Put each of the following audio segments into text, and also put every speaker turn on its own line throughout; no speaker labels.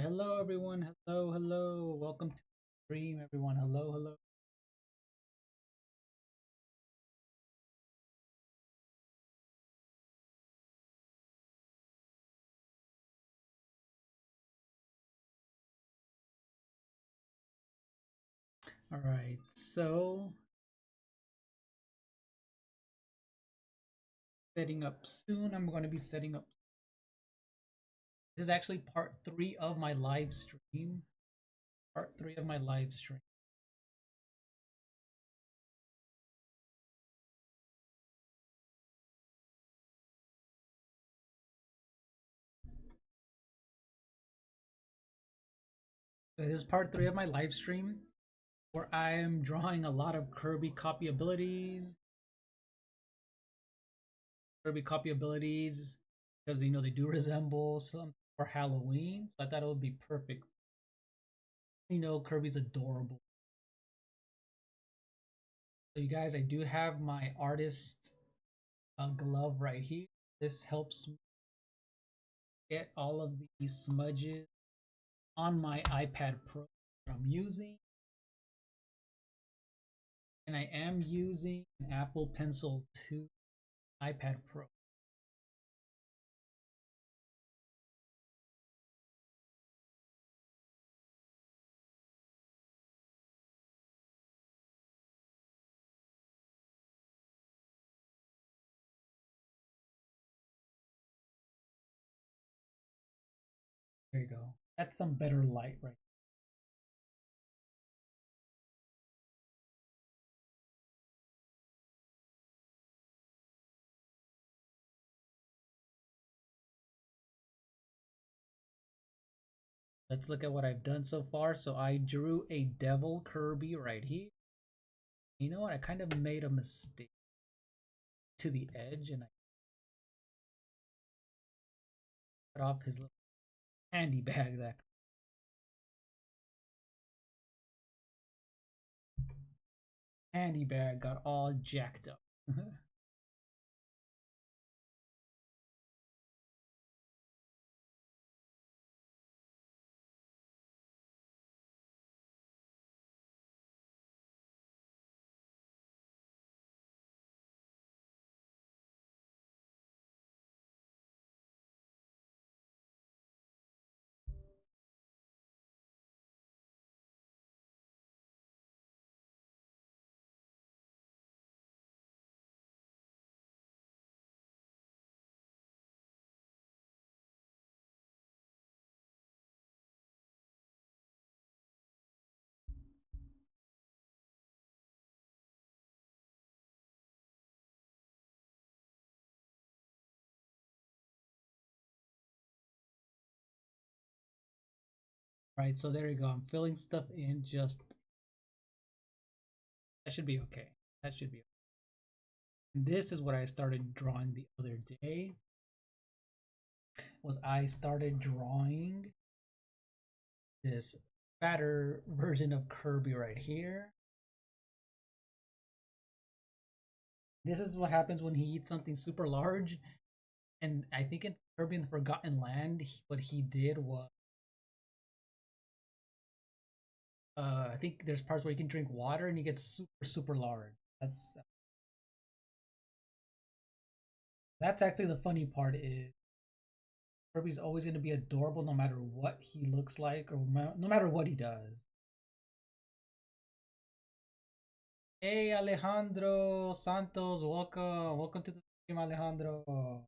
Hello, everyone. Hello, hello. Welcome to the stream, everyone. Hello, hello. All right. So, setting up soon. I'm going to be setting up. This is actually part three of my live stream. Part three of my live stream. So this is part three of my live stream where I am drawing a lot of Kirby copy abilities. Kirby copy abilities because they do resemble some for Halloween. So I thought it would be perfect. Kirby's adorable. So you guys, I do have my artist glove right here. This helps me get all of these smudges on my iPad Pro that I'm using. And I am using an Apple Pencil 2 iPad Pro. There you go. That's some better light, right? Let's look at what I've done so far. So I drew a Devil Kirby right here. You know what? I kind of made a mistake to the edge and I cut off his little candy bag. That candy bag got all jacked up. Right, so there you go. I'm filling stuff in just that should be okay. That should be okay. And this is what I started drawing the other day. Was I started drawing this fatter version of Kirby right here. This is what happens when he eats something super large. And I think in Kirby in the Forgotten Land, what he did was I think there's parts where he can drink water and he gets super large. That's actually the funny part is Kirby's always going to be adorable no matter what he looks like or no matter what he does. Hey Alejandro Santos, welcome. Welcome to the stream, Alejandro.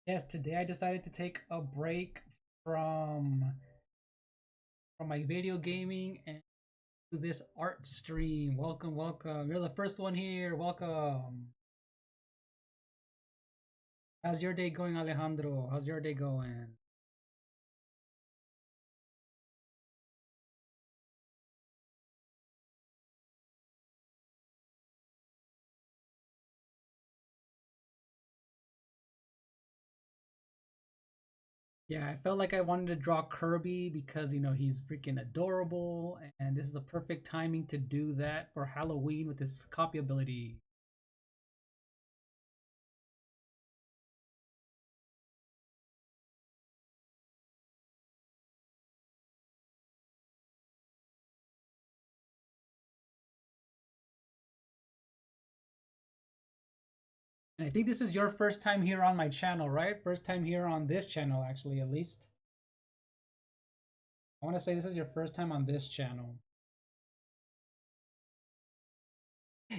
Yes, today I decided to take a break from my video gaming and do this art stream. Welcome, welcome. You're the first one here. Welcome. How's your day going, Alejandro? How's your day going? Yeah, I felt like I wanted to draw Kirby because he's freaking adorable, and this is the perfect timing to do that for Halloween with this copy ability. And I think this is your first time here on my channel, right? First time here on this channel, actually, at least. I want to say this is your first time on this channel.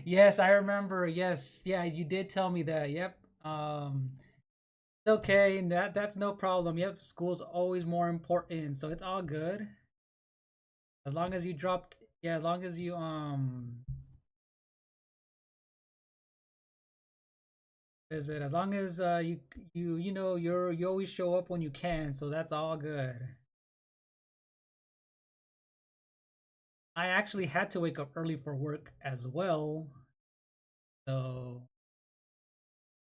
Yes, I remember. Yes, yeah, you did tell me that. Yep. It's okay. That's no problem. Yep, school's always more important, so it's all good. As long as you dropped, yeah, as long as you is it as long as you know you always show up when you can, so that's all good. I actually had to wake up early for work as well, so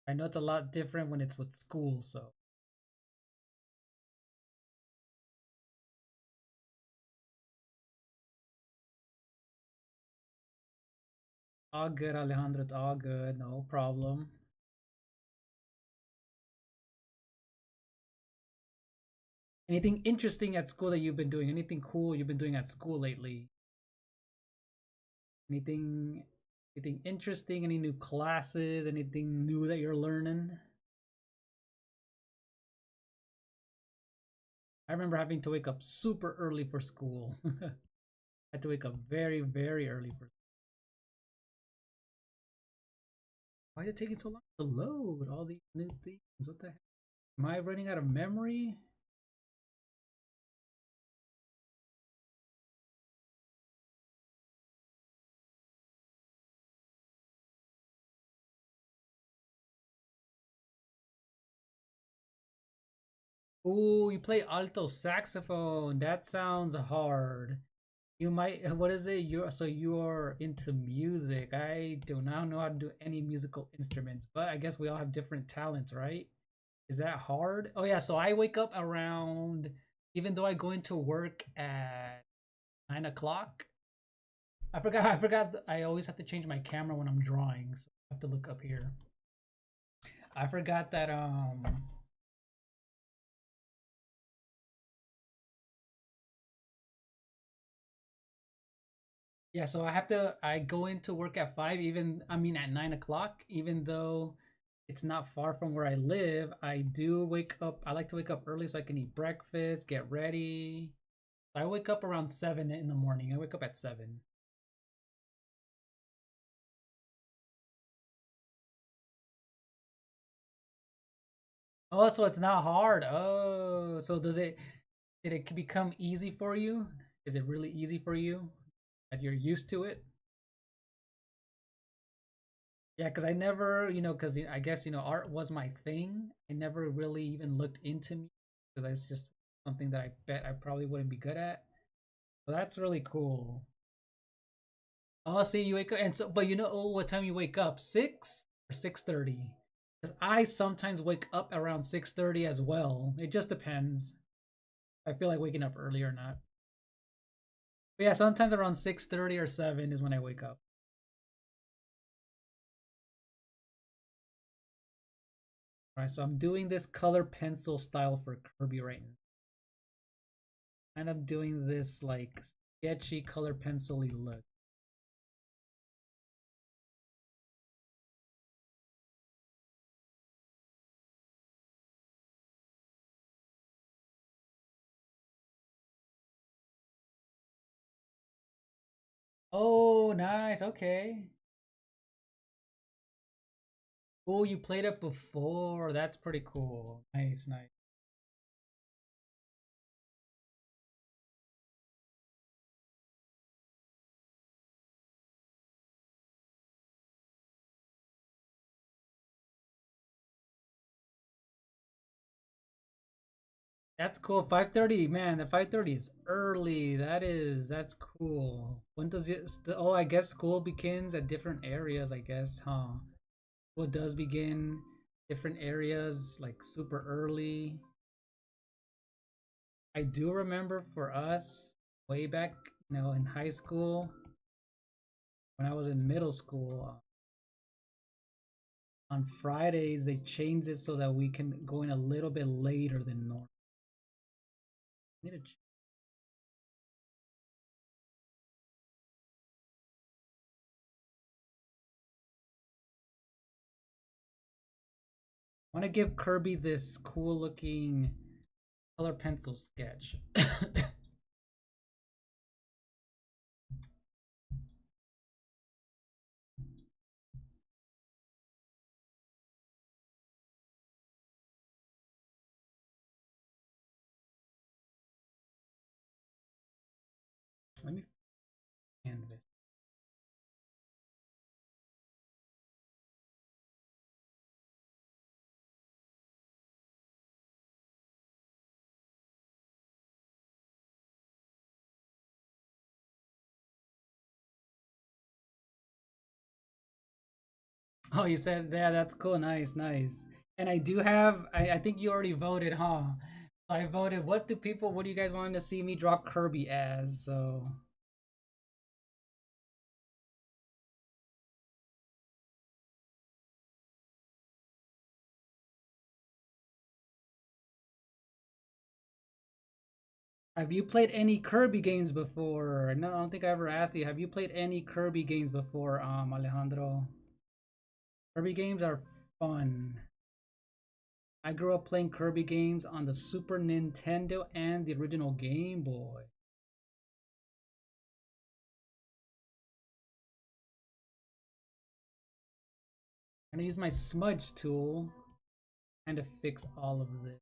I know it's a lot different when it's with school, so all good, Alejandro. It's all good, no problem. Anything interesting at school that you've been doing? Anything cool you've been doing at school lately? Anything anything interesting? Any new classes? Anything new that you're learning? I remember having to wake up super early for school. I had to wake up very, very early for. Why is it taking so long to load all these new things? What the heck? Am I running out of memory? Oh, you play alto saxophone. That sounds hard. You might. What is it? You're into music. I do not know how to do any musical instruments, but I guess we all have different talents, right? Is that hard? Oh yeah. So I wake up around. Even though I go into work at 9 o'clock. I forgot. I forgot. I always have to change my camera when I'm drawing, so I have to look up here. I forgot that. Yeah, so I have to. I go into work at 5. Even I mean at 9 o'clock. Even though it's not far from where I live, I do wake up. I like to wake up early so I can eat breakfast, get ready. I wake up around 7 in the morning. I wake up at 7. Oh, so it's not hard. Oh, so does it? Did it become easy for you? Is it really easy for you? That you're used to it? Yeah, because I never, because I guess art was my thing. I never really even looked into me because it's just something that I bet I probably wouldn't be good at. So that's really cool. Oh, see, you wake up, and so, but what time you wake up? 6 or 6:30? Because I sometimes wake up around 6:30 as well. It just depends. I feel like waking up early or not. But yeah, sometimes around 6:30 or 7 is when I wake up. All right, so I'm doing this color pencil style for Kirby right now. And I'm doing this like sketchy color pencil-y look. Oh, nice. Okay. Oh, you played it before. That's pretty cool. Nice, nice. That's cool. 5:30, man. The 5:30 is early. That's cool. When does it? Oh, I guess school begins at different areas. I guess, huh? School does begin different areas like super early. I do remember for us way back, in high school when I was in middle school. On Fridays, they changed it so that we can go in a little bit later than normal. I need to I want to give Kirby this cool looking color pencil sketch. Let me canvas. Oh, you said yeah, that's cool. Nice, nice. And I do have I think you already voted, huh? So I voted what do you guys want to see me draw Kirby as? So have you played any Kirby games before? No, I don't think I ever asked you. Have you played any Kirby games before, Alejandro? Kirby games are fun. I grew up playing Kirby games on the Super Nintendo and the original Game Boy. I'm gonna use my smudge tool and to fix all of this.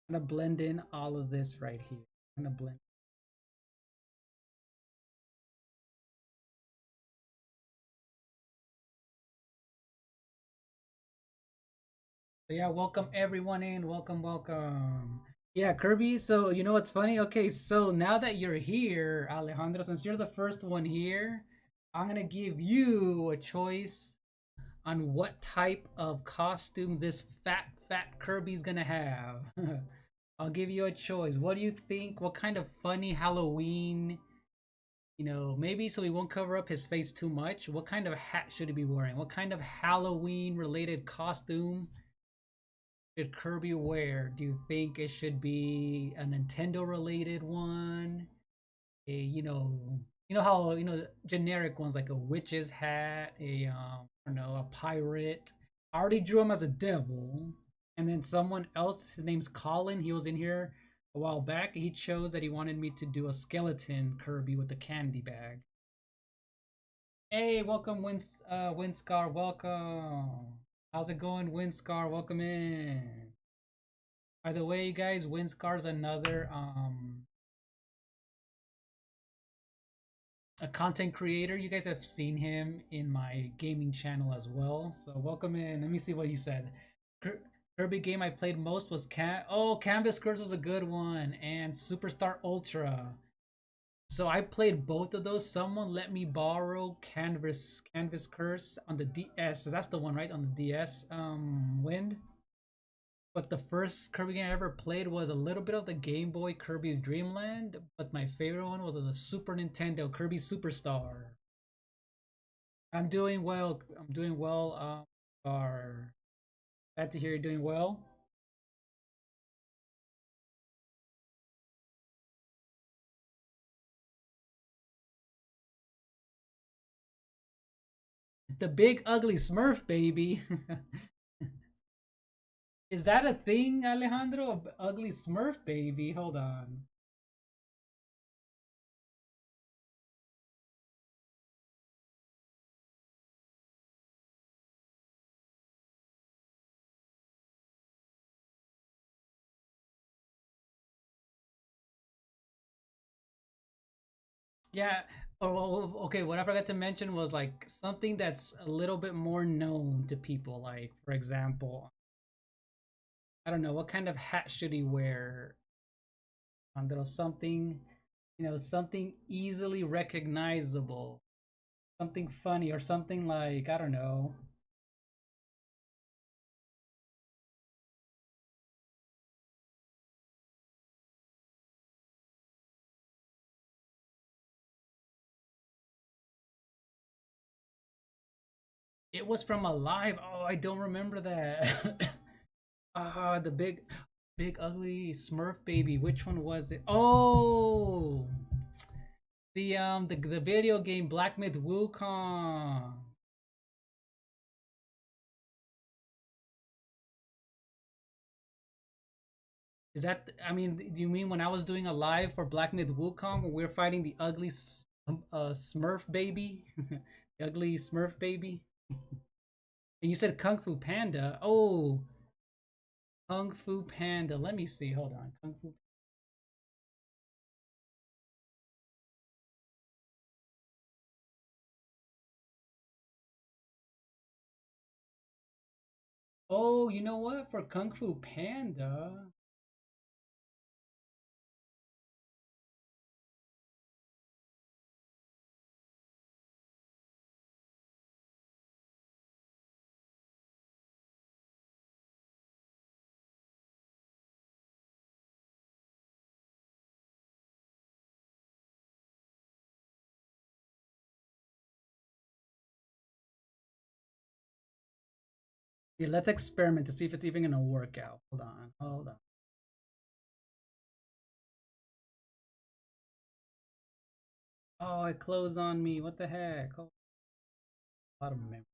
I'm gonna blend in all of this right here. I'm gonna blend. So yeah, welcome everyone in. Welcome, welcome. Yeah, Kirby. So you know what's funny? Okay, so now that you're here, Alejandro, since you're the first one here, I'm gonna give you a choice on what type of costume this fat Kirby's gonna have. I'll give you a choice. What do you think? What kind of funny Halloween? Maybe so he won't cover up his face too much. What kind of hat should he be wearing? What kind of Halloween related costume should Kirby wear? Do you think it should be a Nintendo related one? A how generic ones like a witch's hat, I don't know, a pirate. I already drew him as a devil, and then someone else, his name's Colin. He was in here a while back. He chose that he wanted me to do a skeleton Kirby with a candy bag. Hey, welcome, Winscar. Welcome. How's it going, Winscar? Welcome in. By the way, guys, Winscar's another a content creator. You guys have seen him in my gaming channel as well. So welcome in. Let me see what you said. Kirby game I played most was Canvas Curse was a good one, and Superstar Ultra. So I played both of those. Someone let me borrow Canvas Curse on the DS. So that's the one, right? On the DS. Wind. But the first Kirby game I ever played was a little bit of the Game Boy Kirby's Dream Land, but my favorite one was on the Super Nintendo Kirby Superstar. I'm doing well. I'm doing well. Are glad to hear you're doing well. The big ugly Smurf baby. Is that a thing, Alejandro? Ugly Smurf baby. Hold on. Yeah. Okay. What I forgot to mention was like something that's a little bit more known to people. Like, for example, I don't know what kind of hat should he wear. There something, something easily recognizable, something funny, or something like I don't know. It was from a live. Oh, I don't remember that. Ah, the big ugly Smurf baby. Which one was it? Oh, the video game Black Myth Wukong. Is that? I mean, do you mean when I was doing a live for Black Myth Wukong when we were fighting the ugly Smurf baby, the ugly Smurf baby? And you said Kung Fu Panda. Oh, Kung Fu Panda. Let me see. Hold on. Kung Fu. Oh, you know what? For Kung Fu Panda. Yeah, let's experiment to see if it's even gonna work out. Hold on. Hold on. Oh, it closed on me. What the heck? Oh, a lot of memory.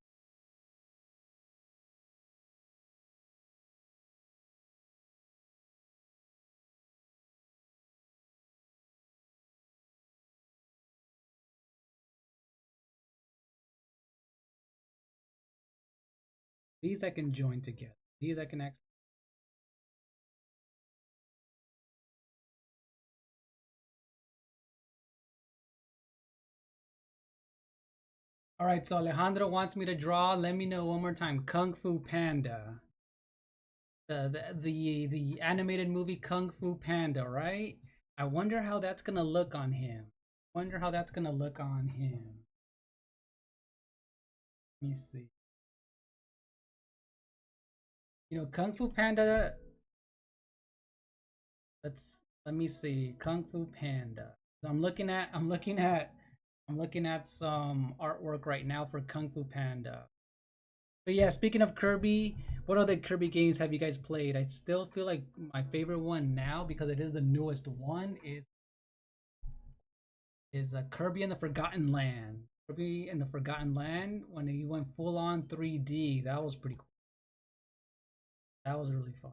These I can join together. These I can actually. All right, so Alejandro wants me to draw. Let me know one more time. Kung Fu Panda. The animated movie Kung Fu Panda, right? I wonder how that's gonna look on him. Wonder how that's gonna look on him. Let me see. You know, Kung Fu Panda. Let me see. Kung Fu Panda. I'm looking at some artwork right now for Kung Fu Panda. But yeah, speaking of Kirby, what other Kirby games have you guys played? I still feel like my favorite one now, because it is the newest one, is Kirby and the Forgotten Land. Kirby and the Forgotten Land, when he went full on 3D, that was pretty cool. That was really fun.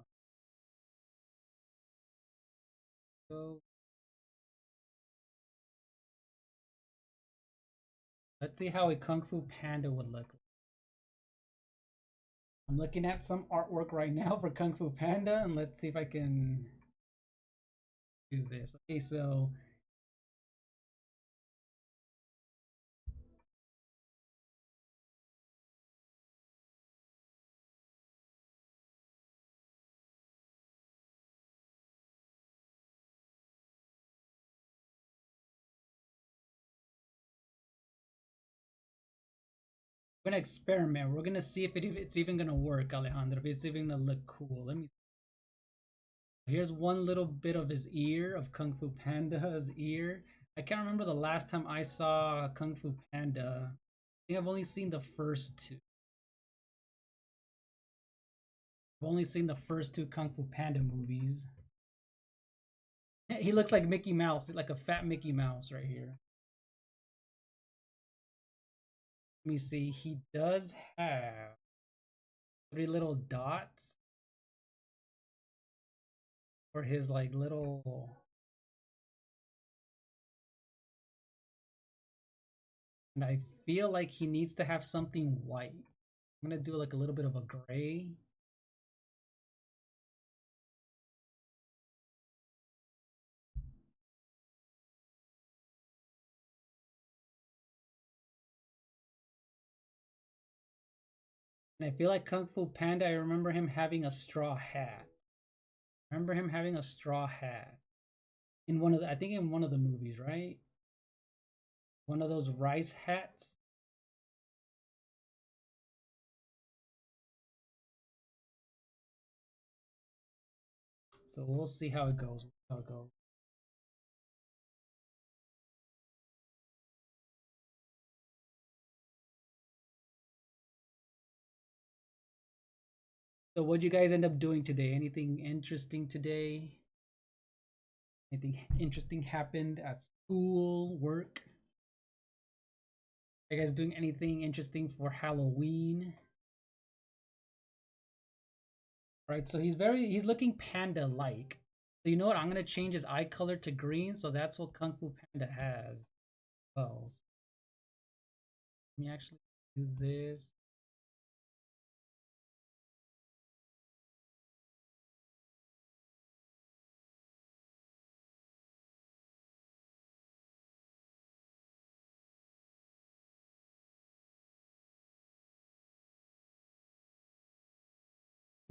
So let's see how a Kung Fu Panda would look. I'm looking at some artwork right now for Kung Fu Panda, and let's see if I can do this. Okay, so we're gonna experiment. We're gonna see if it's even gonna work, Alejandro. If it's even gonna look cool. Let me. Here's one little bit of his ear, of Kung Fu Panda's ear. I can't remember the last time I saw Kung Fu Panda. I think I've only seen the first two. I've only seen the first two Kung Fu Panda movies. He looks like Mickey Mouse, like a fat Mickey Mouse right here. Let me see. He does have three little dots for his like little. And I feel like he needs to have something white. I'm gonna do like a little bit of a gray. And I feel like Kung Fu Panda, I remember him having a straw hat. I remember him having a straw hat in one of the, I think in one of the movies, right? One of those rice hats. So we'll see how it goes. How it goes. So what'd you guys end up doing today? Anything interesting today? Anything interesting happened at school, work? Are you guys doing anything interesting for Halloween? Right, so he's looking panda-like. So you know what? I'm gonna change his eye color to green, so that's what Kung Fu Panda has. Well, so let me actually do this.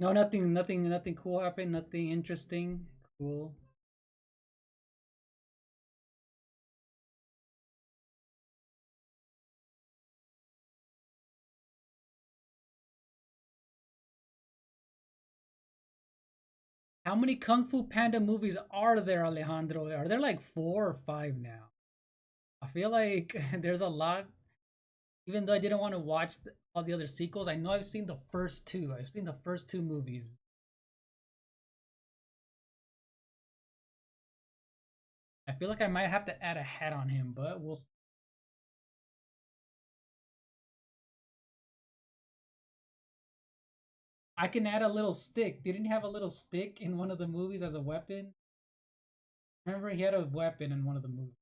No, nothing cool happened. Nothing interesting. Cool. How many Kung Fu Panda movies are there, Alejandro? Are there like 4 or 5 now? I feel like there's a lot. Even though I didn't want to watch all the other sequels, I know I've seen the first two. I've seen the first two movies. I feel like I might have to add a hat on him, but we'll. I can add a little stick. Didn't he have a little stick in one of the movies as a weapon? Remember, he had a weapon in one of the movies.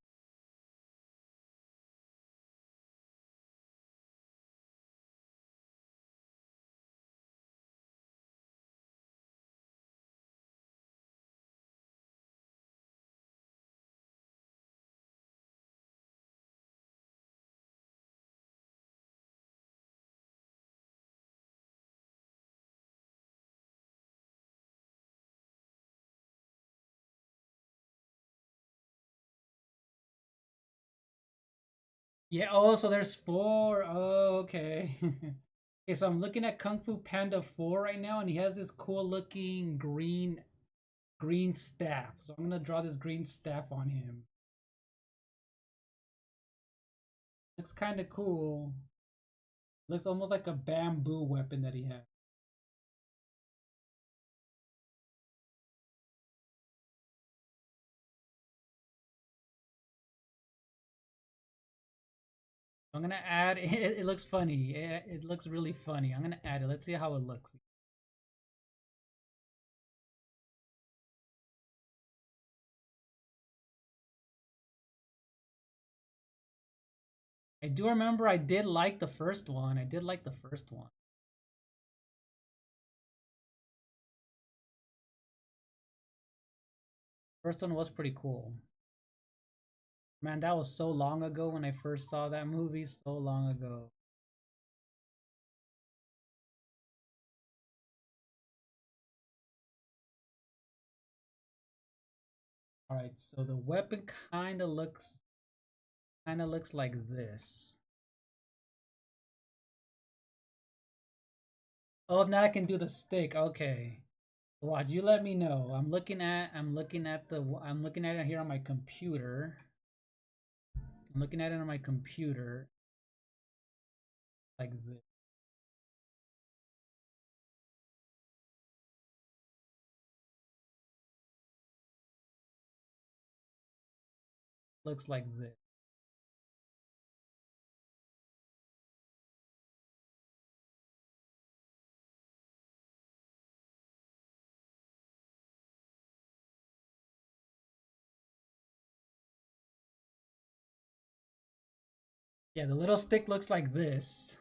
Yeah. Oh, so there's four. Oh, okay. Okay, so I'm looking at Kung Fu Panda 4 right now, and he has this cool looking green staff. So I'm gonna draw this green staff on him. Looks kind of cool. Looks almost like a bamboo weapon that he has. I'm gonna add it. It looks funny. It looks really funny. I'm gonna add it. Let's see how it looks. I do remember I did like the first one. I did like the first one. First one was pretty cool. Man, that was so long ago when I first saw that movie. So long ago. All right, so the weapon kind of looks like this. Oh, if not, I can do the stick. Okay. Watch, you let me know. I'm looking at it here on my computer. I'm looking at it on my computer like this. Looks like this. Yeah, the little stick looks like this.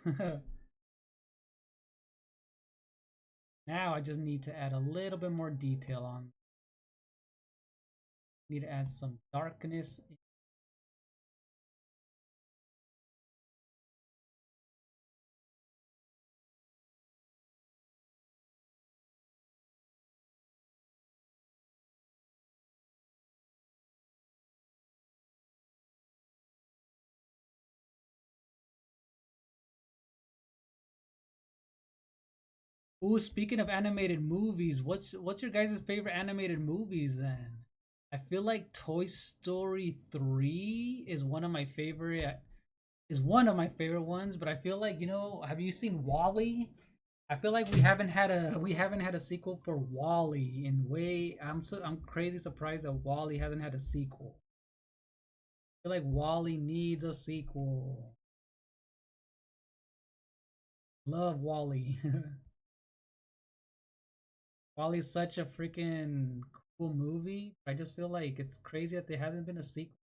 Now I just need to add a little bit more detail on. Need to add some darkness. Ooh, speaking of animated movies, what's your guys' favorite animated movies then? I feel like Toy Story 3 is one of my favorite ones, but I feel like, have you seen Wally? I feel like we haven't had a sequel for Wally in way I'm crazy surprised that Wally hasn't had a sequel. I feel like Wally needs a sequel. Love Wally. Wally's such a freaking cool movie. I just feel like it's crazy that there hasn't been a sequel.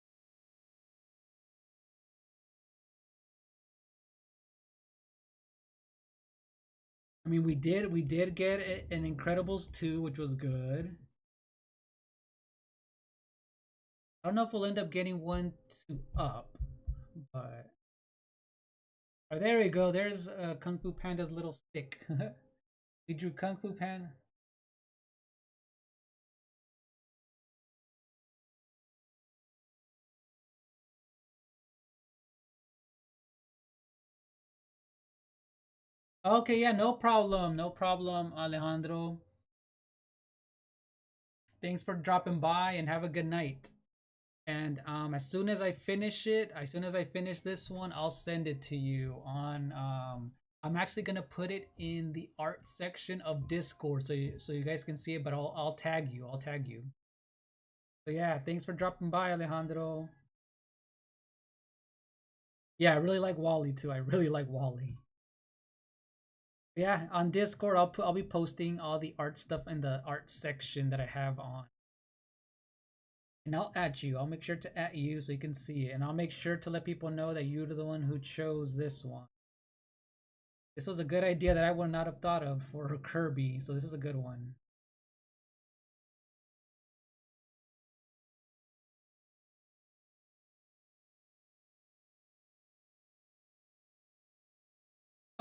I mean, we did get an Incredibles 2, which was good. I don't know if we'll end up getting one to up, but oh, there we go. There's Kung Fu Panda's little stick. We drew Kung Fu Panda. Okay, yeah, no problem, no problem, Alejandro. Thanks for dropping by and have a good night. And as soon as I finish it, as soon as I finish this one, I'll send it to you on. I'm actually gonna put it in the art section of Discord, so you guys can see it. But I'll tag you. I'll tag you. So yeah, thanks for dropping by, Alejandro. Yeah, I really like Wally too. I really like Wally. Yeah, on Discord, I'll be posting all the art stuff in the art section that I have on. And I'll add you. I'll make sure to add you so you can see it. And I'll make sure to let people know that you're the one who chose this one. This was a good idea that I would not have thought of for Kirby, so this is a good one.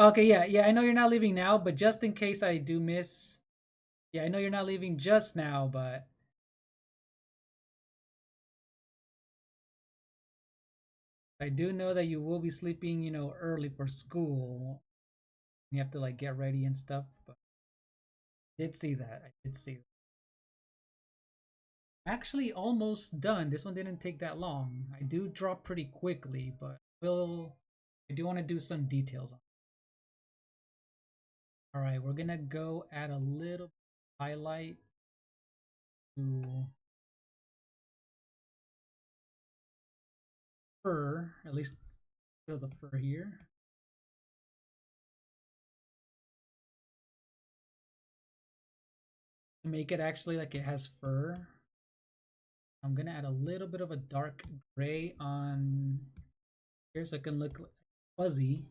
Okay, yeah, yeah, I know you're not leaving now, but just in case I do miss, yeah, I know you're not leaving just now, but I do know that you will be sleeping, early for school. You have to like get ready and stuff, but I did see that. I did see that. Actually, almost done. This one didn't take that long. I do draw pretty quickly, but I do want to do some details on it. All right, we're gonna go add a little highlight to fur, at least feel the fur here. To make it actually like it has fur, I'm gonna add a little bit of a dark gray on here so it can look fuzzy.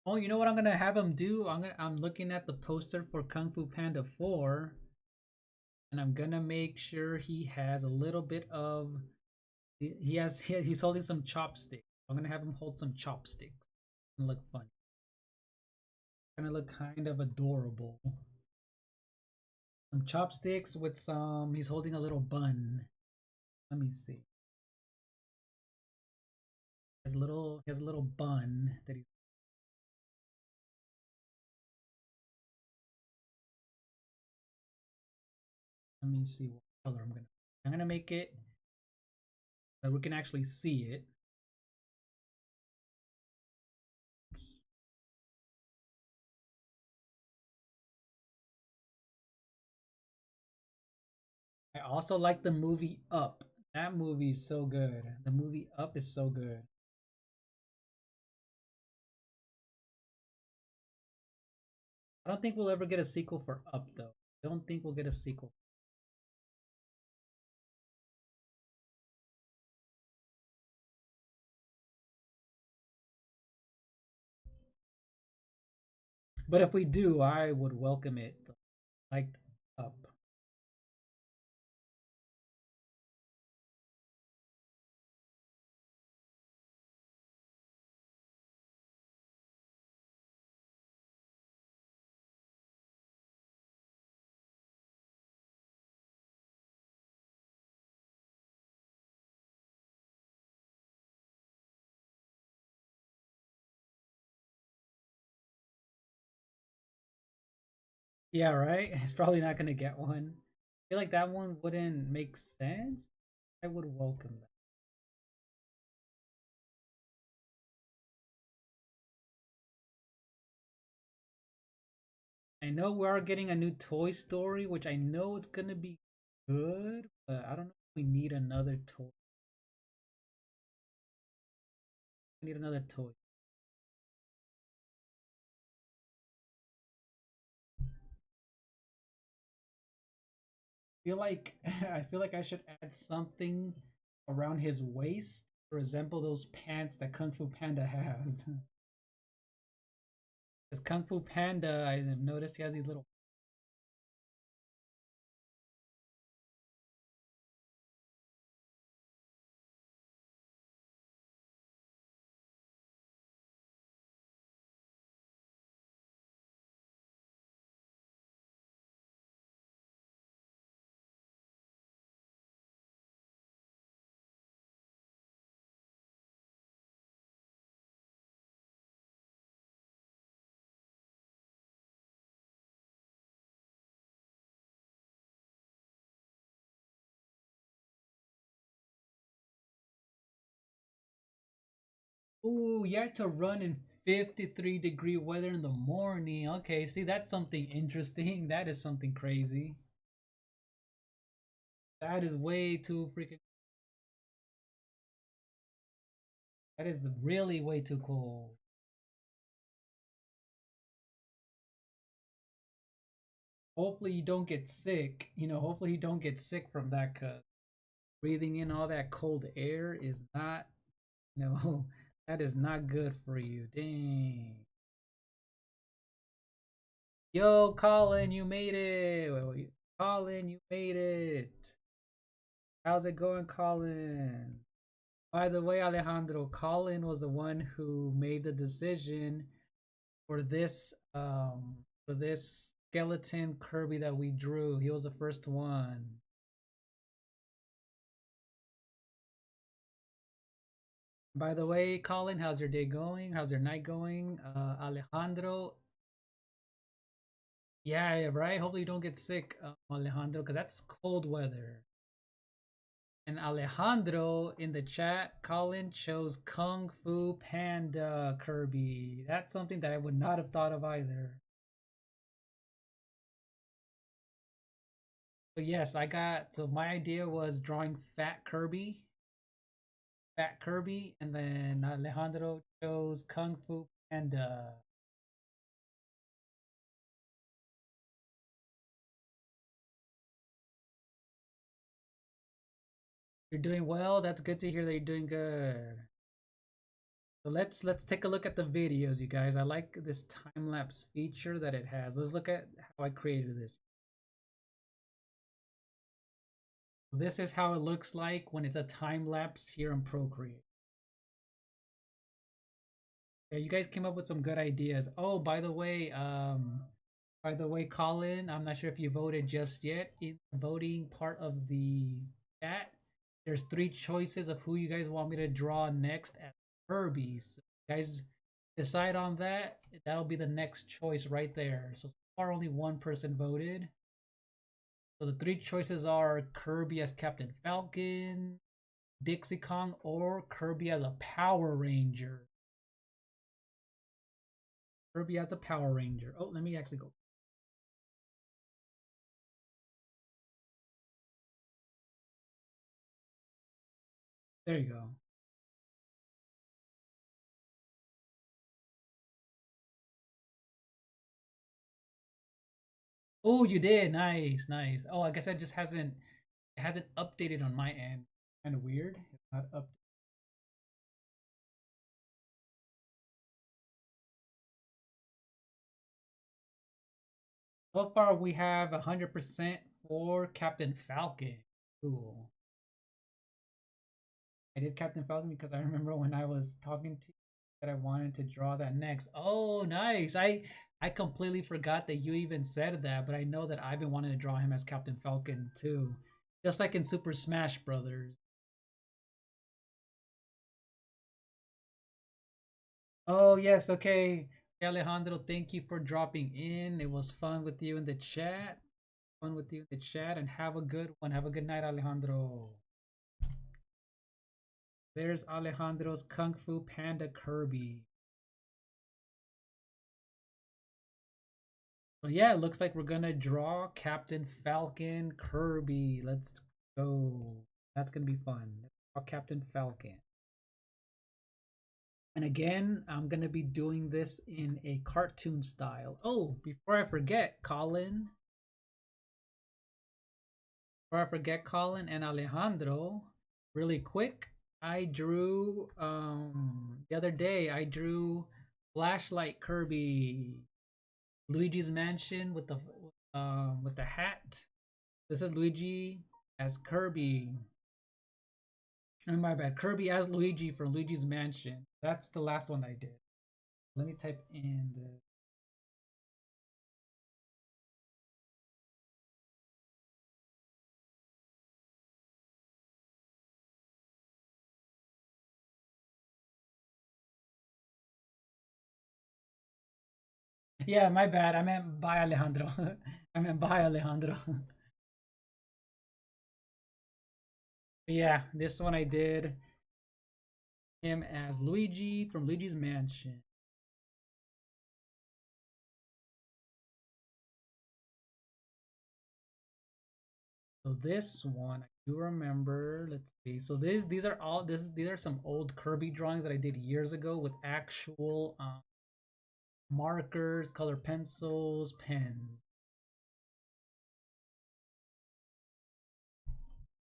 Oh, you know what I'm gonna have him do? I'm looking at the poster for Kung Fu Panda 4, and I'm gonna make sure he has a little bit of he's holding some chopsticks. I'm gonna have him hold some chopsticks and look funny. Gonna look kind of adorable. Some chopsticks with some. He's holding a little bun. Let me see. He has a little bun that he's. Let me see what color I'm gonna. I'm gonna make it that we can actually see it. I also like the movie Up. That movie is so good. The movie Up is so good. I don't think we'll ever get a sequel for Up though. I don't think we'll get a sequel. But if we do, I would welcome it. Like Up. Yeah, right? It's probably not gonna get one. I feel like that one wouldn't make sense. I would welcome that. I know we are getting a new Toy Story, which I know it's gonna be good, but I don't know if we need another toy. We need another toy. I feel like I should add something around his waist to resemble those pants that Kung Fu Panda has. Because Kung Fu Panda, I have noticed he has these little. Ooh, you had to run in 53-degree weather in the morning. Okay, see, that's something interesting. That is something crazy. That is way too freaking. That is really way too cool. Hopefully, you don't get sick. Hopefully, you don't get sick from that, because breathing in all that cold air is not, that is not good for you. Dang. Yo, Colin, you made it. Colin, you made it. How's it going, Colin? By the way, Alejandro, Colin was the one who made the decision for this skeleton Kirby that we drew. He was the first one. By the way, Colin, how's your day going? How's your night going? Alejandro, yeah, right. Hopefully you don't get sick, Alejandro, because that's cold weather. And Alejandro in the chat, Colin chose Kung Fu Panda Kirby. That's something that I would not have thought of either. So yes, so my idea was drawing Fat Kirby, and then Alejandro chose Kung Fu Panda. You're doing well. That's good to hear that you're doing good. So let's take a look at the videos, you guys. I like this time lapse feature that it has. Let's look at how I created this. This is how it looks like when it's a time lapse here in Procreate. Yeah, you guys came up with some good ideas. Oh, by the way, Colin, I'm not sure if you voted just yet. In the voting part of the chat, there's three choices of who you guys want me to draw next at Kirby. So guys decide on that. That'll be the next choice right there. So far, only one person voted. So the three choices are Kirby as Captain Falcon, Dixie Kong, or Kirby as a Power Ranger. Kirby as a Power Ranger. Oh, let me actually go. There you go. Oh, you did. Nice, nice. Oh, I guess it hasn't updated on my end. Kind of weird. It's not up. So far, we have 100% for Captain Falcon. Cool. I did Captain Falcon because I remember when I was talking to you that I wanted to draw that next. Oh, nice. I completely forgot that you even said that, but I know that I've been wanting to draw him as Captain Falcon too. Just like in Super Smash Brothers. Oh, yes, okay. Alejandro, thank you for dropping in. It was fun with you in the chat. Fun with you in the chat, and have a good one. Have a good night, Alejandro. There's Alejandro's Kung Fu Panda Kirby. So yeah, it looks like we're gonna draw Captain Falcon Kirby. Let's go. That's gonna be fun. Let's draw Captain Falcon. And again, I'm gonna be doing this in a cartoon style. Oh, before I forget, Colin and Alejandro, really quick, I drew the other day I drew Flashlight Kirby, Luigi's Mansion with the hat. This is Luigi as Kirby. Oh, my bad. Kirby as Luigi from Luigi's Mansion. That's the last one I did. Let me type in the. Yeah, my bad. I meant by Alejandro. I meant by Alejandro. Yeah, this one I did him as Luigi from Luigi's Mansion. So this one I do remember. Let's see. So these are some old Kirby drawings that I did years ago with actual markers, color pencils, pens.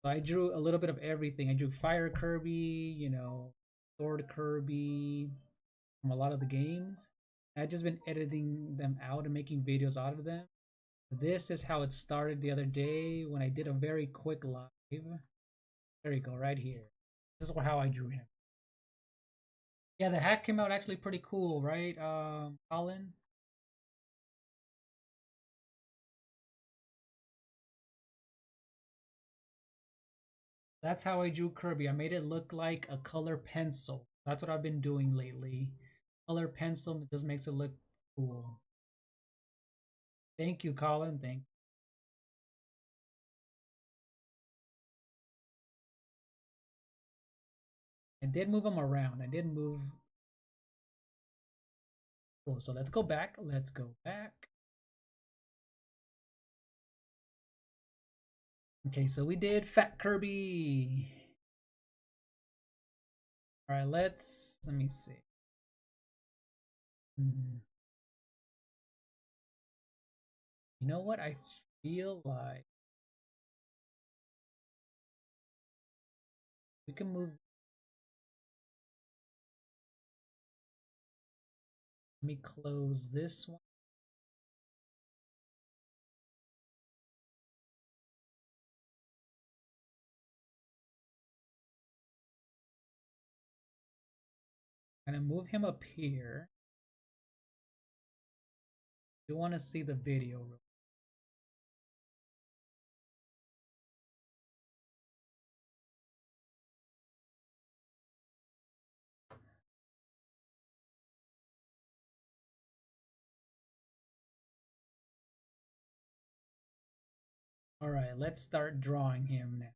So I drew a little bit of everything. I drew Fire Kirby, Sword Kirby from a lot of the games. I've just been editing them out and making videos out of them. This is how it started the other day when I did a very quick live. There you go, right here. This is how I drew him. Yeah, the hat came out actually pretty cool, right, Colin? That's how I drew Kirby. I made it look like a color pencil. That's what I've been doing lately. Color pencil just makes it look cool. Thank you, Colin. Thank you. I did move them around. I did move. Cool. So let's go back. Let's go back. Okay, so we did Fat Kirby. All right, let me see. You know what? I feel like we can move. Let me close this one. I'm gonna move him up here. You want to see the video? All right, let's start drawing him now.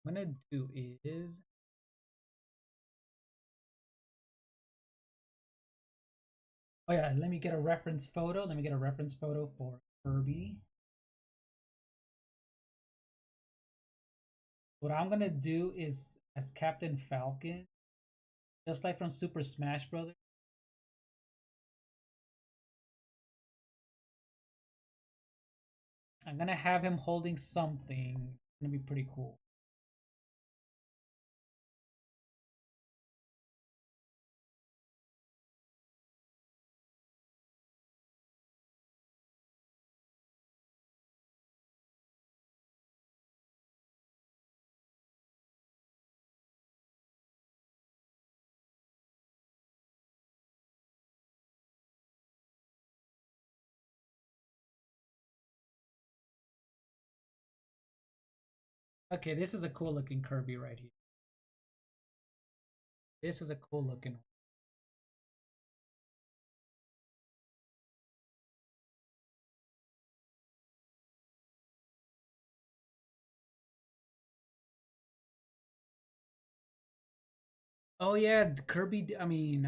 What I'm gonna do is oh yeah, let me get a reference photo. Let me get a reference photo for Kirby. What I'm gonna do is as Captain Falcon, just like from Super Smash Brothers. I'm gonna have him holding something. It's gonna be pretty cool. Okay, this is a cool looking Kirby right here. This is a cool looking one. Oh yeah, Kirby. I mean,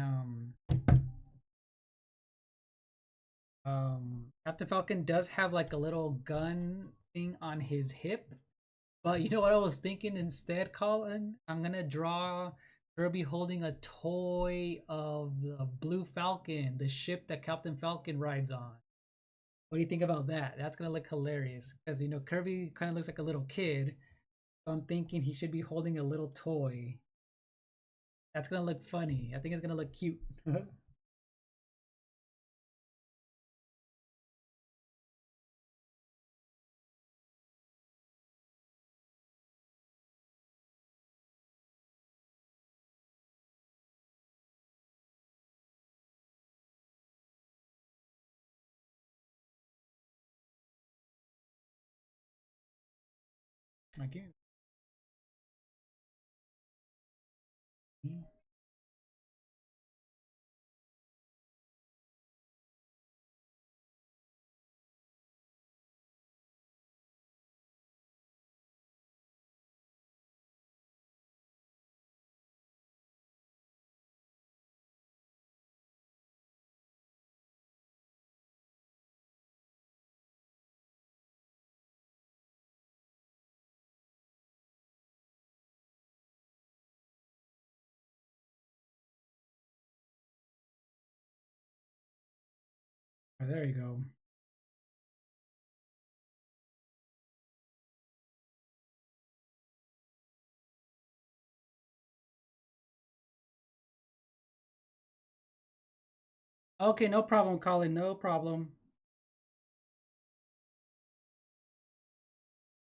Captain Falcon does have like a little gun thing on his hip. But you know what I was thinking instead, Colin? I'm gonna draw Kirby holding a toy of the Blue Falcon, the ship that Captain Falcon rides on. What do you think about that? That's gonna look hilarious because you know Kirby kind of looks like a little kid, so I'm thinking he should be holding a little toy. That's gonna look funny. I think it's gonna look cute. Oh, okay. Oh, there you go. Okay, no problem, Colin. No problem.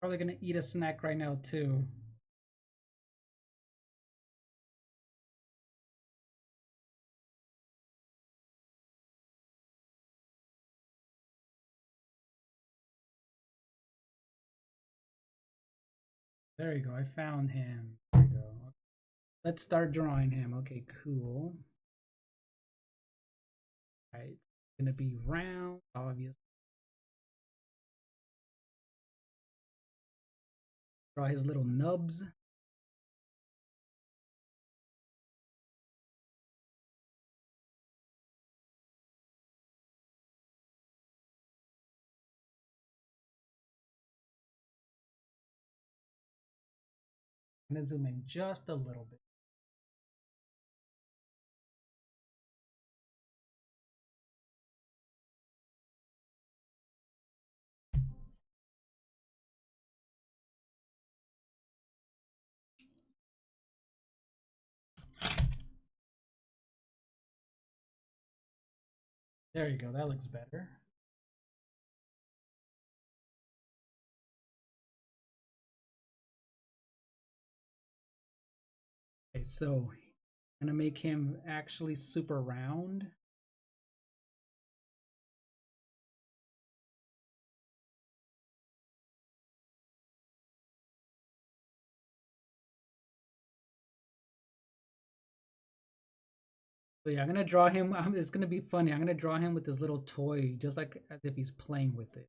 Probably gonna eat a snack right now too. There you go. I found him. There you go. Let's start drawing him. Okay, cool. All right, it's gonna be round, obvious. Draw his little nubs. I'm gonna zoom in just a little bit. There you go. That looks better. Okay, so I'm gonna make him actually super round. So yeah, I'm gonna draw him. It's gonna be funny. I'm gonna draw him with this little toy, just like as if he's playing with it.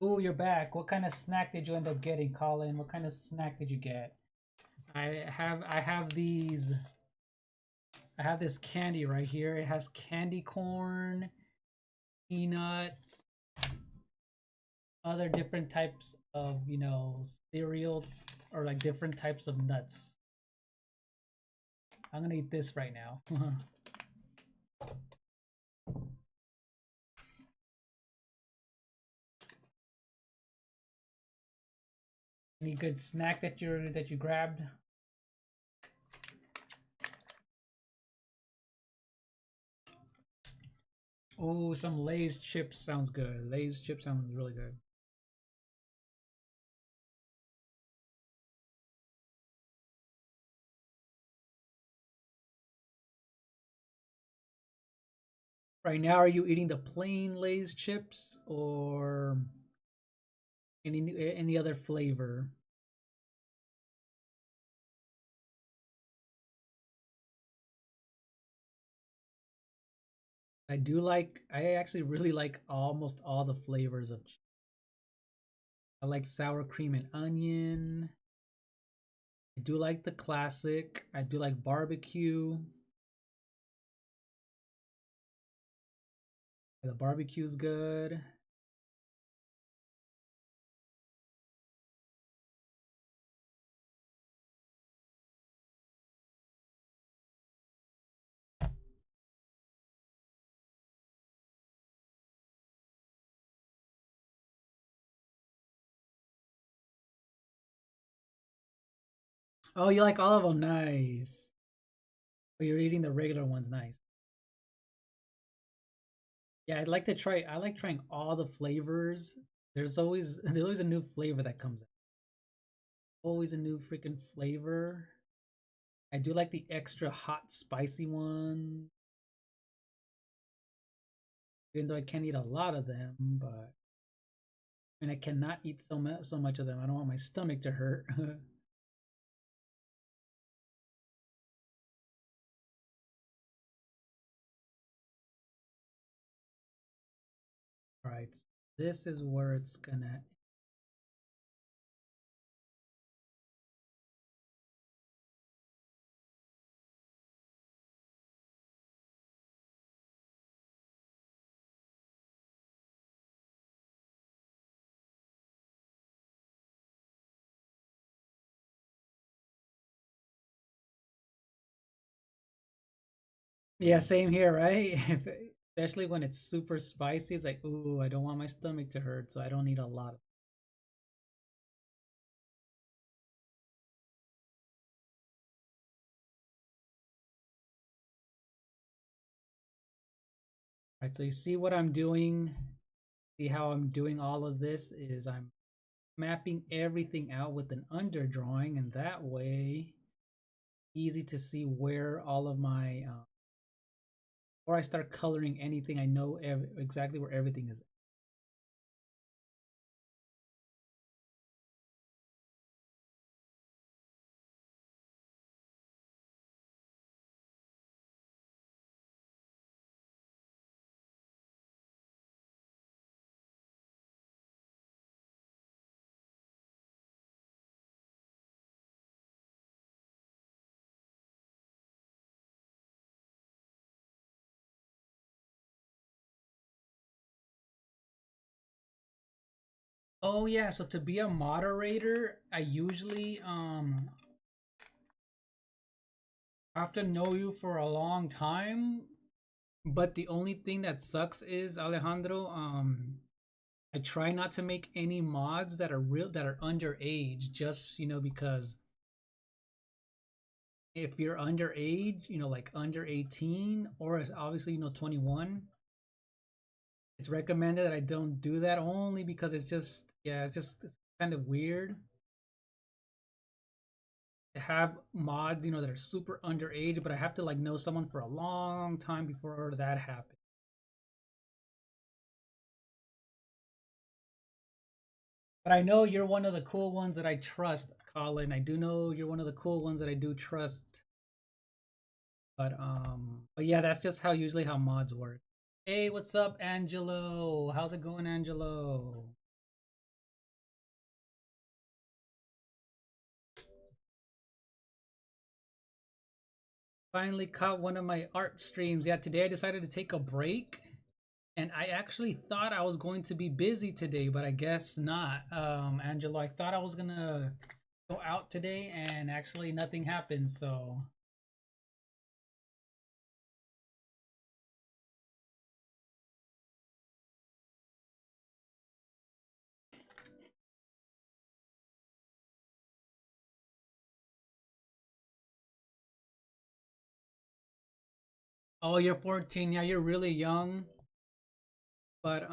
Ooh, you're back. What kind of snack did you end up getting, Colin? What kind of snack did you get? I have these. I have this candy right here. It has candy corn, peanuts, other different types of cereal or like different types of nuts. I'm gonna eat this right now. Any good snack that you grabbed? Oh, some Lay's chips sounds good. Lay's chips sounds really good. Right now, are you eating the plain Lay's chips or any other flavor? I actually really like almost all the flavors of. I like sour cream and onion. I do like the classic. I do like barbecue. The barbecue's good. Oh, you like all of them? Nice. But you're eating the regular ones. Nice. Yeah, I'd like to try. I like trying all the flavors. There's always a new flavor that comes out. Always a new freaking flavor. I do like the extra hot, spicy one. Even though I can't eat a lot of them, but I cannot eat so much of them. I don't want my stomach to hurt. All right, this is where it's gonna. Yeah, same here, right? Especially when it's super spicy, it's like, ooh, I don't want my stomach to hurt, so I don't eat a lot of. All right, so you see what I'm doing. See how I'm doing all of this is I'm mapping everything out with an underdrawing, and that way, easy to see where all of my before I start coloring anything, I know exactly where everything is. Oh yeah, so to be a moderator, I usually have to know you for a long time. But the only thing that sucks is Alejandro, I try not to make any mods that are underage, just because if you're underage, like under 18 or obviously 21, it's recommended that I don't do that only because it's kind of weird to have mods, that are super underage, but I have to like know someone for a long time before that happens. But I know you're one of the cool ones that I trust, Colin. I do know you're one of the cool ones that I do trust. But yeah, that's just how mods work. Hey, what's up, Angelo? How's it going, Angelo? Finally caught one of my art streams. Yeah, today I decided to take a break, and I actually thought I was going to be busy today, but I guess not. Angelo, I thought I was gonna go out today, and actually nothing happened. So oh, you're 14. Yeah, you're really young. But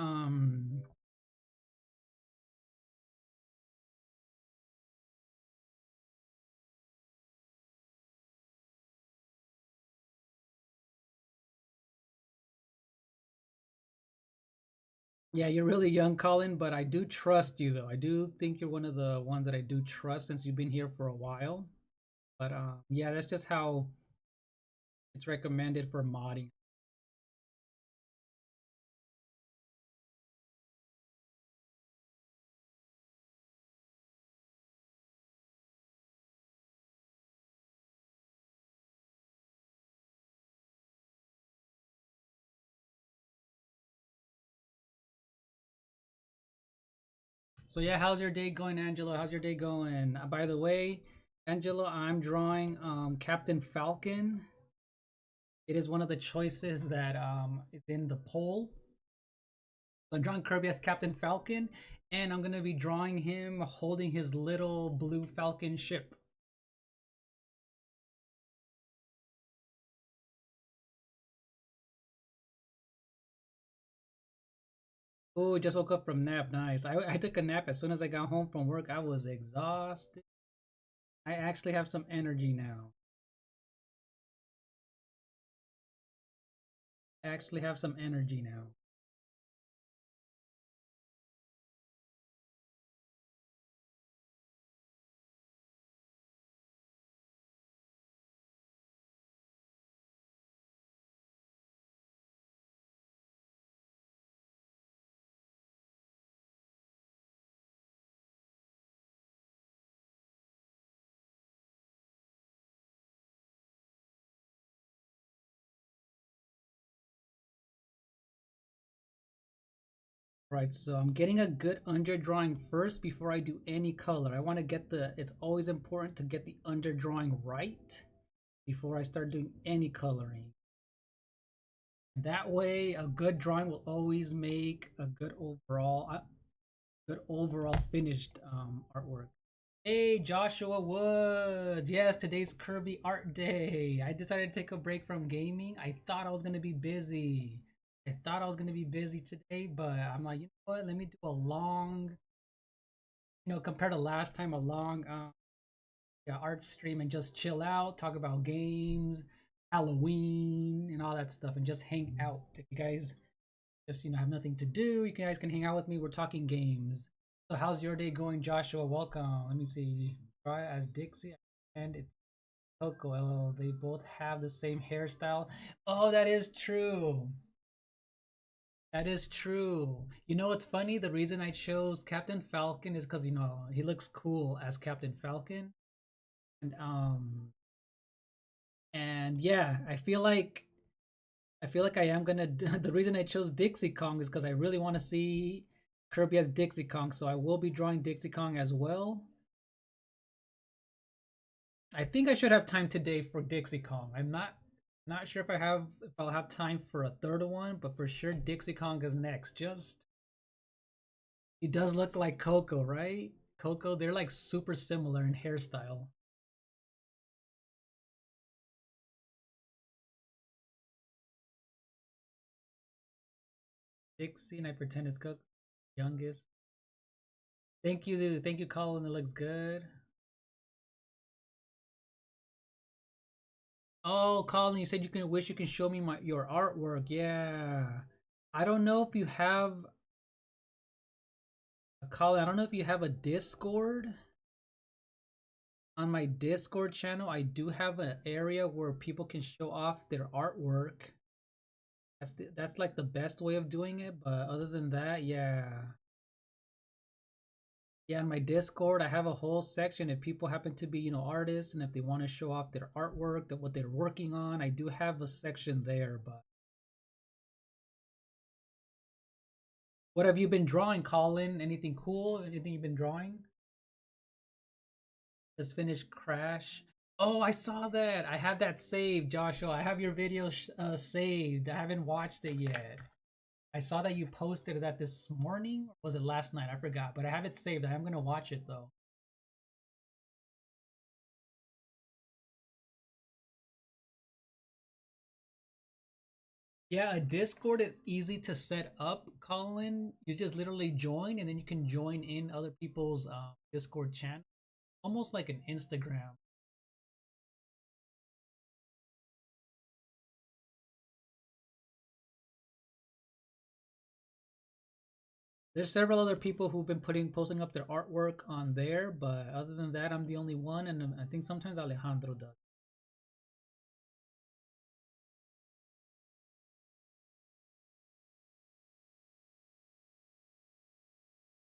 yeah, you're really young, Colin, but I do trust you though. I do think you're one of the ones that I do trust since you've been here for a while. But yeah, that's just how it's recommended for modding. So yeah, how's your day going, Angelo? How's your day going? By the way, Angelo, I'm drawing Captain Falcon. It is one of the choices that is in the poll. So I'm drawing Kirby as Captain Falcon, and I'm gonna be drawing him holding his little blue Falcon ship. Oh, just woke up from nap. Nice. I took a nap as soon as I got home from work. I was exhausted. I actually have some energy now. I actually have some energy now. Right, so I'm getting a good underdrawing first before I do any color. I want to get it's always important to get the underdrawing right before I start doing any coloring. That way, a good drawing will always make a good overall finished artwork. Hey, Joshua Woods. Yes, today's Kirby Art Day. I decided to take a break from gaming. I thought I was gonna be busy. I thought I was gonna be busy today, but I'm like, you know what? Let me do a long, compared to last time, a long yeah, art stream and just chill out, talk about games, Halloween, and all that stuff, and just hang out. If you guys just have nothing to do, you guys can hang out with me. We're talking games. So how's your day going, Joshua? Welcome. Let me see. Try as Dixie and it's Coco. Oh, they both have the same hairstyle. Oh, that is true. That is true. You know what's funny? The reason I chose Captain Falcon is because he looks cool as Captain Falcon, and yeah, I feel like I am gonna. The reason I chose Dixie Kong is because I really want to see Kirby as Dixie Kong, so I will be drawing Dixie Kong as well. I think I should have time today for Dixie Kong. I'm not sure if I'll have time for a third one, but for sure Dixie Kong is next. Just he does look like Coco, right? Coco, they're like super similar in hairstyle. Dixie, and I pretend it's Coco, youngest. Thank you, Colin. It looks good. Oh, Colin, you said you can wish you can show me your artwork. Yeah. I don't know if you have Colin, I don't know if you have a Discord. On my Discord channel, I do have an area where people can show off their artwork. That's like the best way of doing it, but other than that, yeah. Yeah, in my Discord, I have a whole section if people happen to be, artists and if they want to show off their artwork, that what they're working on, I do have a section there, but what have you been drawing, Colin? Anything cool? Anything you've been drawing? Just finished Crash. Oh, I saw that. I have that saved, Joshua. I have your video saved. I haven't watched it yet. I saw that you posted that this morning. Or was it last night? I forgot, but I have it saved. I am gonna watch it though. Yeah, a Discord is easy to set up, Colin. You just literally join, and then you can join in other people's Discord channel, almost like an Instagram. There's several other people who've been posting up their artwork on there, but other than that, I'm the only one, and I think sometimes Alejandro does.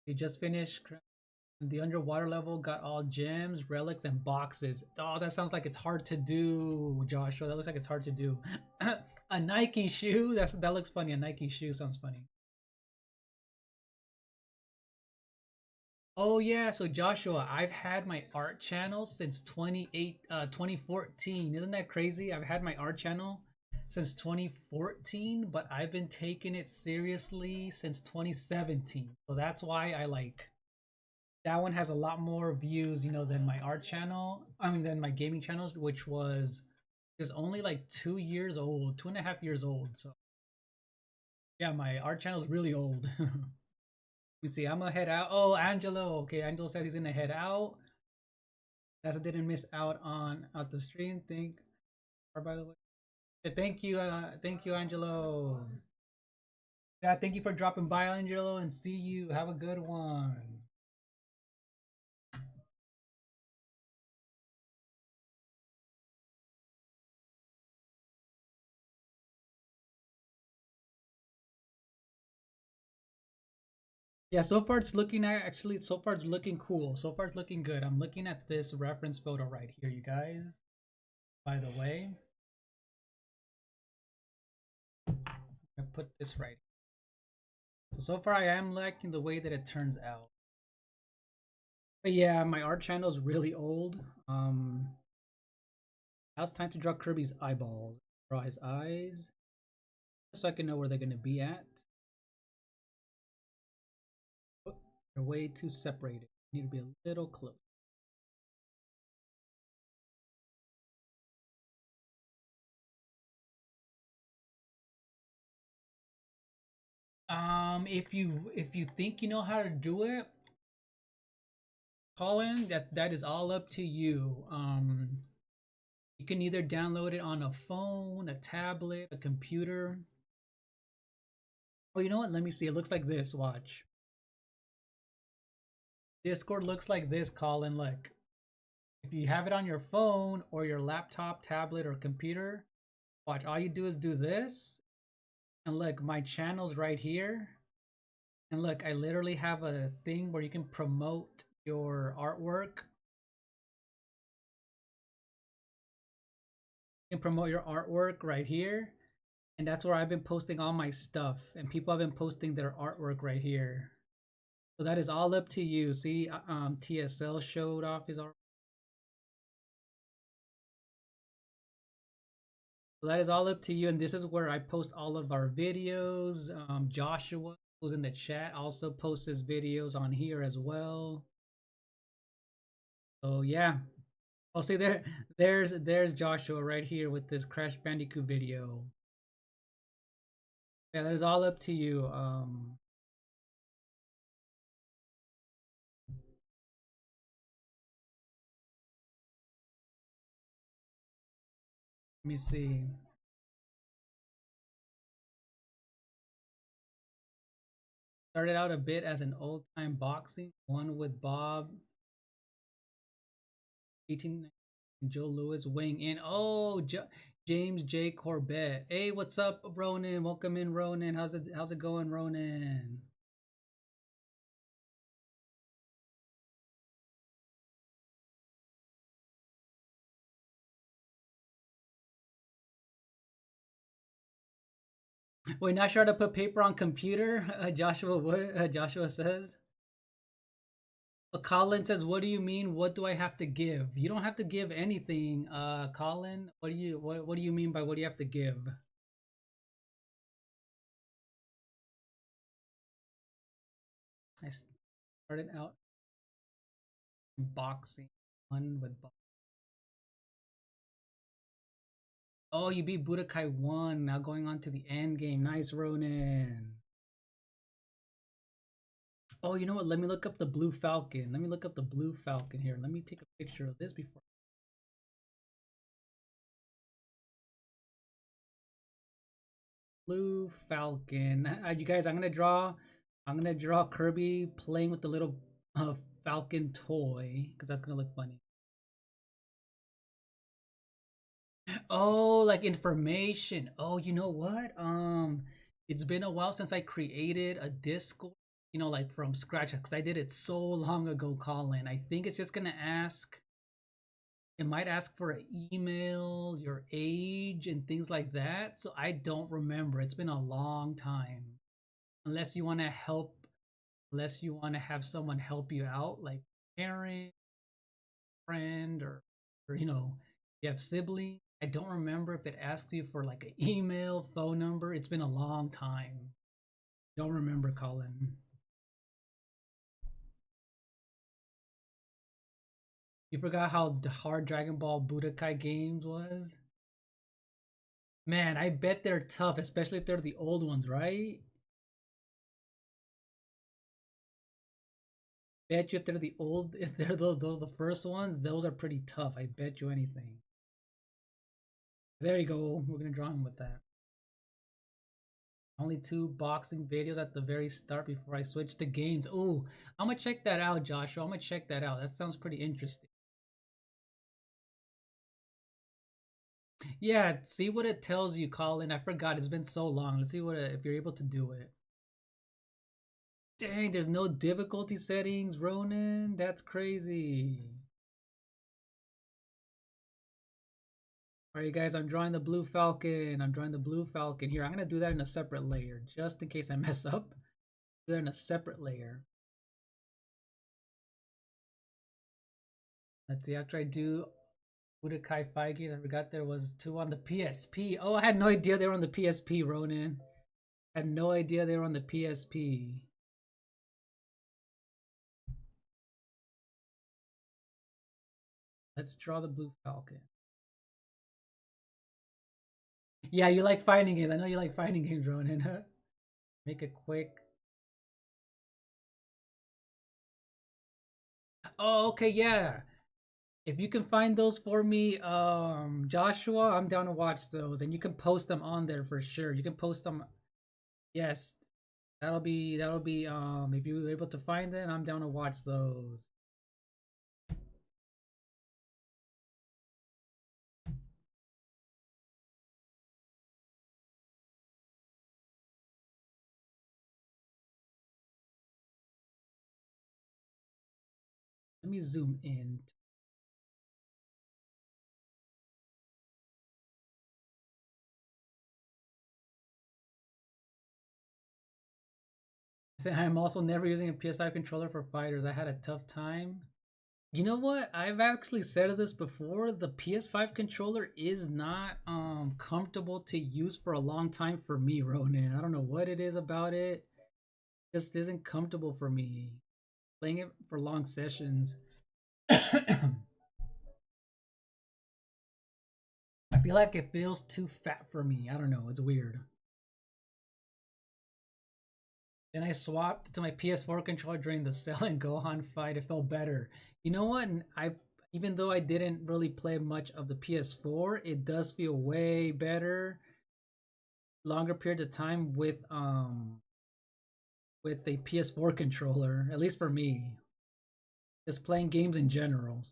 He just finished the underwater level, got all gems, relics, and boxes. Oh, that sounds like it's hard to do, Joshua. That looks like it's hard to do. A Nike shoe? That looks funny. A Nike shoe sounds funny. Oh yeah, so Joshua, I've had my art channel since 2014. Isn't that crazy? I've had my art channel since 2014, but I've been taking it seriously since 2017. So that's why I like that one has a lot more views, than my art channel. I mean, than my gaming channels, which was is only like 2 years old, 2.5 years old. So yeah, my art channel is really old. You see, I'm gonna head out. Oh, Angelo. Okay, Angelo said he's gonna head out. That's I didn't miss out on out the stream. By the way. Thank you, Angelo. Yeah, thank you for dropping by, Angelo, and see you. Have a good one. Yeah, so far it's looking actually so far it's looking cool. So far it's looking good. I'm looking at this reference photo right here, you guys. By the way, I put this right. So far I am liking the way that it turns out. But yeah, my art channel is really old. Now it's time to draw Kirby's eyeballs. Draw his eyes, so I can know where they're gonna be at. Oh, they're way too separated. Need to be a little close. If you think you know how to do it, Colin, that is all up to you. You can either download it on a phone, a tablet, a computer. Oh, you know what? Let me see. It looks like this. Watch. Discord looks like this, Colin. Look. If you have it on your phone or your laptop, tablet, or computer, watch. All you do is do this. And look, my channel's right here. And look, I literally have a thing where you can promote your artwork. You can promote your artwork right here. And that's where I've been posting all my stuff. And people have been posting their artwork right here. So that is all up to you. See, TSL showed off his art. So that is all up to you. And this is where I post all of our videos. Joshua, who's in the chat, also posts his videos on here as well. So yeah. Oh, see there's Joshua right here with this Crash Bandicoot video. Yeah, that is all up to you. Let me see. Started out a bit as an old time boxing, one with Bob 18 and Joe Lewis weighing in. Oh, James J. Corbett. Hey, what's up, Ronan? Welcome in, Ronan. How's it going, Ronan? Wait, not sure how to put paper on computer. Joshua what? Joshua says. Colin says, "What do you mean? What do I have to give? You don't have to give anything, Colin. What do you mean by what do you have to give?" I started out boxing, one with Oh, you beat Budokai 1. Now going on to the end game. Nice, Ronan. Oh, you know what? Let me look up the Blue Falcon. Let me look up the Blue Falcon here. Let me take a picture of this before. Blue Falcon. You guys, I'm gonna draw Kirby playing with the little Falcon toy because that's gonna look funny. Oh, like information. Oh, you know what? It's been a while since I created a Discord, like from scratch, because I did it so long ago, Colin. I think it's just gonna ask. It might ask for an email, your age, and things like that. So I don't remember. It's been a long time. Unless you want to help unless you want to have someone help you out, like parent, friend, or you have siblings. I don't remember if it asks you for like an email, phone number. It's been a long time. Don't remember, Colin. You forgot how hard Dragon Ball Budokai games was? Man, I bet they're tough, especially if they're the old ones, right? Bet you if they're the old, if they're the first ones, those are pretty tough. I bet you anything. There you go. We're gonna draw him with that. Only two boxing videos at the very start before I switch to games. Ooh, I'm gonna check that out, Joshua. I'm gonna check that out. That sounds pretty interesting. Yeah, see what it tells you, Colin. I forgot. It's been so long. Let's see if you're able to do it. Dang, there's no difficulty settings, Ronan. That's crazy. All right, guys, I'm drawing the blue falcon. I'm drawing the blue falcon here. I'm gonna do that in a separate layer, just in case I mess up. Do that in a separate layer. Let's see. After I do Budokai 5 games, I forgot there was two on the PSP. Oh, I had no idea they were on the PSP, Ronan. I had no idea they were on the PSP. Let's draw the blue falcon. Yeah, you like fighting games. I know you like fighting games, Ronan. Make it quick. Oh, okay, yeah. If you can find those for me, Joshua, I'm down to watch those, and you can post them on there for sure. You can post them. Yes, that'll be. If you're able to find them, I'm down to watch those. Let me zoom in. I'm also never using a PS5 controller for fighters. I had a tough time. You know what? I've actually said this before. The PS5 controller is not comfortable to use for a long time for me, Ronan. I don't know what it is about it. Just isn't comfortable for me. Playing it for long sessions. I feel like it feels too fat for me. I don't know. It's weird. Then I swapped to my PS4 controller during the Cell and Gohan fight. It felt better. You know what? Even though I didn't really play much of the PS4, it does feel way better. Longer period of time with a PS4 controller, at least for me. Just playing games in general.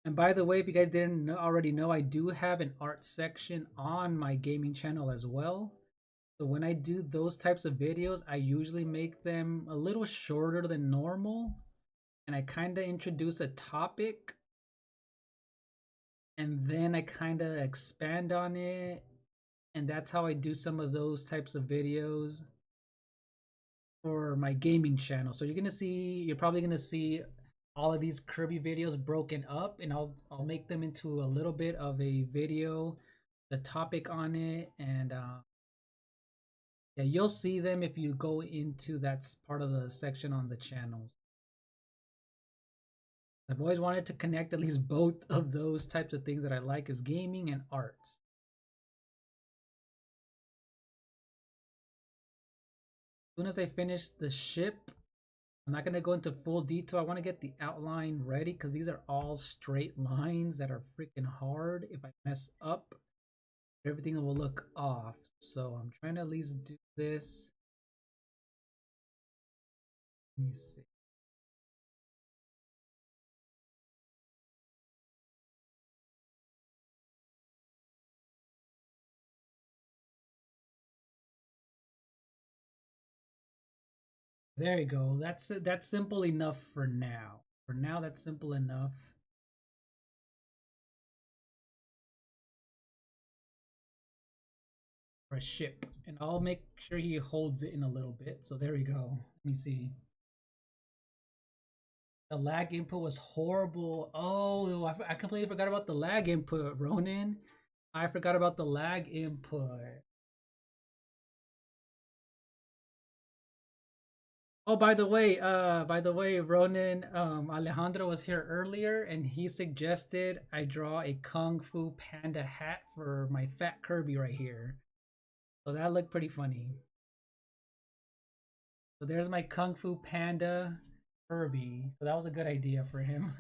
And by the way, if you guys didn't already know, I do have an art section on my gaming channel as well. So when I do those types of videos, I usually make them a little shorter than normal. And I kind of introduce a topic. And then I kind of expand on it. And that's how I do some of those types of videos for my gaming channel. So you're probably gonna see all of these Kirby videos broken up, and I'll make them into a little bit of a video, the topic on it, and yeah, you'll see them if you go into that part of the section on the channels. I've always wanted to connect at least both of those types of things that I like is gaming and arts. As soon as I finish the ship, I'm not going to go into full detail. I want to get the outline ready because these are all straight lines that are freaking hard. If I mess up, everything will look off. So I'm trying to at least do this. Let me see. There you go. That's simple enough for now. For now, that's simple enough. For a ship, and I'll make sure he holds it in a little bit. So there we go. Let me see. The lag input was horrible. Oh, I completely forgot about the lag input, Ronan. I forgot about the lag input. Oh, by the way, Ronan, Alejandro was here earlier and he suggested I draw a Kung Fu Panda hat for my fat Kirby right here. So that looked pretty funny. So there's my Kung Fu Panda Kirby. So that was a good idea for him.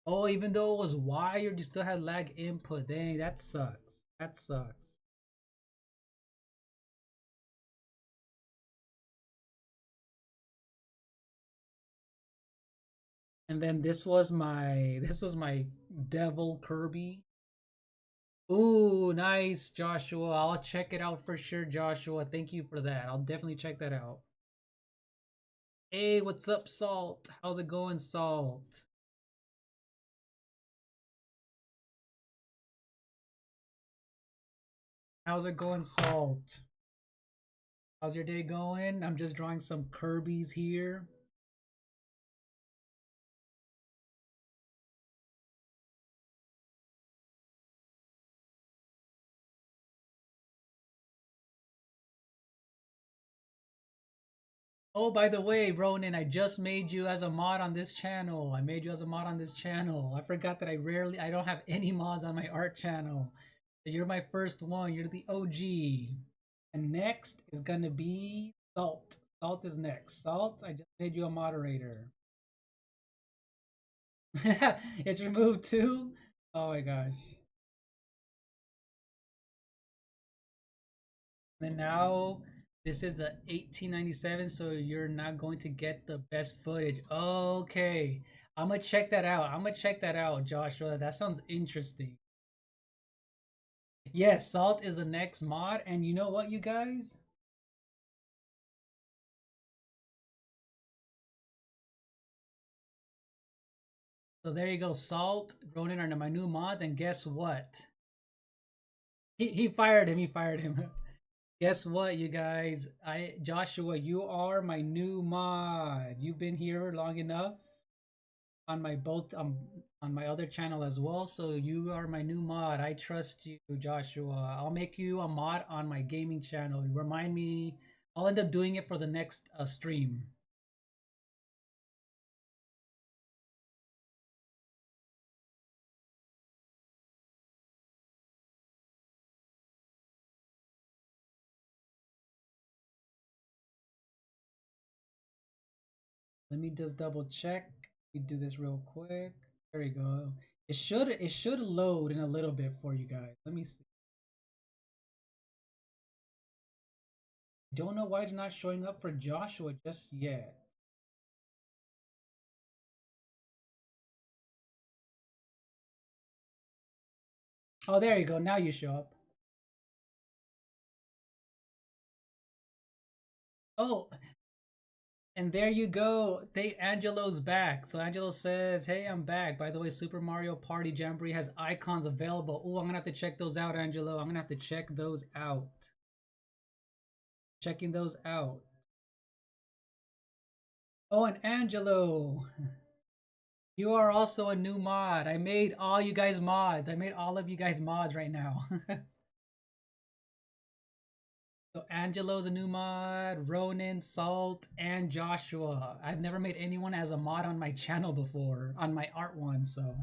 Oh, even though it was wired, you still had lag input. Dang, that sucks. That sucks. And then this was my Devil Kirby. Ooh, nice, Joshua. I'll check it out for sure, Joshua. Thank you for that. I'll definitely check that out. Hey, what's up, Salt? How's it going, Salt? How's it going, Salt? How's your day going? I'm just drawing some Kirby's here. Oh, by the way, Ronan, I just made you as a mod on this channel. I made you as a mod on this channel. I forgot that I don't have any mods on my art channel. So you're my first one. You're the OG. And next is gonna be Salt. Salt is next. Salt, I just made you a moderator. It's removed too? Oh my gosh. And now this is the 1897, so you're not going to get the best footage. Okay. I'm gonna check that out. I'm gonna check that out, Joshua. That sounds interesting. Yes, Salt is the next mod, and you know what, you guys? So there you go, Salt, Ronan are my new mods, and guess what? He fired him. He fired him. Guess what, you guys? Joshua, you are my new mod. You've been here long enough on my both on my other channel as well, so you are my new mod. I trust you, Joshua. I'll make you a mod on my gaming channel. Remind me. I'll end up doing it for the next stream. Let me just double check. We do this real quick. There you go. It should load in a little bit for you guys. Let me see. Don't know why it's not showing up for Joshua just yet. Oh, there you go. Now you show up. Oh, and there you go. Angelo's back. So Angelo says, "Hey, I'm back. By the way, Super Mario Party Jamboree has icons available. Oh, I'm gonna have to check those out, Angelo. I'm gonna have to check those out. Checking those out. Oh, and Angelo, you are also a new mod. I made all you guys mods. I made all of you guys mods right now. So Angelo's a new mod, Ronan, Salt, and Joshua. I've never made anyone as a mod on my channel before, on my art one, so.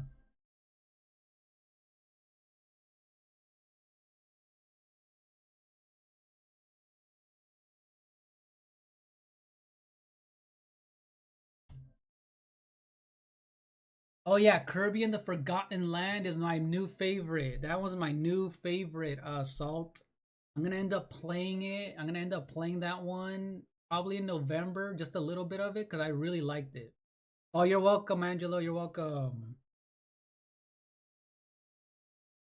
Oh yeah, Kirby and the Forgotten Land is my new favorite. That was my new favorite, Salt. I'm gonna end up playing it. I'm gonna end up playing that one probably in November, just a little bit of it, because I really liked it. Oh, you're welcome, Angelo. You're welcome.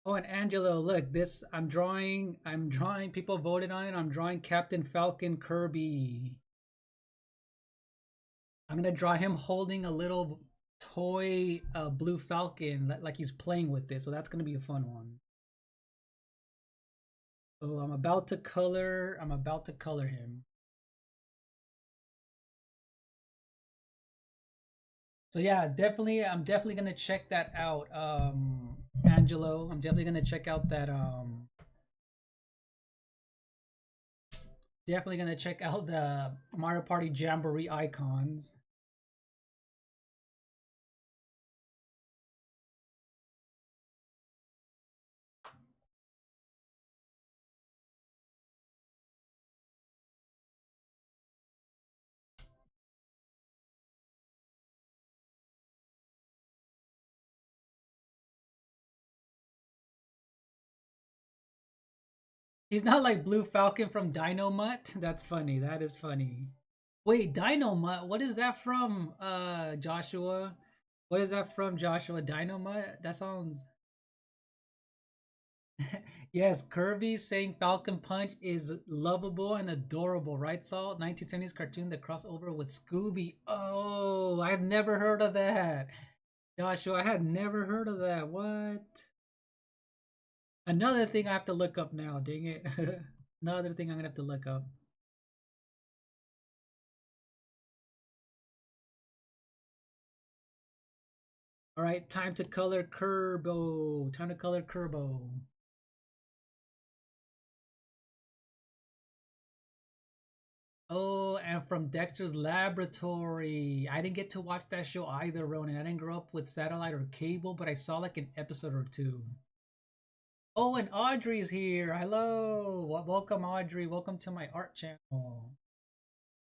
Oh, and Angelo, look, this I'm drawing, people voted on it. I'm drawing Captain Falcon Kirby. I'm gonna draw him holding a little toy blue falcon like he's playing with it. So that's gonna be a fun one. So I'm about to color him. So yeah, I'm definitely gonna check that out. Angelo, I'm definitely gonna check out that definitely gonna check out the Mario Party Jamboree icons. He's not like Blue Falcon from Dynamut. That's funny. That is funny. Wait, Dynamut? What is that from, Joshua? What is that from, Joshua? Dynamut? That sounds. Yes, Kirby saying Falcon Punch is lovable and adorable, right, Salt? 1970s cartoon that crossover with Scooby. Oh, I've never heard of that. Joshua, I had never heard of that. What? Another thing I have to look up now, dang it. Another thing I'm gonna have to look up. All right, time to color Kerbo. Time to color Kerbo. Oh, and from Dexter's Laboratory. I didn't get to watch that show either, Ronan. I didn't grow up with satellite or cable, but I saw like an episode or two. Oh, and Audrey's here. Hello. Welcome, Audrey. Welcome to my art channel.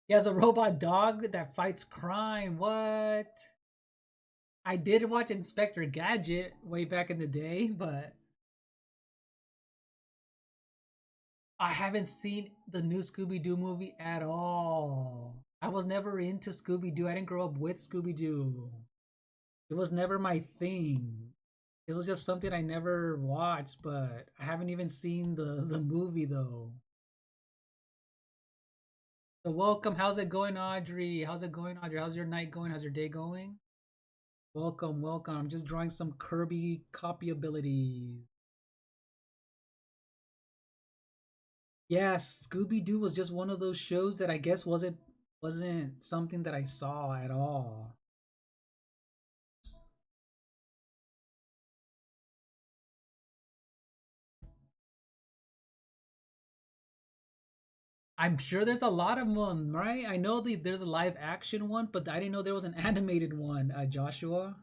He has a robot dog that fights crime. What? I did watch Inspector Gadget way back in the day, but I haven't seen the new Scooby Doo movie at all. I was never into Scooby Doo. I didn't grow up with Scooby Doo. It was never my thing. It was just something I never watched, but I haven't even seen the movie though. So welcome. How's it going, Audrey? How's it going, Audrey? How's your night going? How's your day going? Welcome, welcome. I'm just drawing some Kirby copy abilities. Yes, Scooby Doo was just one of those shows that I guess wasn't something that I saw at all. I'm sure there's a lot of them, right? I know there's a live action one, but I didn't know there was an animated one, Joshua.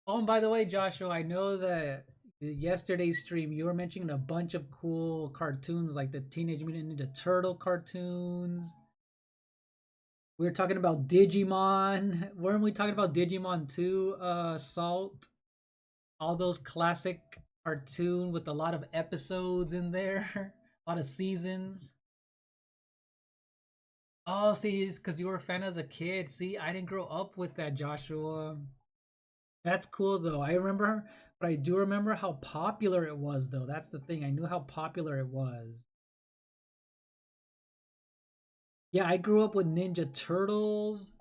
Oh, and by the way, Joshua, I know that yesterday's stream you were mentioning a bunch of cool cartoons like the Teenage Mutant Ninja Turtle cartoons. We were talking about Digimon. Weren't we talking about Digimon too, Salt? All those classic cartoon with a lot of episodes in there, a lot of seasons. Oh, see, it's because you were a fan as a kid. See, I didn't grow up with that, Joshua. That's cool though. I remember, but I do remember how popular it was though. That's the thing. I knew how popular it was. Yeah, I grew up with Ninja Turtles,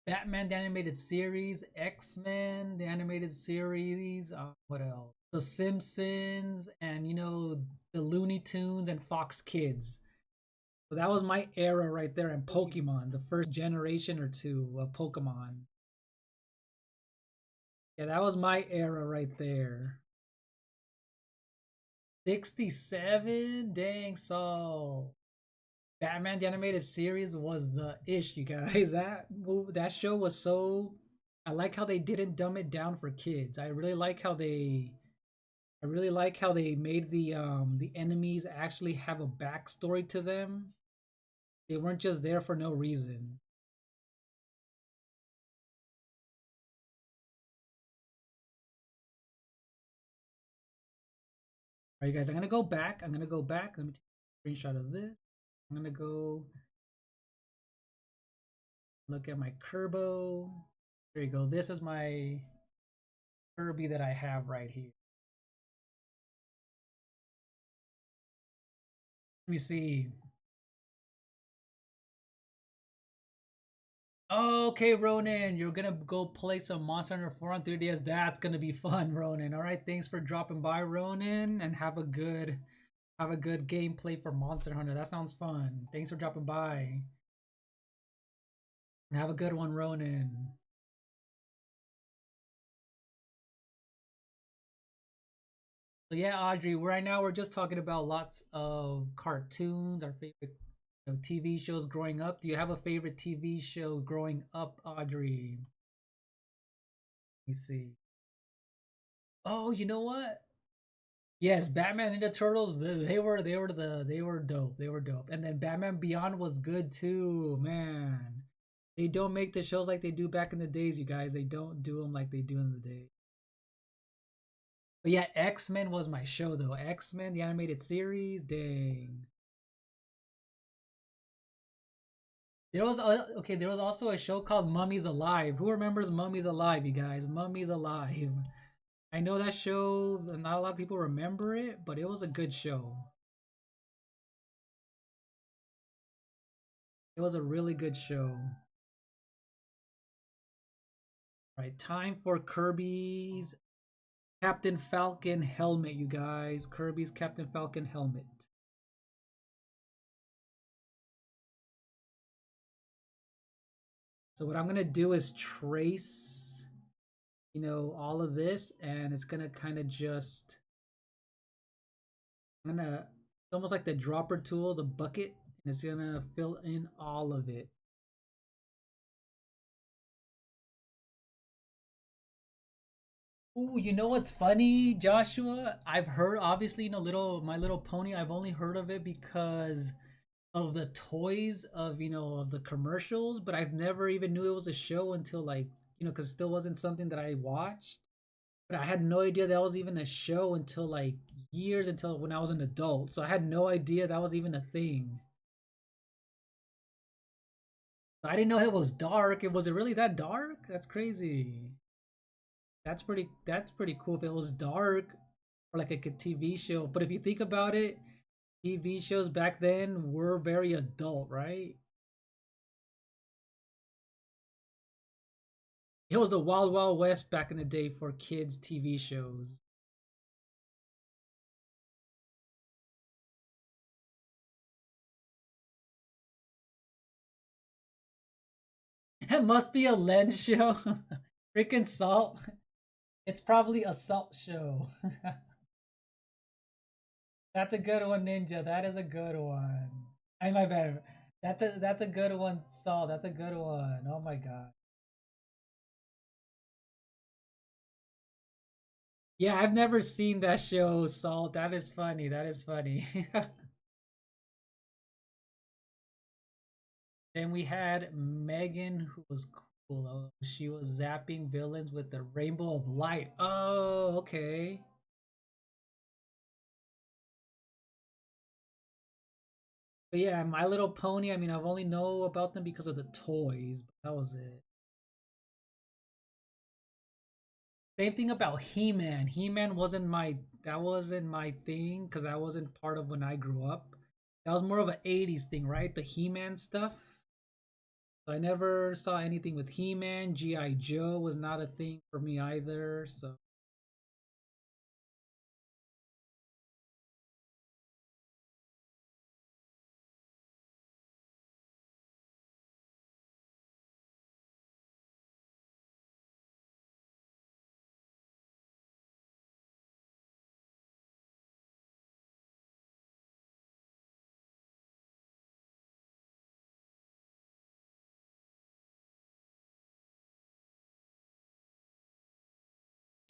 Batman the animated series, X-Men the animated series, what else? The Simpsons and the Looney Tunes and Fox Kids. So that was my era right there, and Pokemon, the first generation or two of Pokemon. Yeah, that was my era right there. 67? Dang, so Batman the animated series was the ish, you guys. That show was so. I like how they didn't dumb it down for kids. I really like how they made the enemies actually have a backstory to them. They weren't just there for no reason. All right, guys, I'm gonna go back. I'm gonna go back. Let me take a screenshot of this. I'm gonna go look at my Kerbo. There you go. This is my Kirby that I have right here. Let me see. Okay, Ronan, you're gonna go play some Monster Hunter 4 on 3DS. That's gonna be fun, Ronan. All right, thanks for dropping by, Ronan, and have a good gameplay for Monster Hunter. That sounds fun. Thanks for dropping by, and have a good one, Ronan. So yeah, Audrey, right now we're just talking about lots of cartoons, our favorite TV shows growing up. Do you have a favorite TV show growing up, Audrey? Let me see. Oh, you know what? Yes, Batman Ninja Turtles. They were dope. They were dope. And then Batman Beyond was good too, man. They don't make the shows like they do back in the days, you guys. They don't do them like they do in the day. But yeah, X Men was my show though. X Men, the animated series, dang. There was okay. There was also a show called Mummies Alive. Who remembers Mummies Alive, you guys? Mummies Alive. I know that show. Not a lot of people remember it, but it was a good show. It was a really good show. Right, time for Kirby's Captain Falcon helmet, you guys. Kirby's Captain Falcon helmet. So what I'm gonna do is trace, all of this, and it's gonna kind of just, it's almost like the dropper tool, the bucket, and it's gonna fill in all of it. Ooh, you know what's funny, Joshua? I've heard, obviously, My Little Pony. I've only heard of it because of the toys of the commercials, but I've never even knew it was a show until like, because it still wasn't something that I watched. But I had no idea that was even a show until like years until when I was an adult. So I had no idea that was even a thing. So I didn't know it was dark. Was it really that dark? That's crazy. That's pretty cool if it was dark or like a TV show. But if you think about it, TV shows back then were very adult, right? It was the Wild Wild West back in the day for kids TV shows. It must be a lens show. Freaking salt. It's probably a salt show. That's a good one, Ninja. That is a good one. I my bad. That's a good one, Salt. That's a good one. Oh my god. Yeah, I've never seen that show, Salt. That is funny. That is funny. Then we had Megan, who was cool. She was zapping villains with the rainbow of light. Oh, okay. But yeah, My Little Pony. I mean, I've only know about them because of the toys. But that was it. Same thing about He-Man. He-Man wasn't my that wasn't my thing because that wasn't part of when I grew up. That was more of an '80s thing, right? The He-Man stuff. So I never saw anything with He-Man. GI Joe was not a thing for me either. So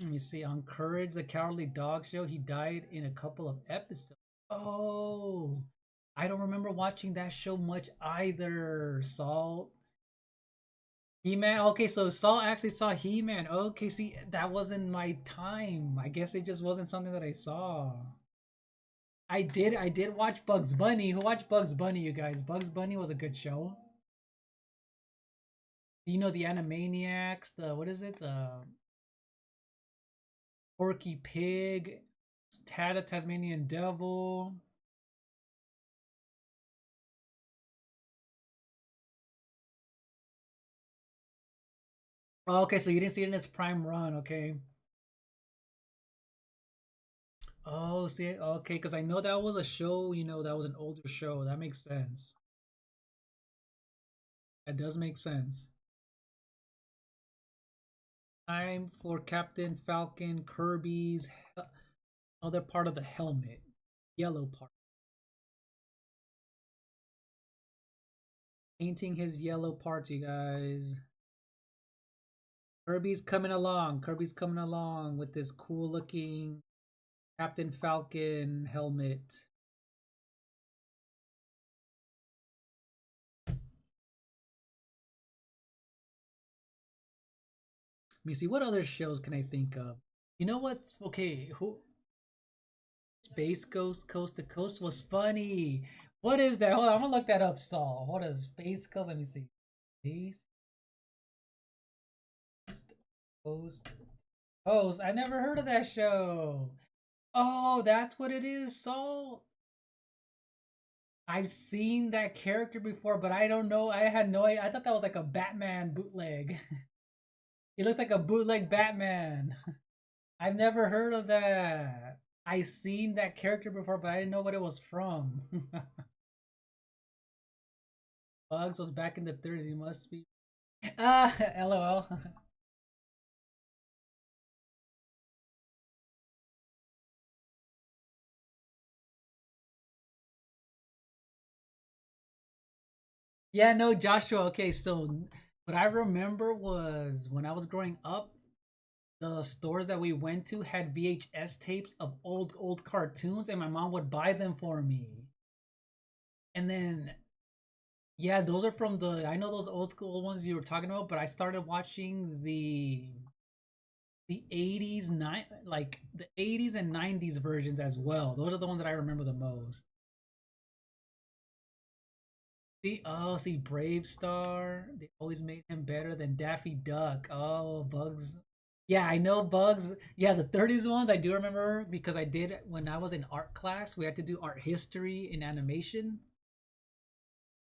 let me see. On Courage the Cowardly Dog Show, he died in a couple of episodes. Oh, I don't remember watching that show much either. Salt. He-Man. Okay, so Saul actually saw He-Man. Okay, see, that wasn't my time. I guess it just wasn't something that I saw. I did watch Bugs Bunny. Who watched Bugs Bunny, you guys? Bugs Bunny was a good show. The Animaniacs, the what is it? The Porky Pig, Tad the Tasmanian Devil. Oh, okay, so you didn't see it in its prime run, okay? Oh, see, okay, because I know that was a show, that was an older show. That makes sense. That does make sense. Time for Captain Falcon Kirby's other part of the helmet, yellow part. Painting his yellow parts, you guys. Kirby's coming along. Kirby's coming along with this cool looking Captain Falcon helmet. Let me see, what other shows can I think of? You know what's okay? Who Space Ghost Coast to Coast was funny. What is that? Hold on, I'm gonna look that up, Saul. What is Space Ghost? Let me see. Space Coast Coast. I never heard of that show. Oh, that's what it is, Saul. I've seen that character before, but I don't know. I had no idea. I thought that was like a Batman bootleg. He looks like a bootleg Batman. I've never heard of that. I seen that character before, but I didn't know what it was from. Bugs was back in the 30s. He must be. Ah, lol. Yeah, no, Joshua. Okay, so what I remember was when I was growing up, the stores that we went to had VHS tapes of old cartoons, and my mom would buy them for me. And then, yeah, those are from the. I know those old school ones you were talking about, but I started watching the 80s, like the 80s and 90s versions as well. Those are the ones that I remember the most. See, Brave Star. They always made him better than Daffy Duck. Oh, Bugs. Yeah, I know Bugs. Yeah, the 30s ones I do remember because I did when I was in art class. We had to do art history in animation,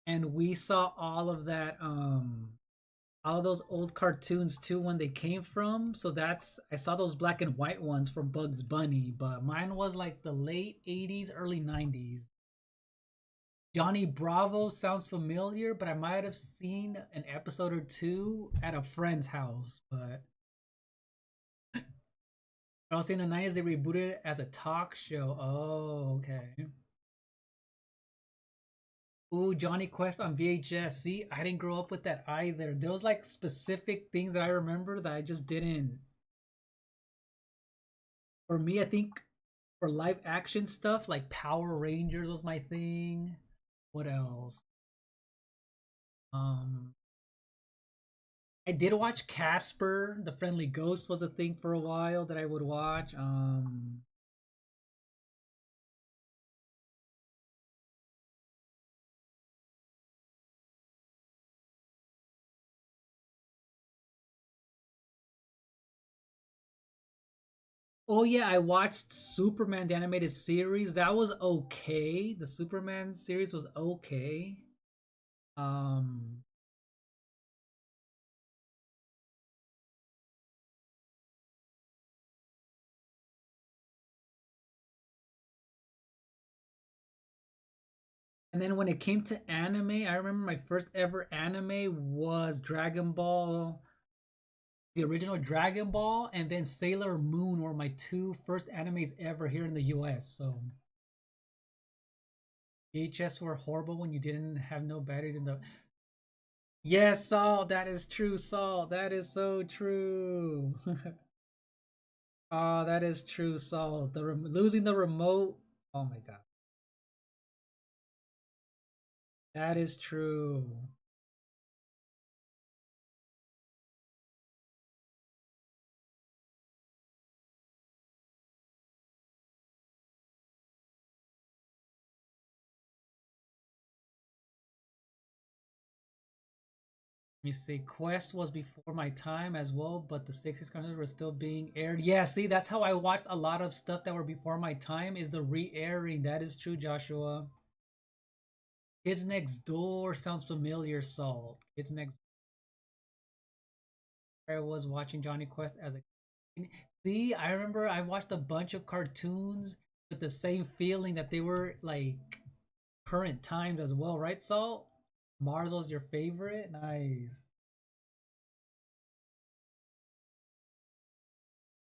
and we saw all of those old cartoons too when they came from. So that's I saw those black and white ones from Bugs Bunny, but mine was like the late 80s, early 90s. Johnny Bravo sounds familiar, but I might have seen an episode or two at a friend's house. But also in the 90s, they rebooted it as a talk show. Oh, okay. Ooh, Johnny Quest on VHS. See, I didn't grow up with that either. There was like specific things that I remember that I just didn't. For me, I think for live action stuff, like Power Rangers was my thing. What else? Um, I did watch Casper, the Friendly Ghost was a thing for a while that I would watch. Oh yeah, I watched Superman the animated series. That was okay. The Superman series was okay. Um and then when it came to anime, I remember my first ever anime was Dragon Ball, the original Dragon Ball, and then Sailor Moon were my two first animes ever here in the US. So VHS were horrible when you didn't have no batteries in the. Yes, Saul, that is true, Saul. That is so true. Oh, that is true, Saul. Losing the remote. Oh my god, that is true. Let me see. Quest was before my time as well, but the 60s content were still being aired. Yeah, see, that's how I watched a lot of stuff that were before my time. Is the re-airing? That is true, Joshua. Kids Next Door sounds familiar, Saul. Kids Next. I was watching Johnny Quest as a kid. See, I remember I watched a bunch of cartoons with the same feeling that they were like current times as well, right, Salt? Mars was your favorite? Nice.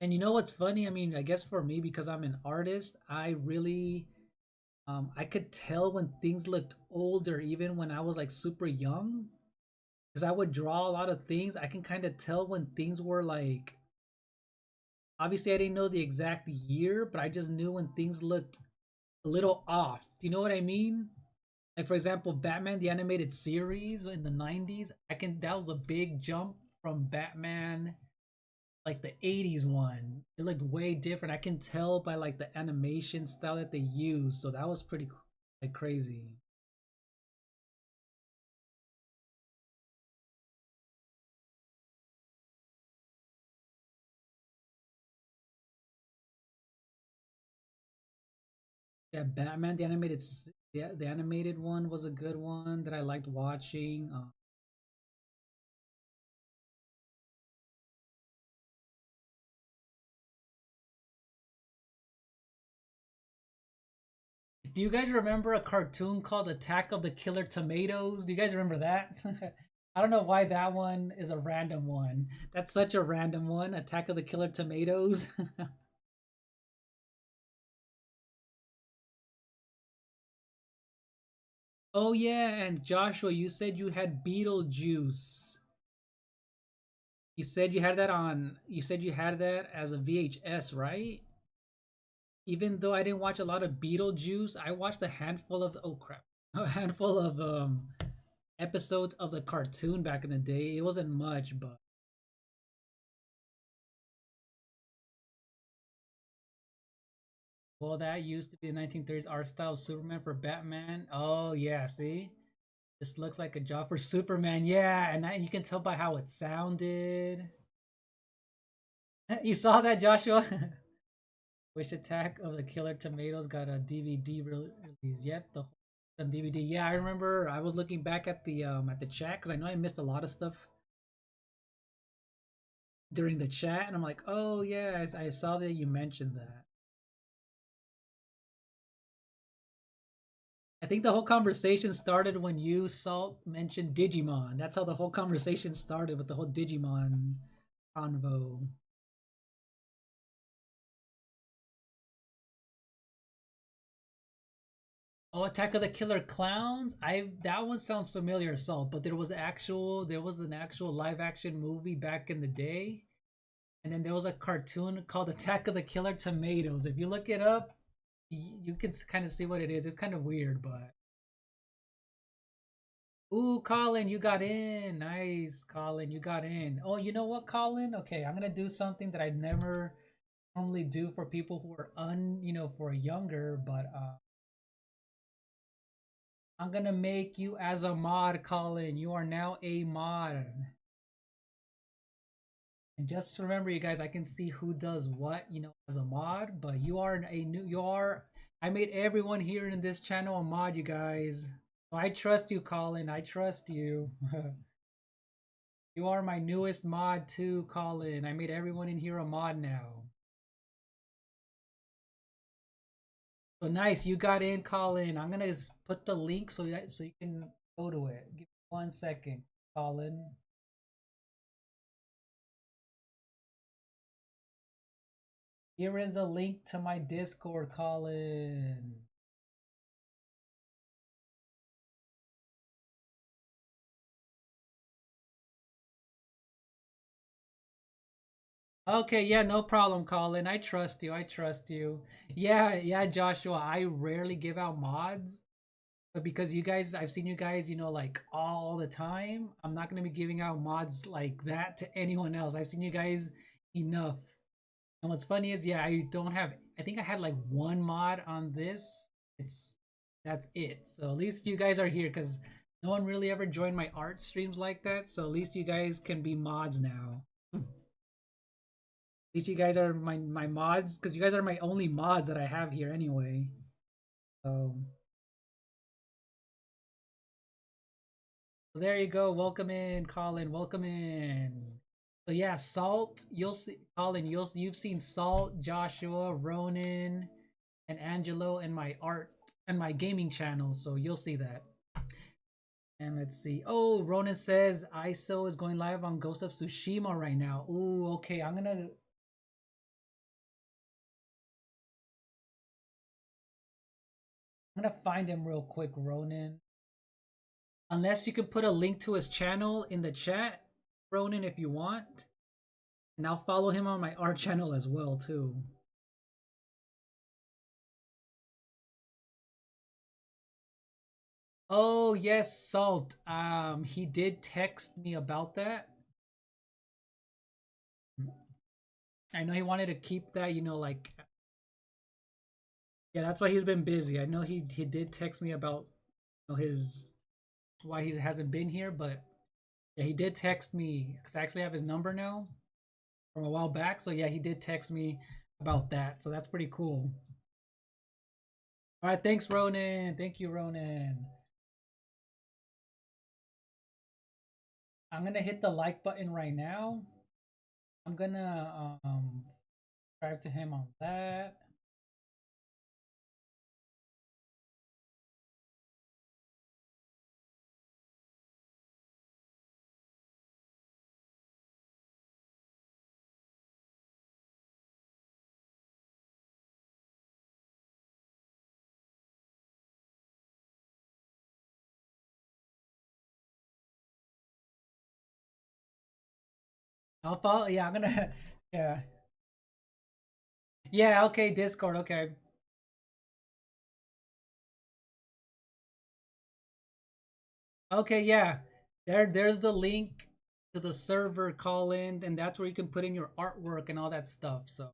And you know what's funny? I mean, I guess for me, because I'm an artist, I really I could tell when things looked older, even when I was like super young. Because I would draw a lot of things. I can kind of tell when things were like, obviously I didn't know the exact year, but I just knew when things looked a little off. Do you know what I mean? Like for example, Batman the animated series in the 90s, I can that was a big jump from Batman like the 80s one. It looked way different. I can tell by like the animation style that they used. So that was pretty like crazy. Yeah, Batman the animated one was a good one that I liked watching. Do you guys remember a cartoon called Attack of the Killer Tomatoes? Do you guys remember that? I don't know why that one is a random one. That's such a random one. Attack of the Killer Tomatoes. Oh yeah, and Joshua, you said you had Beetlejuice. You said you had that as a VHS, right? Even though I didn't watch a lot of Beetlejuice, I watched a handful of oh crap. A handful of episodes of the cartoon back in the day. It wasn't much, but well, that used to be the 1930s art style Superman for Batman. Oh yeah, see, this looks like a job for Superman. Yeah, and you can tell by how it sounded. You saw that, Joshua? Wish Attack of the Killer Tomatoes got a DVD release. Yep, the DVD. Yeah, I remember. I was looking back at the chat because I know I missed a lot of stuff during the chat, and I'm like, oh yeah, I saw that you mentioned that. I think the whole conversation started when you Salt mentioned Digimon. That's how the whole conversation started with the whole Digimon convo. Oh, Attack of the Killer Clowns. I that one sounds familiar, Salt. But there was an actual live action movie back in the day, and then there was a cartoon called Attack of the Killer Tomatoes. If you look it up, you can kind of see what it is. It's kind of weird, but ooh, Colin, you got in. Nice, Colin, you got in. Oh, you know what, Colin? Okay, I'm gonna do something that I never normally do for people who are for younger, but I'm gonna make you as a mod, Colin. You are now a mod. And just remember, you guys, I can see who does what, as a mod, but you are, I made everyone here in this channel a mod, you guys. So I trust you, Colin. I trust you. You are my newest mod too, Colin. I made everyone in here a mod now. So nice, you got in, Colin. I'm gonna put the link so you can go to it. Give me 1 second, Colin. Here is the link to my Discord, Colin. Okay, yeah, no problem, Colin. I trust you. I trust you. Yeah, yeah, Joshua. I rarely give out mods, but because you guys, I've seen you guys, like all the time. I'm not gonna be giving out mods like that to anyone else. I've seen you guys enough. And what's funny is, yeah, I don't have. I think I had like one mod on this. It's that's it. So at least you guys are here because no one really ever joined my art streams like that. So at least you guys can be mods now. At least you guys are my mods because you guys are my only mods that I have here anyway. So, so there you go. Welcome in, Colin. Welcome in. So yeah, Salt. You'll see, Colin. You've seen Salt, Joshua, Ronan, and Angelo in my art and my gaming channel. So you'll see that. And let's see. Oh, Ronan says ISO is going live on Ghost of Tsushima right now. Ooh, okay. I'm gonna find him real quick, Ronan. Unless you can put a link to his channel in the chat, Ronan, if you want. And I'll follow him on my art channel as well, too. Oh yes, Salt. He did text me about that. I know he wanted to keep that, like yeah, that's why he's been busy. I know he did text me about his why he hasn't been here, but yeah, he did text me because I actually have his number now from a while back. So yeah, he did text me about that. So that's pretty cool. All right, thanks, Ronan. Thank you, Ronan. I'm gonna hit the like button right now. I'm gonna subscribe to him on that. I'll follow. Yeah, I'm gonna. Yeah. Yeah. Okay. Discord. Okay. Okay. Yeah. There's the link to the server call in, and that's where you can put in your artwork and all that stuff. So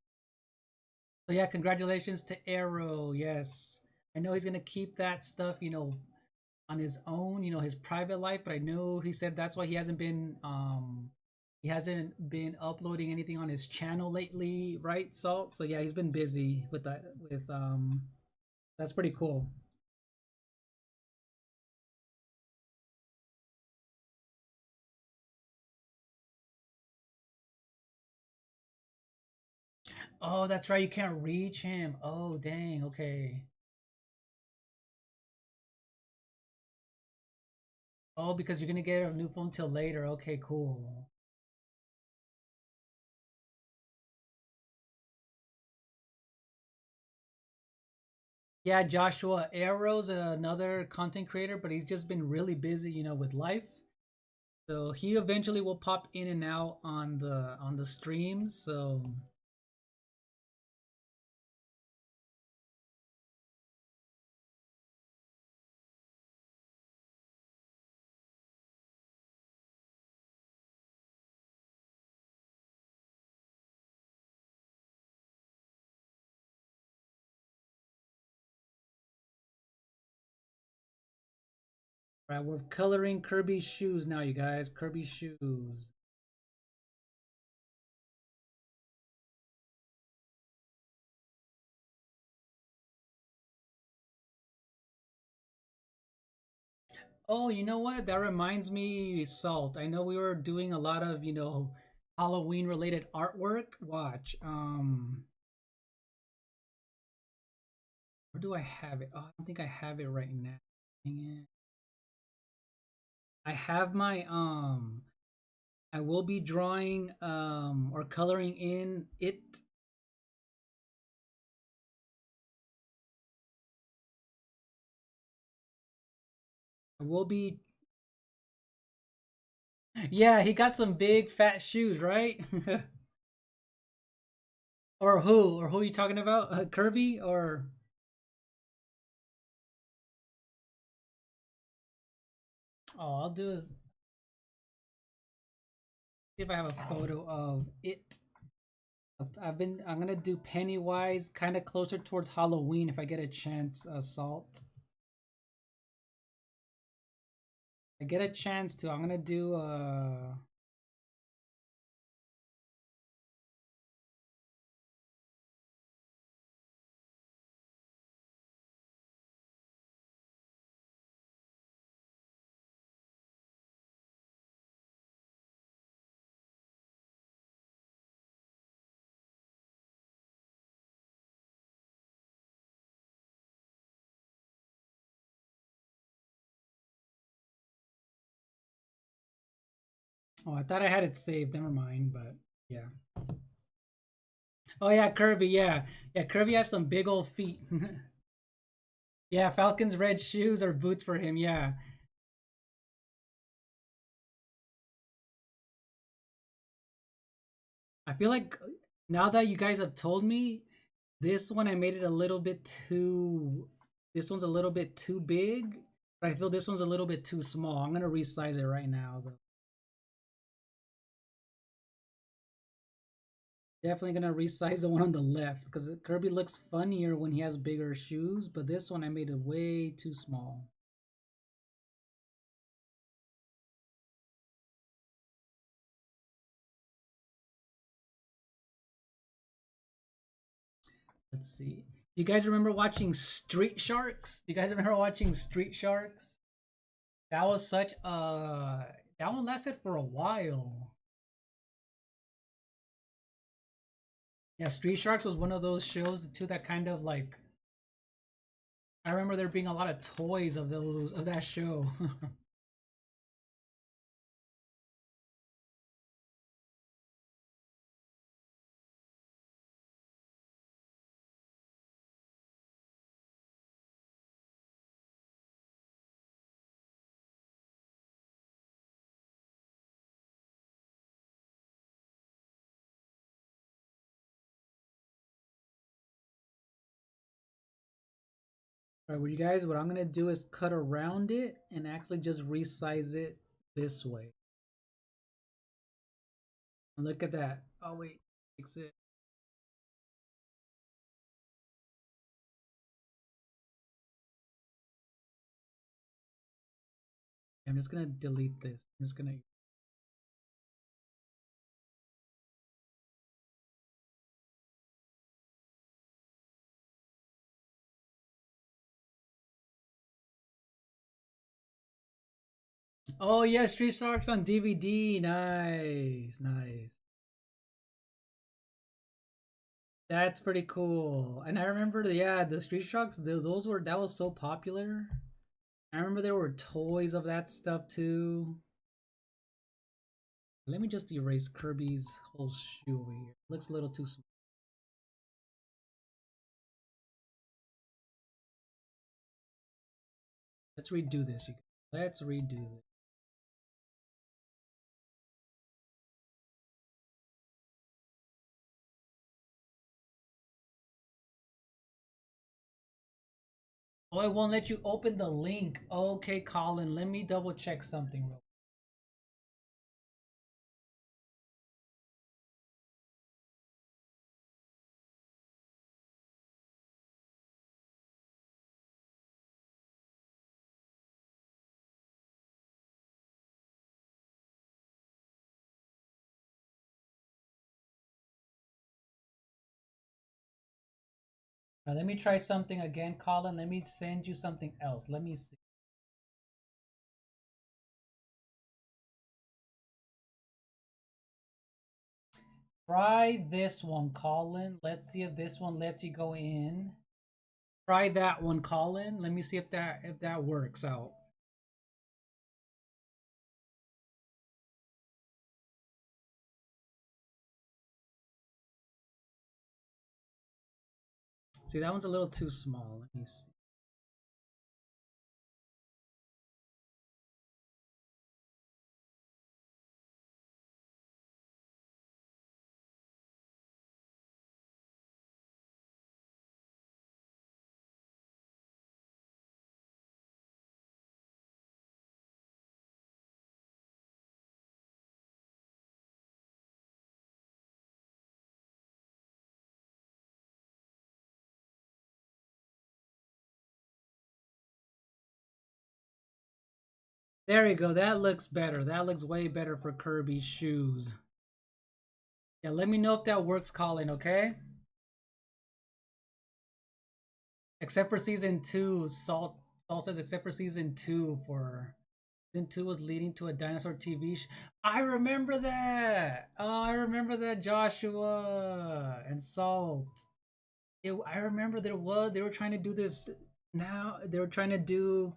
yeah, congratulations to Arrow. Yes, I know he's gonna keep that stuff, on his own, his private life. But I know he said that's why he hasn't been uploading anything on his channel lately, right? So yeah, he's been busy with that. That's pretty cool. Oh, that's right. You can't reach him. Oh, dang. Okay. Oh, because you're gonna get a new phone till later. Okay, cool. Yeah, Joshua Arrow's another content creator, but he's just been really busy, with life. So he eventually will pop in and out on the streams. So right, we're coloring Kirby's shoes now, you guys. Kirby's shoes. Oh, you know what? That reminds me, Salt. I know we were doing a lot of, Halloween related artwork. Watch. Where do I have it? Oh, I don't think I have it right now. Dang it. I have my I will be drawing or coloring in it. I will be Yeah, he got some big fat shoes, right? Or who? Or who are you talking about? Kirby or Oh, I'll do see if I have a photo of it. I'm gonna do Pennywise kind of closer towards Halloween if I get a chance, Salt. I get a chance to. I'm gonna do Oh, I thought I had it saved. Never mind, but yeah. Oh yeah, Kirby. Yeah, yeah. Kirby has some big old feet. Yeah, Falcon's red shoes or boots for him. Yeah, I feel like now that you guys have told me, this one I made it a little bit too. This one's a little bit too big, but I feel this one's a little bit too small. I'm gonna resize it right now, though. Definitely gonna resize the one on the left because Kirby looks funnier when he has bigger shoes, but this one I made it way too small. Let's see. Do you guys remember watching Street Sharks? Do you guys remember watching Street Sharks? That was such a that one lasted for a while. Yeah, Street Sharks was one of those shows too that kind of like I remember there being a lot of toys of those of that show. Alright, well you guys, what I'm gonna do is cut around it and actually just resize it this way. And look at that. Oh wait, fix it. I'm just gonna delete this. I'm just gonna Oh yeah, Street Sharks on DVD. Nice, nice. That's pretty cool. And I remember, yeah, the Street Sharks. Those were that was so popular. I remember there were toys of that stuff too. Let me just erase Kirby's whole shoe over here. Looks a little too small. Let's redo this, you guys. Let's redo this. Oh, it won't let you open the link. Okay, Colin, let me double check something real. Now, let me try something again, Colin. Let me send you something else. Let me see. Try this one, Colin. Let's see if this one lets you go in. Try that one, Colin. Let me see if that works out. See, that one's a little too small. Let me see. There you go. That looks better. That looks way better for Kirby's shoes. Yeah, let me know if that works, Colin, okay? Except for season two, Salt says except for season two for season two was leading to a dinosaur TV show. I remember that. Oh, I remember that, Joshua and Salt. I remember they were trying to do this. Now they were trying to do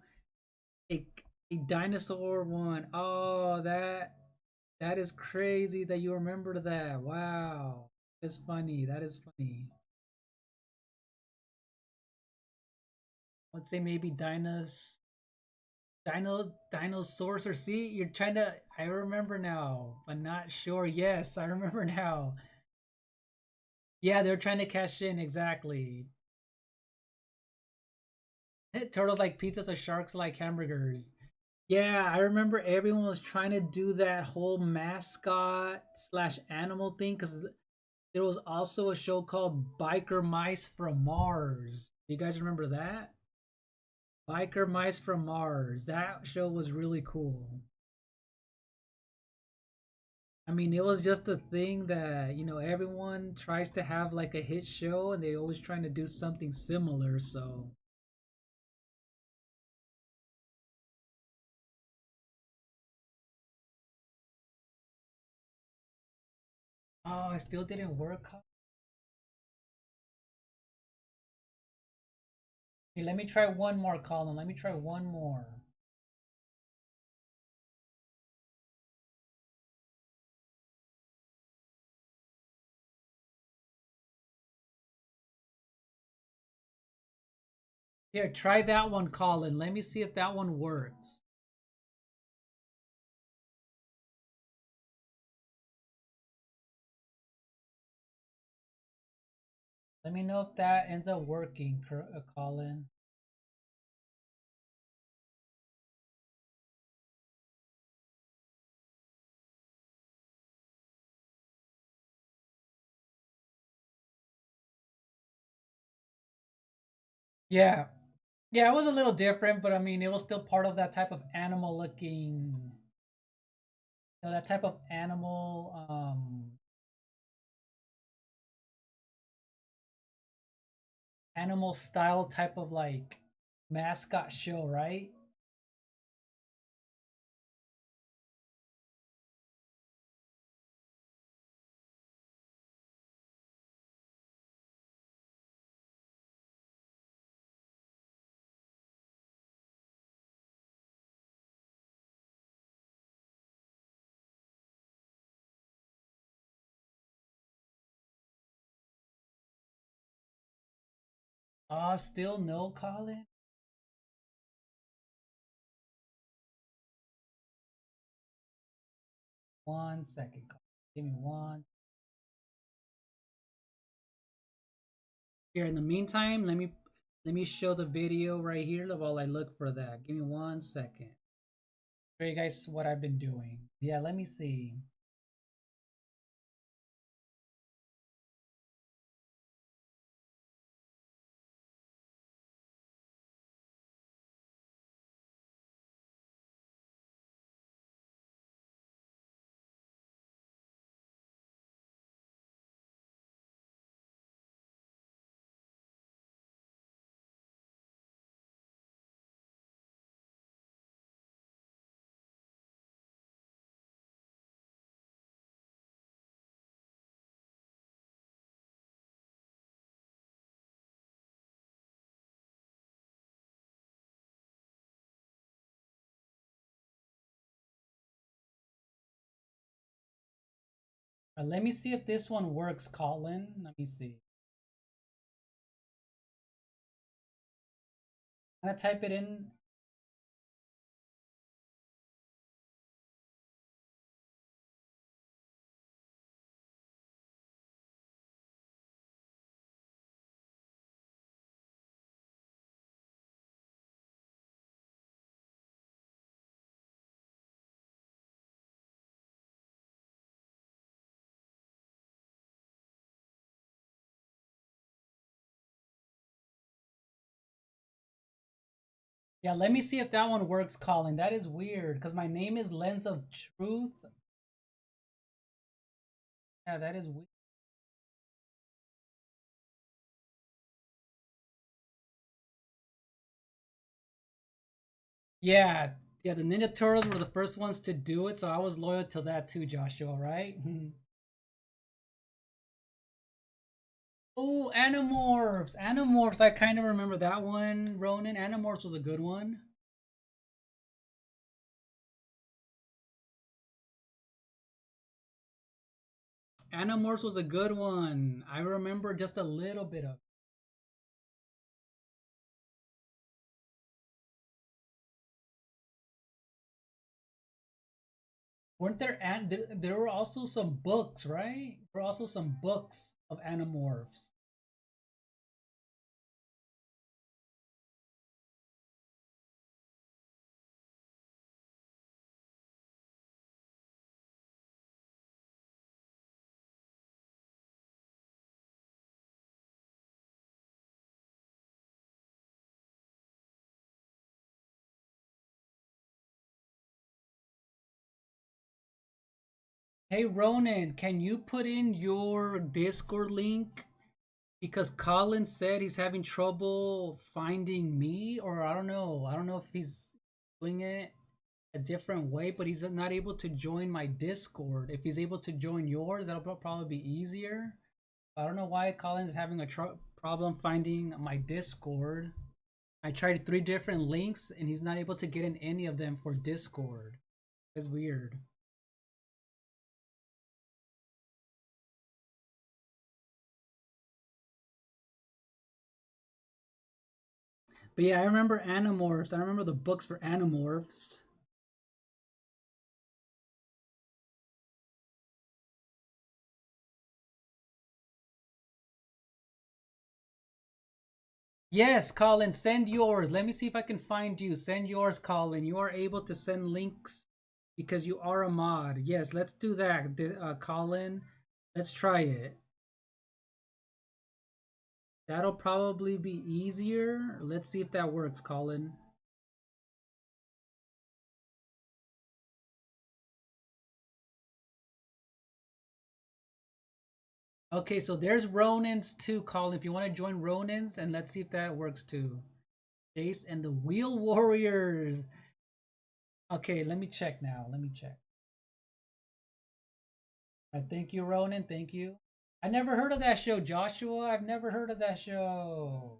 a a dinosaur one. Oh, that. That is crazy that you remember that. Wow. That's funny. That is funny. Let's say maybe dinosaurs or see, you're trying to I remember now, but not sure. Yes, I remember now. Yeah, they're trying to cash in exactly. Turtles like pizzas or sharks like hamburgers. Yeah, I remember everyone was trying to do that whole mascot slash animal thing because there was also a show called Biker Mice from Mars. You guys remember that? Biker Mice from Mars. That show was really cool. I mean, it was just a thing that, everyone tries to have like a hit show and they always trying to do something similar. So, oh, it still didn't work. Hey, let me try one more, Colin. Let me try one more. Here, try that one, Colin. Let me see if that one works. Let me know if that ends up working, Colin. Yeah. Yeah, it was a little different, but I mean, it was still part of that type of animal looking, that type of animal style type of like mascot show, right? Still no, Colin? 1 second, Colin. Give me one. Here, in the meantime, let me show the video right here while I look for that. Give me 1 second. Show you guys what I've been doing. Yeah, let me see. Let me see if this one works, Colin. Let me see. I'm gonna type it in. Yeah, let me see if that one works, Colin. That is weird because my name is Lens of Truth. Yeah, that is weird. Yeah, yeah, the Ninja Turtles were the first ones to do it, so I was loyal to that too, Joshua, right? Oh, Animorphs! Animorphs, I kind of remember that one, Ronan. Animorphs was a good one. Animorphs was a good one. I remember just a little bit of. Weren't there and there were also some books, right? There were also some books of Animorphs. Hey Ronan, can you put in your Discord link? Because Colin said he's having trouble finding me, or I don't know. I don't know if he's doing it a different way, but he's not able to join my Discord. If he's able to join yours, that'll probably be easier. I don't know why Colin's having a problem finding my Discord. I tried 3 different links and he's not able to get in any of them for Discord. It's weird. But yeah, I remember Animorphs. I remember the books for Animorphs. Yes, Colin, send yours. Let me see if I can find you. Send yours, Colin. You are able to send links because you are a mod. Yes, let's do that, Colin. Let's try it. That'll probably be easier. Let's see if that works, Colin. Okay, so there's Ronan's too, Colin. If you want to join Ronan's, and let's see if that works too. Jace and the Wheel Warriors. Okay, let me check now. Let me check. All right, thank you, Ronan. Thank you. I never heard of that show, Joshua. I've never heard of that show.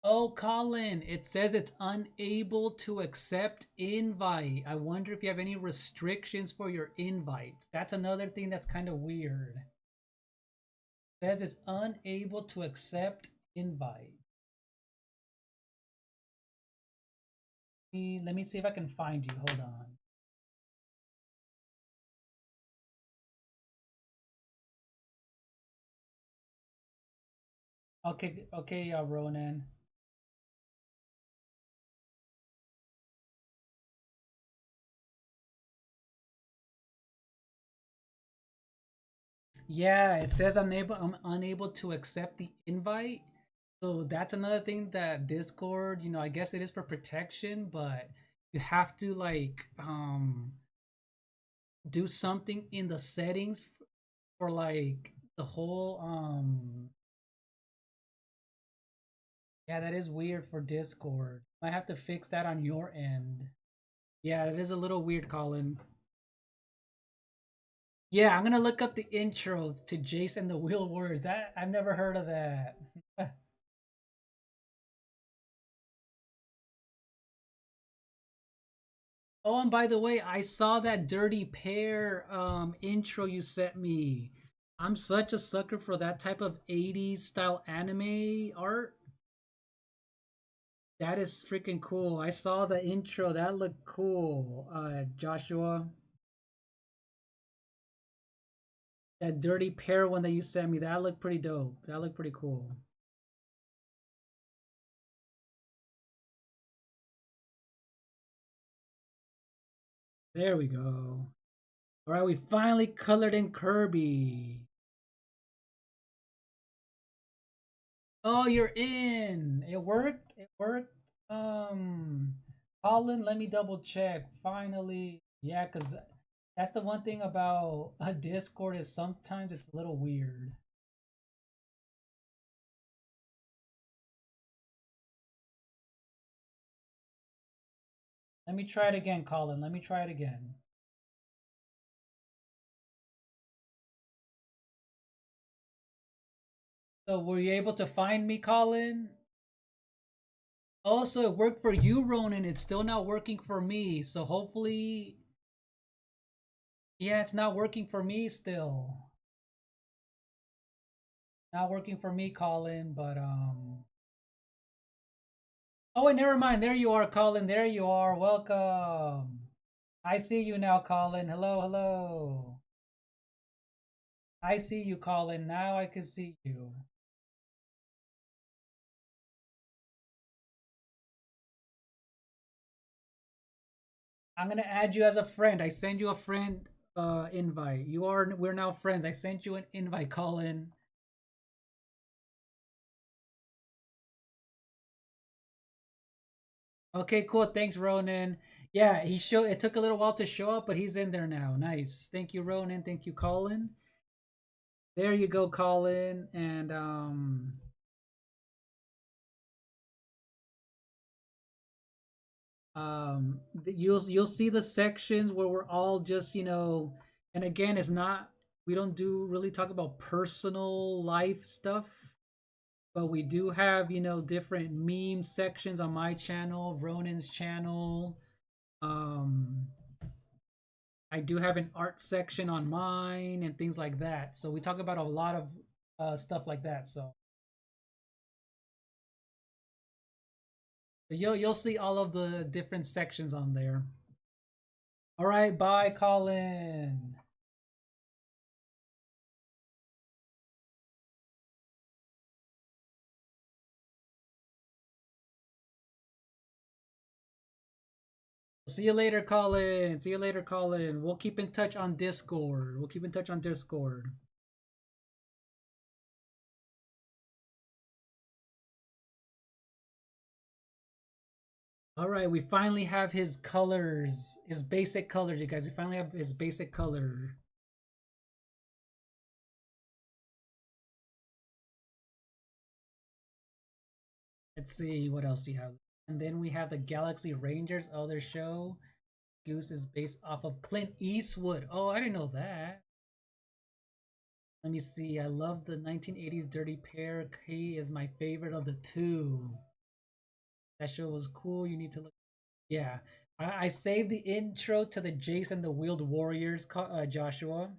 Oh, Colin, it says it's unable to accept invite. I wonder if you have any restrictions for your invites. That's another thing that's kind of weird. It says it's unable to accept invite. Let me see if I can find you. Hold on. Okay, okay, Ronan. Yeah, it says I'm unable to accept the invite. So that's another thing that Discord, I guess it is for protection, but you have to like do something in the settings for like the whole yeah, that is weird for Discord. Might have to fix that on your end. Yeah, it is a little weird, Colin. Yeah, I'm gonna look up the intro to Jason the Wheel Warriors. That I've never heard of that. Oh, and by the way, I saw that Dirty Pair intro you sent me. I'm such a sucker for that type of 80s style anime art. That is freaking cool. I saw the intro. That looked cool. Joshua. That Dirty Pair one that you sent me, that looked pretty dope. That looked pretty cool. There we go. All right, we finally colored in Kirby. Oh, you're in. It worked. It worked. Um, Colin, let me double check. Finally, yeah, cause that's the one thing about a Discord is sometimes it's a little weird. Let me try it again, Colin. Let me try it again. So were you able to find me, Colin? Also, it worked for you, Ronan. It's still not working for me. So hopefully, yeah, it's not working for me still. Not working for me, Colin. But oh wait, never mind. There you are, Colin. There you are. Welcome. I see you now, Colin. Hello, hello. I see you, Colin. Now I can see you. I'm gonna add you as a friend. I send you a friend invite. We're now friends. I sent you an invite, Colin. Okay, cool. Thanks, Ronan. Yeah, it took a little while to show up, but he's in there now. Nice. Thank you, Ronan. Thank you, Colin. There you go, Colin. And you'll see the sections where we're all just, and again, it's not we don't do really talk about personal life stuff, but we do have, different meme sections on my channel, Ronan's channel. Um I do have an art section on mine and things like that. So we talk about a lot of stuff like that. So you'll see all of the different sections on there. All right, bye, Colin. See you later, Colin. See you later, Colin. We'll keep in touch on Discord. We'll keep in touch on Discord. All right, we finally have his colors, his basic colors, you guys. We finally have his basic color. Let's see what else you have. And then we have the Galaxy Rangers other show. Goose is based off of Clint Eastwood. Oh, I didn't know that. Let me see. I love the 1980s Dirty Pair. K is my favorite of the two. That show was cool. You need to look. Yeah. I saved the intro to the Jason the Wheeled Warriors, Joshua.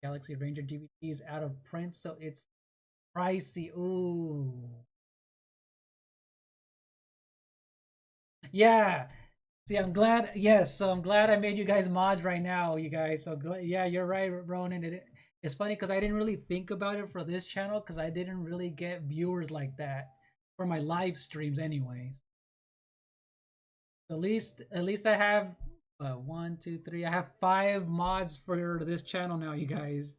Galaxy Ranger DVD is out of print, so it's pricey. Ooh. Yeah. See, I'm glad. Yes, so I'm glad I made you guys mods right now, you guys. So yeah, you're right, Ronan. It's funny because I didn't really think about it for this channel because I didn't really get viewers like that for my live streams, anyways. At least I have one, two, three. I have 5 mods for this channel now, you guys.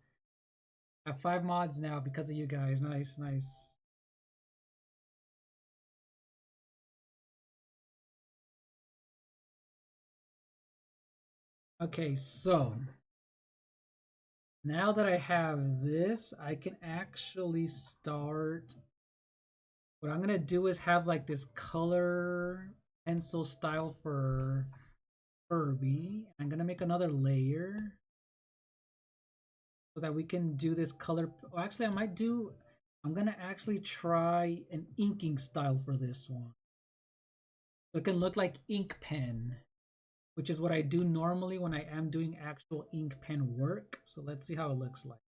I have 5 mods now because of you guys. Nice, nice. Okay, so now that I have this, I can actually start. What I'm gonna do is have like this color pencil style for Kirby. I'm gonna make another layer so that we can do this color. Oh, actually, I'm gonna actually try an inking style for this one. So it can look like ink pen, which is what I do normally when I am doing actual ink pen work. So let's see how it looks like.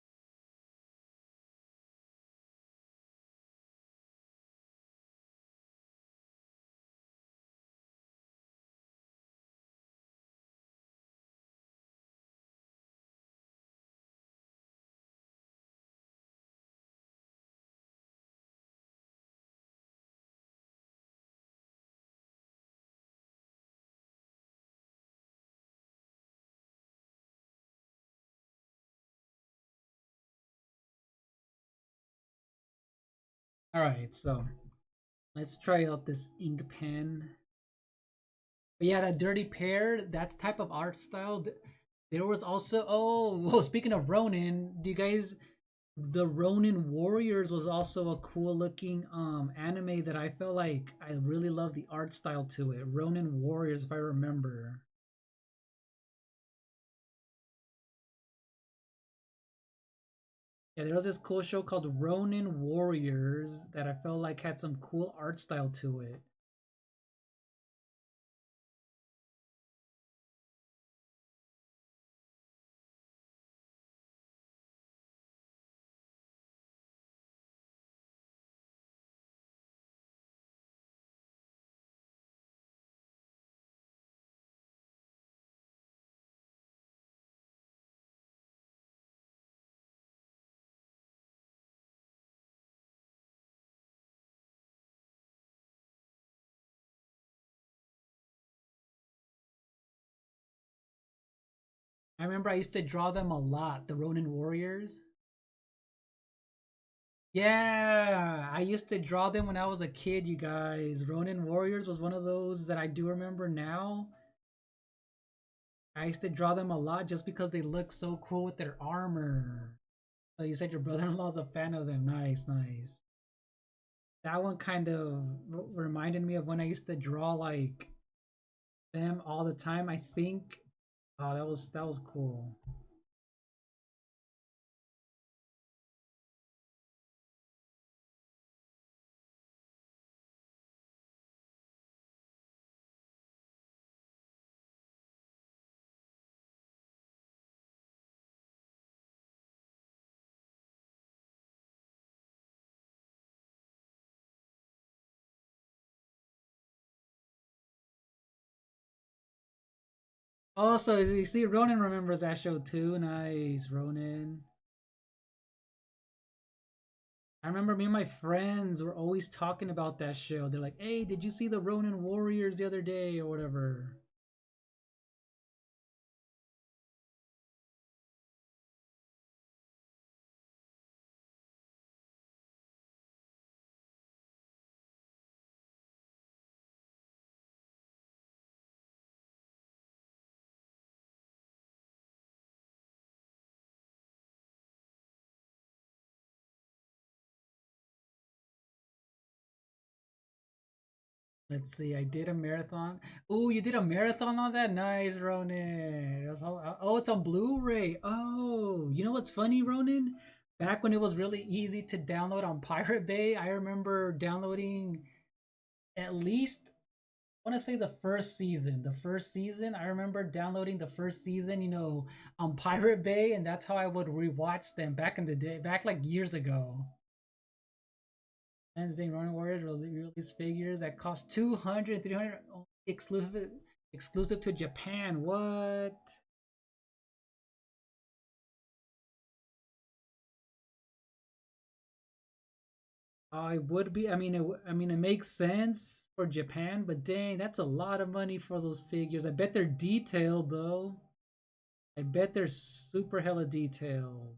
All right, so let's try out this ink pen. But yeah, that dirty pair, that's type of art style. There was also well, speaking of Ronin, do you guys the Ronin Warriors was also a cool looking anime that I felt like I really love the art style to it. Ronin Warriors, if I remember. Yeah, there was this cool show called Ronin Warriors that I felt like had some cool art style to it. I remember I used to draw them a lot, the Ronin Warriors. Yeah, I used to draw them when I was a kid, you guys. Ronin Warriors was one of those that I do remember now. I used to draw them a lot just because they look so cool with their armor. So you said your brother-in-law's a fan of them. Nice, nice. That one kind of reminded me of when I used to draw like them all the time. I think oh that was cool. Also, you see Ronan remembers that show too. Nice, Ronan. I remember me and my friends were always talking about that show. They're like, "Hey, did you see the Ronin Warriors the other day or whatever?" Let's see. I did a marathon. Oh, you did a marathon on that? Nice, Ronan. Oh, it's on Blu-ray. Oh, you know what's funny, Ronan? Back when it was really easy to download on Pirate Bay, I remember downloading at least I want to say the first season. The first season, I remember downloading the first season, on Pirate Bay, and that's how I would rewatch them back in the day, back like years ago. Wednesday Ronin Warriors release figures that cost 200, 300 exclusive to Japan. What? I would be. I mean, it makes sense for Japan, but dang, that's a lot of money for those figures. I bet they're detailed though. I bet they're super hella detailed.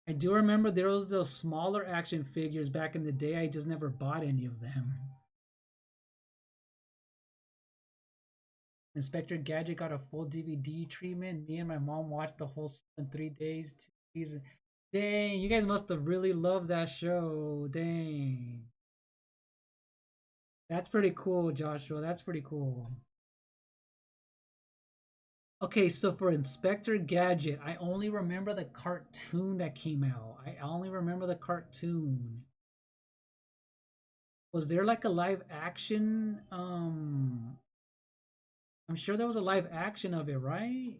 I do remember there was those smaller action figures back in the day. I just never bought any of them. Inspector Gadget got a full DVD treatment. Me and my mom watched the whole show in 3 days, 2 seasons. Dang, you guys must have really loved that show. Dang. That's pretty cool, Joshua. That's pretty cool. Okay, so for Inspector Gadget, I only remember the cartoon that came out. I only remember the cartoon. Was there like a live action? I'm sure there was a live action of it, right?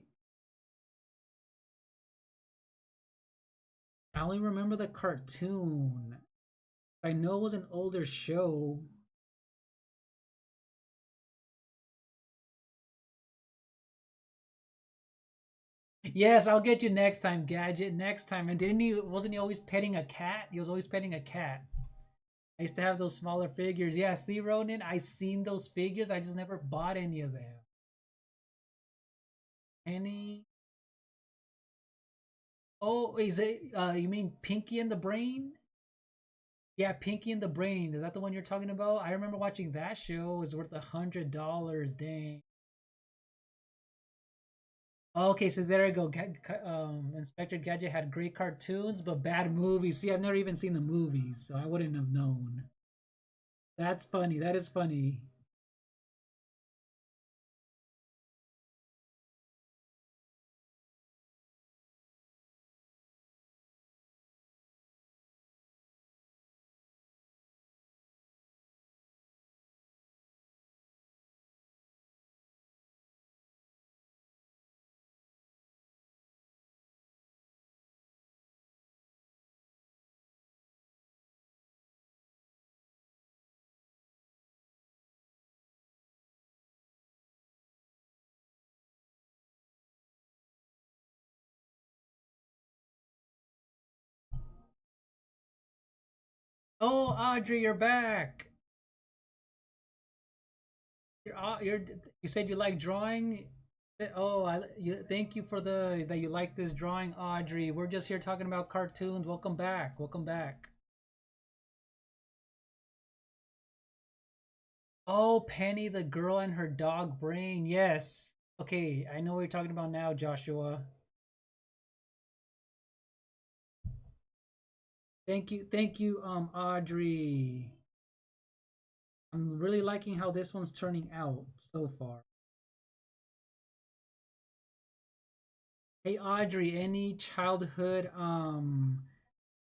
I only remember the cartoon. I know it was an older show. Yes, I'll get you next time, Gadget. Next time. And didn't he? Wasn't he always petting a cat? He was always petting a cat. I used to have those smaller figures. Yeah, see, Ronin, I seen those figures. I just never bought any of them. Any? Oh, is it? You mean Pinky and the Brain? Yeah, Pinky and the Brain. Is that the one you're talking about? I remember watching that show. It was worth $100. Dang. Okay, so there you go. Inspector Gadget had great cartoons, but bad movies. See, I've never even seen the movies, so I wouldn't have known. That's funny. That is funny. Oh, Audrey, you're back. You said you like drawing. Oh, thank you for the that you like this drawing, Audrey. We're just here talking about cartoons. Welcome back. Welcome back. Oh, Penny the girl and her dog brain. Yes. Okay, I know what you're talking about now, Joshua. Thank you, Audrey. I'm really liking how this one's turning out so far. Hey, Audrey, any childhood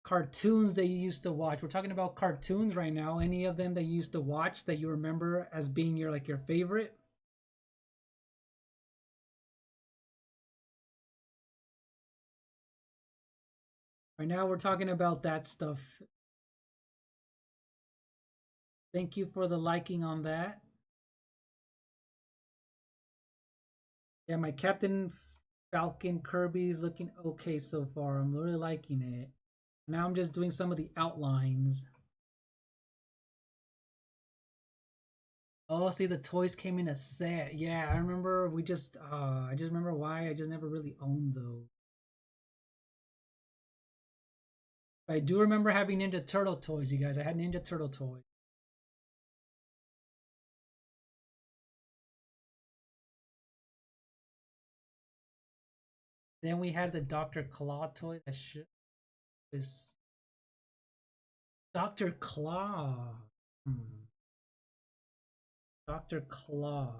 cartoons that you used to watch? We're talking about cartoons right now. Any of them that you used to watch that you remember as being your favorite? Right now, we're talking about that stuff. Thank you for the liking on that. Yeah, my Captain Falcon Kirby is looking okay so far. I'm really liking it. Now I'm just doing some of the outlines. Oh, see, the toys came in a set. Yeah, I remember I just remember why I just never really owned those. I do remember having Ninja Turtle toys, you guys. I had Ninja Turtle toys. Then we had the Dr. Claw toy that is Dr. Claw. Hmm. Dr. Claw.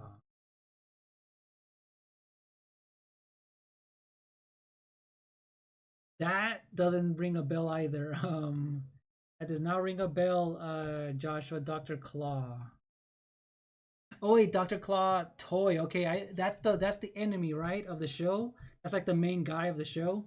That doesn't ring a bell either. That does not ring a bell, Joshua. Dr. Claw. Oh wait, Dr. Claw toy. Okay, I that's the enemy, right, of the show. That's like the main guy of the show.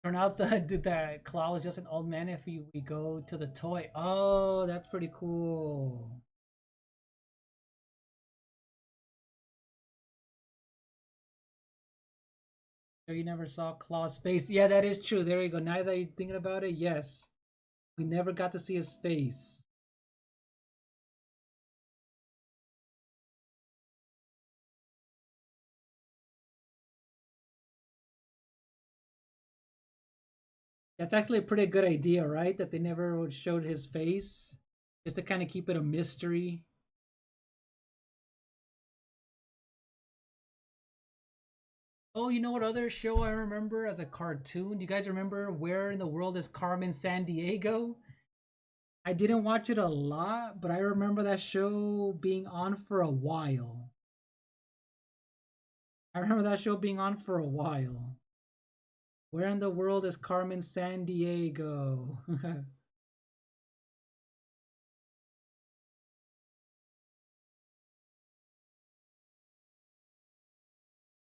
Turn out the Claw was just an old man if we go to the toy. Oh, that's pretty cool. So you never saw Claw's face. Yeah, that is true. There you go. Now that you're thinking about it, yes. We never got to see his face. That's actually a pretty good idea, right? That they never showed his face. Just to kind of keep it a mystery. Oh, you know what other show I remember as a cartoon? Do you guys remember Where in the World is Carmen San Diego? I didn't watch it a lot, but I remember that show being on for a while. I remember that show being on for a while. Where in the world is Carmen San Diego?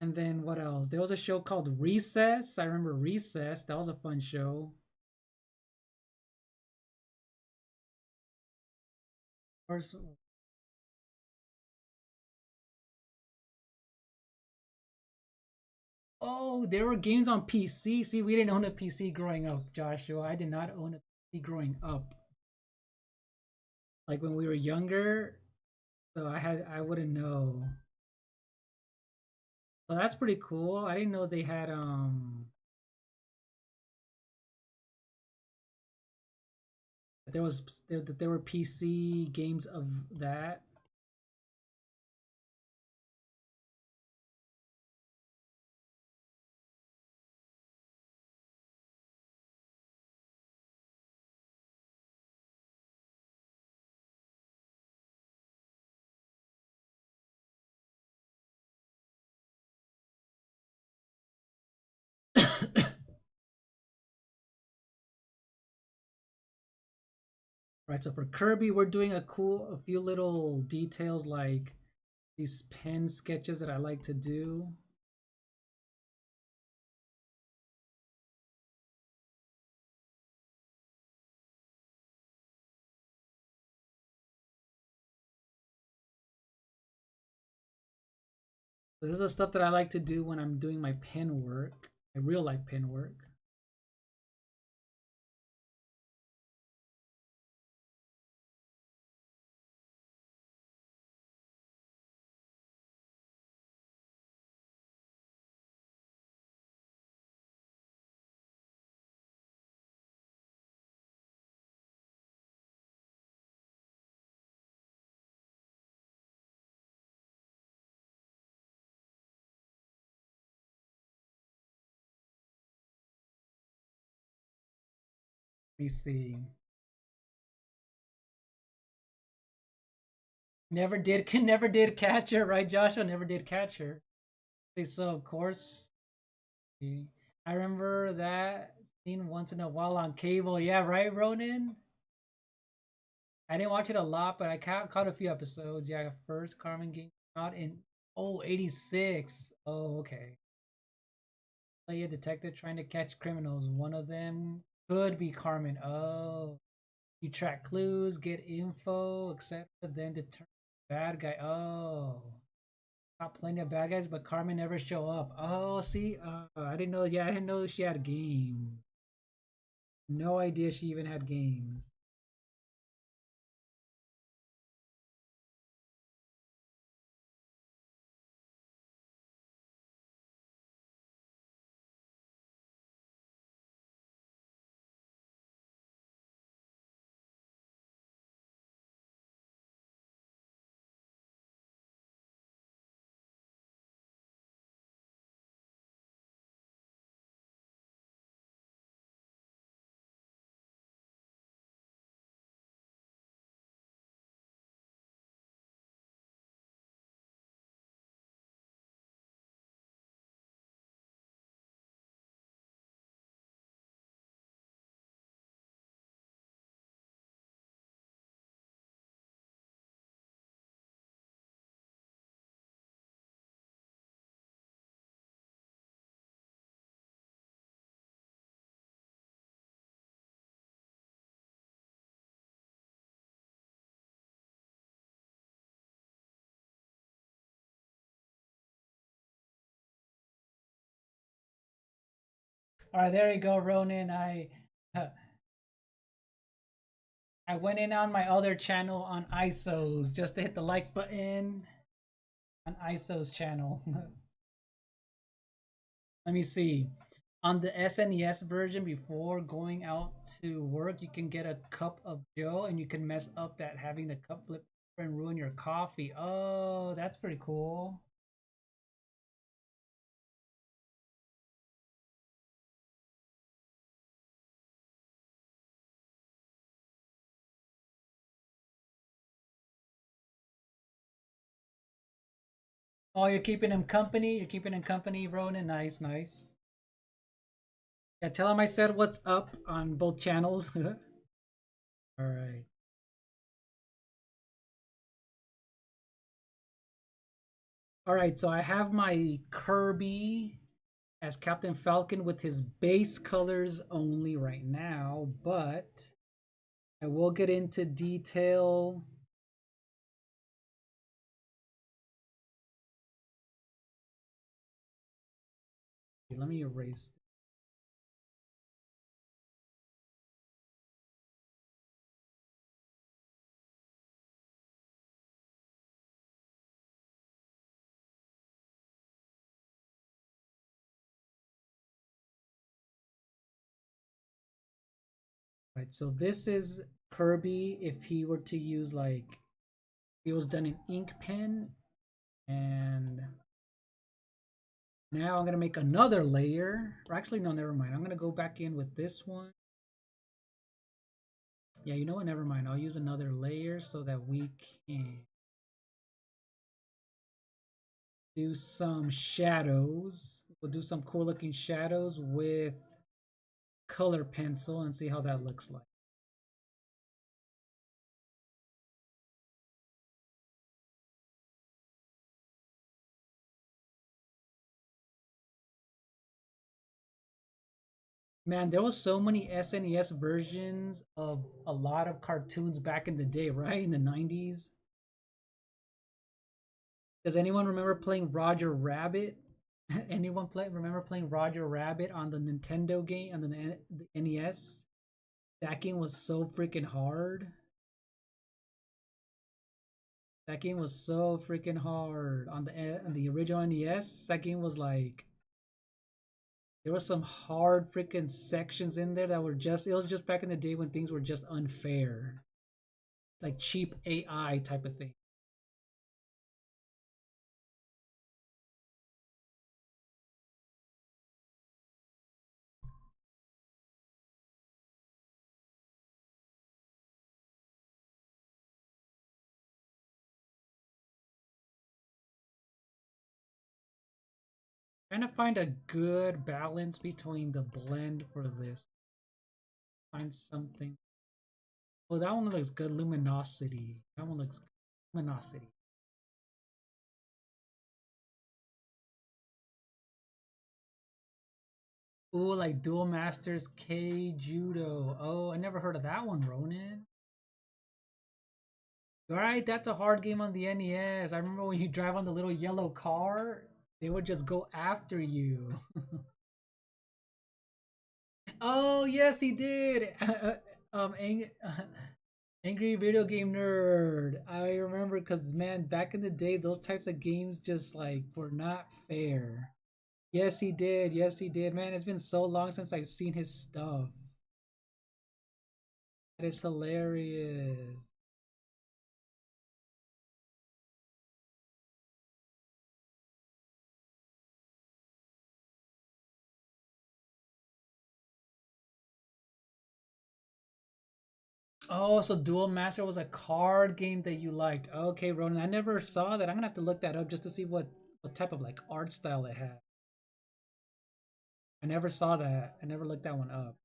And then what else? There was a show called Recess. I remember Recess. That was a fun show. Where's Oh, there were games on PC. See, we didn't own a PC growing up, Joshua. I did not own a PC growing up. Like when we were younger, so I wouldn't know. So that's pretty cool. I didn't know they had that there were PC games of that. Right, so for Kirby, we're doing a few little details like these pen sketches that I like to do. So this is the stuff that I like to do when I'm doing my pen work, my real life pen work. Let me see. Never did catch her, right, Joshua? Never did catch her. So of course, I remember that scene once in a while on cable. Yeah, right, Ronan. I didn't watch it a lot, but I caught a few episodes. Yeah, first Carmen game out in 86. Oh, okay. Play a detective trying to catch criminals. One of them could be Carmen. Oh, you track clues, get info, etc. Then determine bad guy. Oh, got plenty of bad guys, but Carmen never show up. Oh, see, I didn't know. Yeah, I didn't know she had games. No idea she even had games. All right, there you go, Ronan. I went in on my other channel on ISO's just to hit the like button on ISO's channel. Let me see. On the SNES version, before going out to work, you can get a cup of Joe, and you can mess up that having the cup flip and ruin your coffee. Oh, that's pretty cool. Oh, you're keeping him company. You're keeping him company, Ronan. Nice, nice. Yeah, tell him I said what's up on both channels. All right. All right, so I have my Kirby as Captain Falcon with his base colors only right now, but I will get into detail. Let me erase. Right, so this is Kirby if he were to use like it was done in ink pen, and now I'm gonna make another layer. Or actually, no, never mind. I'm gonna go back in with this one. Yeah, you know what? Never mind. I'll use another layer so that we can do some shadows. We'll do some cool looking shadows with color pencil and see how that looks like. Man, there was so many SNES versions of a lot of cartoons back in the day, right? In the 90s. Does anyone remember playing Roger Rabbit? Anyone remember playing Roger Rabbit on the Nintendo game on the NES? That game was so freaking hard. That game was so freaking hard on the original NES. That game was like there was some hard freaking sections in there that were just it was just back in the day when things were just unfair. Like cheap AI type of thing. Trying to find a good balance between the blend for this. Find something. Oh, that one looks good. Luminosity. That one looks good. Luminosity. Ooh, like Dual Masters K Judo. Oh, I never heard of that one, Ronan. Right, that's a hard game on the NES. I remember when you drive on the little yellow car, they would just go after you. Oh, yes, he did. Angry Video Game Nerd. I remember because, man, back in the day, those types of games just like were not fair. Yes, he did. Yes, he did. Man, it's been so long since I've seen his stuff. That is hilarious. Oh, so Duel Master was a card game that you liked. Okay, Ronan, I never saw that. I'm gonna have to look that up just to see what type of like art style it had. I never saw that. I never looked that one up.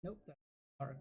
Nope, that's art.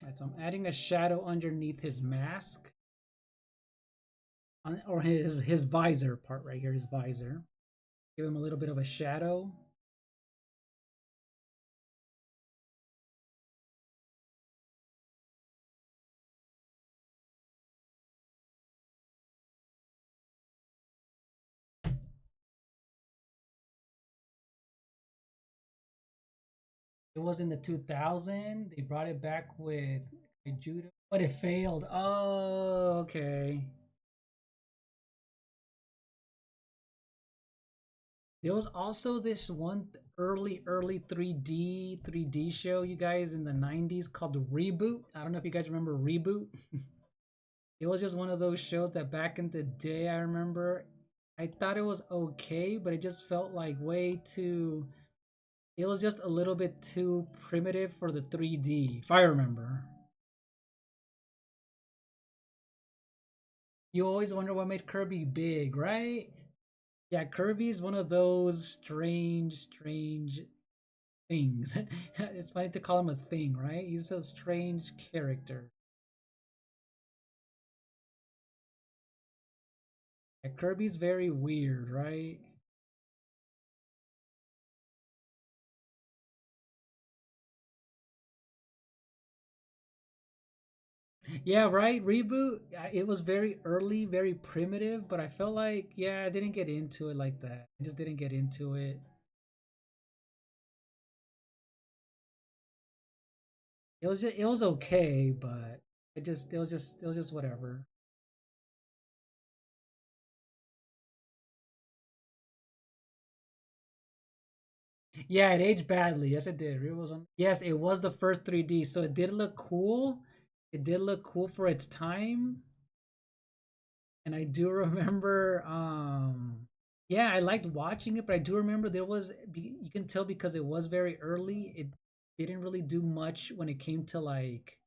Right, so I'm adding a shadow underneath his mask, or his visor part right here, his visor. Give him a little bit of a shadow. It was in the 2000. They brought it back with judo, but it failed. Oh, okay. There was also this one. early 3D show, you guys, in the 90s called Reboot. I don't know if you guys remember Reboot. It was just one of those shows that back in the day I remember I thought it was okay, but it just felt like way too, it was just a little bit too primitive for the 3D, if I remember. You always wonder what made Kirby big, right? Yeah, Kirby's one of those strange things. It's funny to call him a thing, right? He's a strange character. Yeah, Kirby's very weird, right? Yeah, right. Reboot. It was very early, very primitive, but I felt like, yeah, I didn't get into it like that. I just didn't get into it. It was okay, but it was just whatever. Yeah, it aged badly. Yes, it did. It was on. Yes, it was the first 3D, so it did look cool. It did look cool for its time, and I do remember. Yeah, I liked watching it, but I do remember there was. You can tell because it was very early. It didn't really do much when it came to like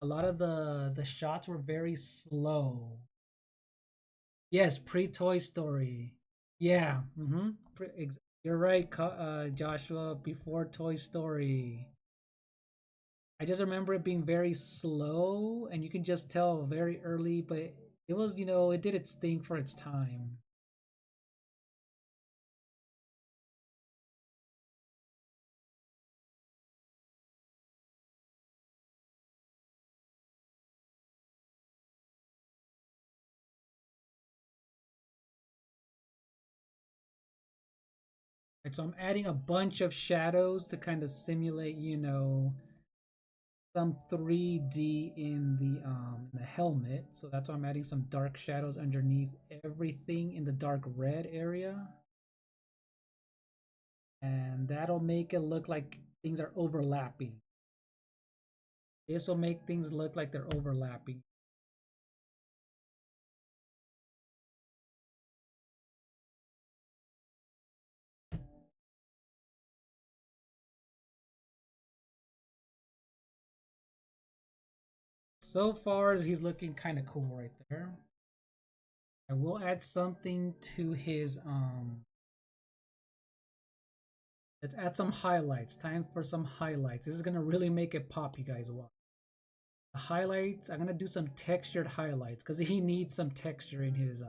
a lot of the shots were very slow. Yes, pre Toy Story. Yeah, you're right, Joshua. Before Toy Story, I just remember it being very slow, and you can just tell very early. But it was, it did its thing for its time. Right, so I'm adding a bunch of shadows to kind of simulate, some 3D in the helmet. So that's why I'm adding some dark shadows underneath everything in the dark red area. And that'll make it look like things are overlapping. This will make things look like they're overlapping. So far, he's looking kind of cool right there. I will add something to his let's add some highlights. Time for some highlights. This is gonna really make it pop, you guys. Watch. The highlights. I'm gonna do some textured highlights because he needs some texture in his.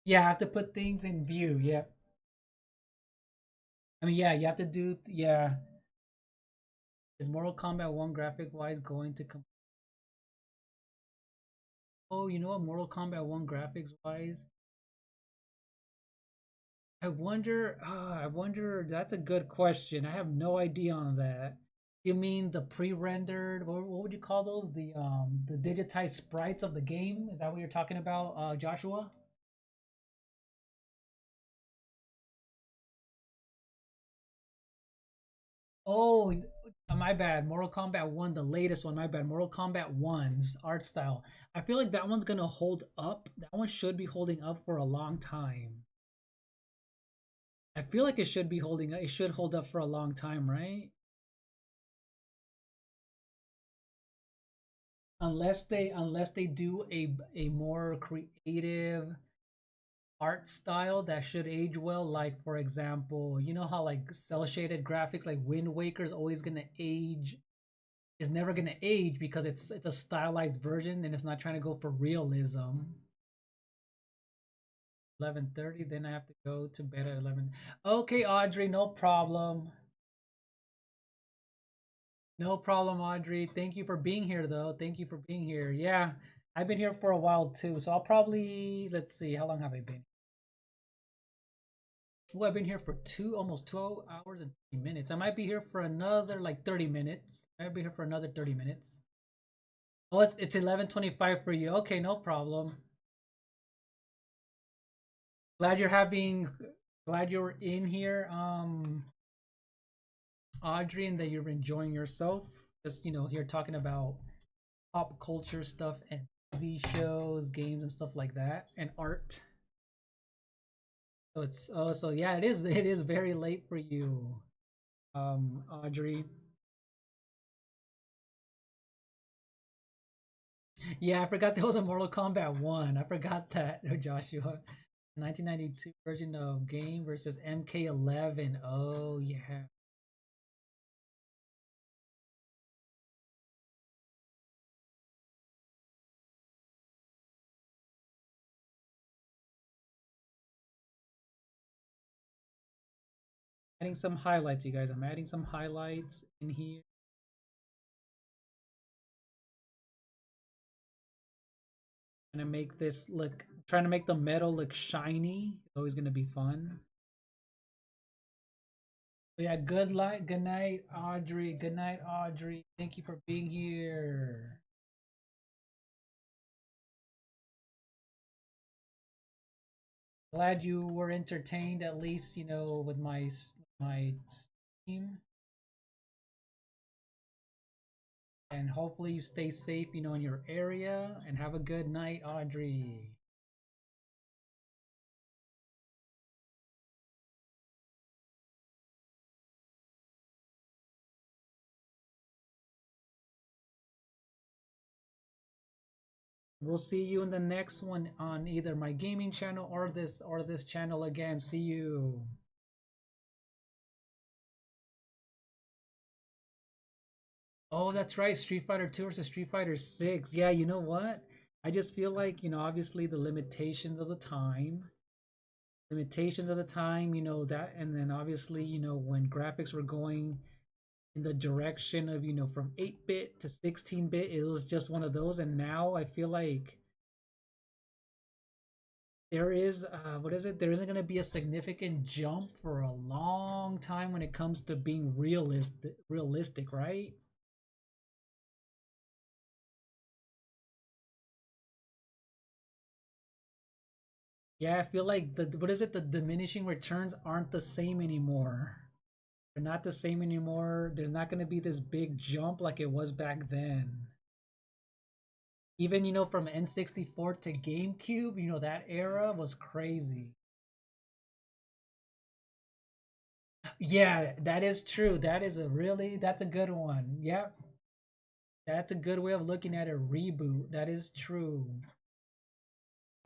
Yeah, I have to put things in view. Yeah, I mean, yeah, you have to do. Yeah, is Mortal Kombat 1 graphic wise going to come? Oh, you know what? Mortal Kombat 1 graphics wise, I wonder. That's a good question. I have no idea on that. You mean the pre-rendered? What would you call those? The digitized sprites of the game? Is that what you're talking about, Joshua? Oh, my bad. Mortal Kombat 1, the latest one. My bad. Mortal Kombat 1's art style. I feel like that one's gonna hold up. That one should be holding up for a long time. I feel like it should be holding. It should hold up for a long time, right? Unless they do a more creative art style that should age well, like for example, you know how like cell shaded graphics like Wind Waker is always gonna age, is never gonna age because it's a stylized version and it's not trying to go for realism. 11:30, then I have to go to bed at 11. Okay, Audrey, no problem. No problem, Audrey. Thank you for being here, though. Thank you for being here. Yeah, I've been here for a while too, so I'll probably, let's see, how long have I been? Well, I've been here for almost 2 hours and 30 minutes. I might be here for another like 30 minutes. I might be here for another 30 minutes. Oh, it's 11:25 for you. Okay, no problem. Glad you're having. Glad you're in here, Audrey, and that you're enjoying yourself. Just here talking about pop culture stuff and TV shows, games, and stuff like that, and art. So it's so yeah, it is very late for you, Audrey. Yeah, I forgot there was a Mortal Kombat 1. I forgot that, Joshua. 1992 version of game versus MK11. Oh yeah. Adding some highlights, you guys. I'm adding some highlights in here. Gonna make this look, trying to make the metal look shiny. It's always gonna be fun. So yeah, good night, Audrey. Good night, Audrey. Thank you for being here. Glad you were entertained at least, with my team, and hopefully you stay safe, in your area, and have a good night, Audrey. We'll see you in the next one on either my gaming channel or this channel again. See you. Oh, that's right. Street Fighter 2 versus Street Fighter 6. Yeah, you know what? I just feel like, obviously the limitations of the time, that, and then obviously, when graphics were going in the direction of, from 8-bit to 16-bit, it was just one of those. And now I feel like there is, what is it? There isn't going to be a significant jump for a long time when it comes to being realistic, right? Yeah, I feel like what is it? The diminishing returns aren't the same anymore. They're not the same anymore. There's not going to be this big jump like it was back then. Even, from N64 to GameCube, that era was crazy. Yeah, that is true. That's a good one. Yep. That's a good way of looking at a reboot. That is true.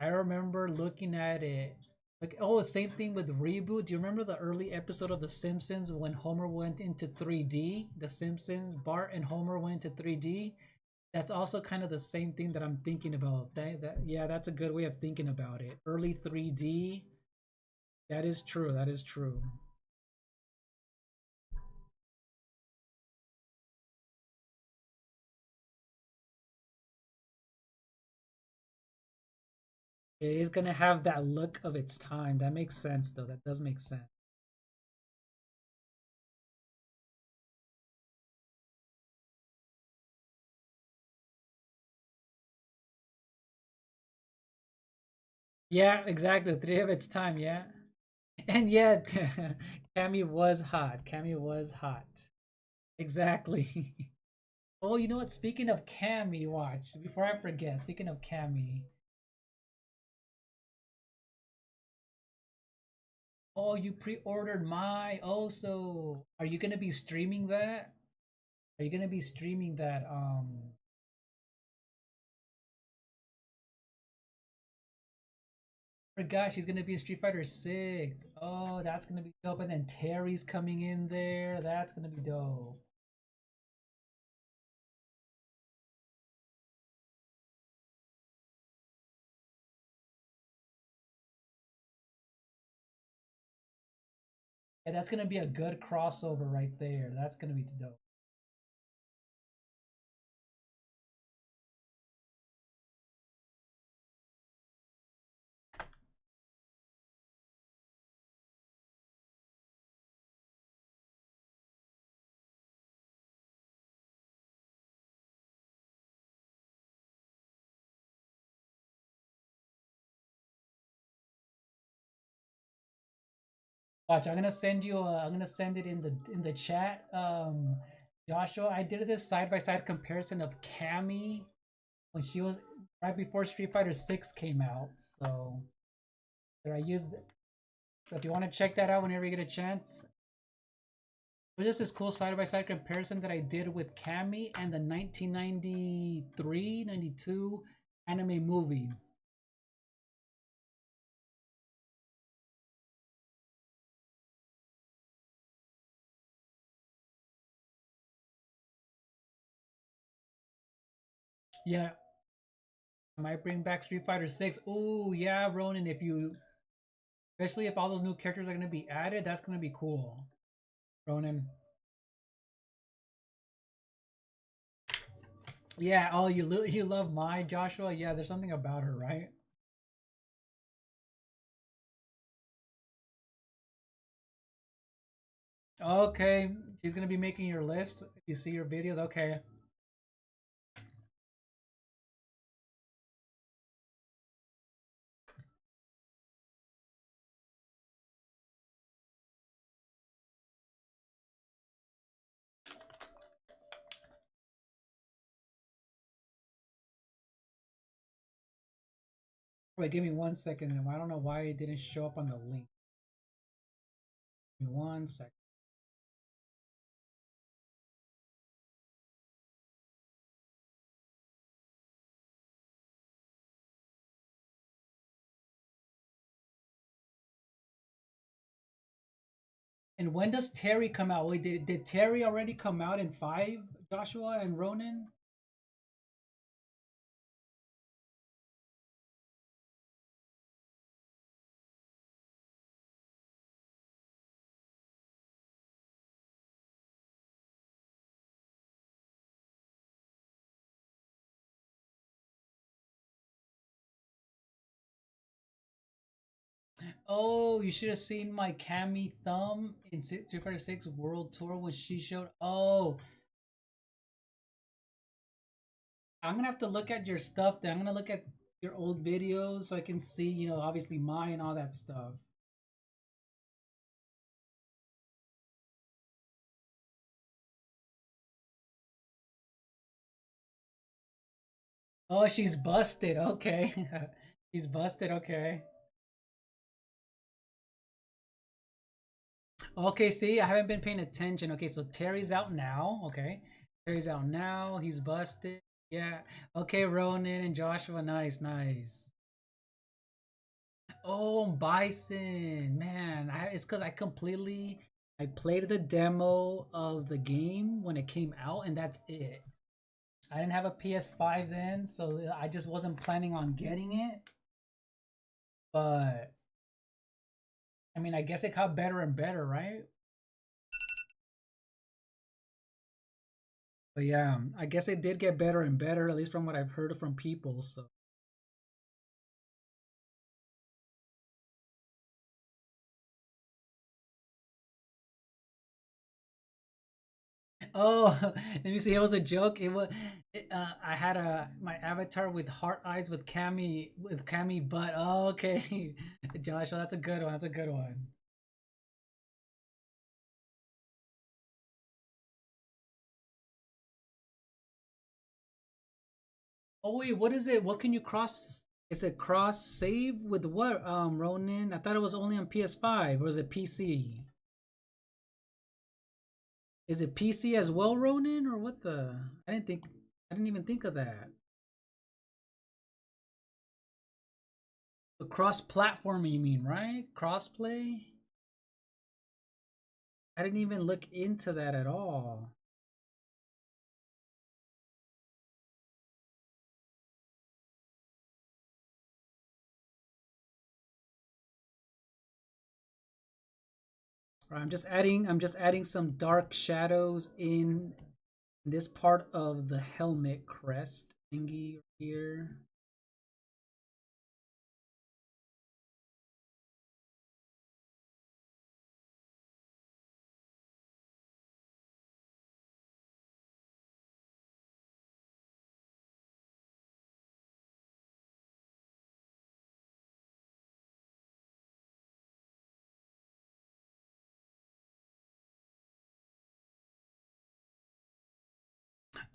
I remember looking at it. Like, oh, same thing with reboot. Do you remember the early episode of The Simpsons when Homer went into 3D? The Simpsons, Bart and Homer went into 3D. That's also kind of the same thing that I'm thinking about. Yeah, that's a good way of thinking about it. Early 3D. That is true. That is true. It is gonna have that look of its time. That makes sense, though. That does make sense. Yeah, exactly. Three of its time. Yeah, and yeah, Cammy was hot. Cammy was hot. Exactly. Oh, you know what? Speaking of Cammy, watch before I forget. Speaking of Cammy, oh, you pre-ordered my. Oh, so are you gonna be streaming that? Are you gonna be streaming that? Forgot she's gonna be in Street Fighter 6. Oh, that's gonna be dope. And then Terry's coming in there. That's gonna be dope. Yeah, that's gonna be a good crossover right there. That's gonna be dope. Watch, I'm gonna send you. I'm gonna send it in the chat. Joshua, I did this side by side comparison of Cammy when she was right before Street Fighter 6 came out. So there I used it. So if you want to check that out whenever you get a chance, but this is cool side by side comparison that I did with Cammy and the 1993, 92 anime movie. Yeah, I might bring back Street Fighter 6. Ooh, yeah, Ronan, if you, especially if all those new characters are going to be added, that's going to be cool. Ronan. Yeah, oh, you love my Joshua? Yeah, there's something about her, right? Okay, she's going to be making your list. If you see your videos, okay. Wait, give me 1 second. I don't know why it didn't show up on the link. Give me 1 second. And when does Terry come out? Wait, did Terry already come out in 5, Joshua and Ronan? Oh, you should have seen my Cammy thumb in Street Fighter 6 World Tour when she showed. Oh, I'm gonna have to look at your stuff then. I'm gonna look at your old videos so I can see, obviously mine and all that stuff. Oh, she's busted. Okay. She's busted. Okay. Okay, see, I haven't been paying attention. Okay, so Terry's out now. Okay. Terry's out now. He's busted. Yeah. Okay, Ronan and Joshua. Nice, nice. Oh, Bison. Man, it's because I played the demo of the game when it came out, and that's it. I didn't have a PS5 then, so I just wasn't planning on getting it. But I mean, I guess it got better and better, right? But yeah, I guess it did get better and better, at least from what I've heard from people. So, oh, let me see. It was a joke. I had my avatar with heart eyes with Cammy butt. Oh, okay, Joshua, that's a good one. That's a good one. Oh wait, what is it? What can you cross? Is it cross save with what? Ronin. I thought it was only on PS5, or is it PC? Is it PC as well, Ronin, or what the? I didn't think. I didn't even think of that. The cross-platform, you mean, right? Crossplay. I didn't even look into that at all. Right, I'm just adding. I'm just adding some dark shadows in this part of the helmet crest thingy here.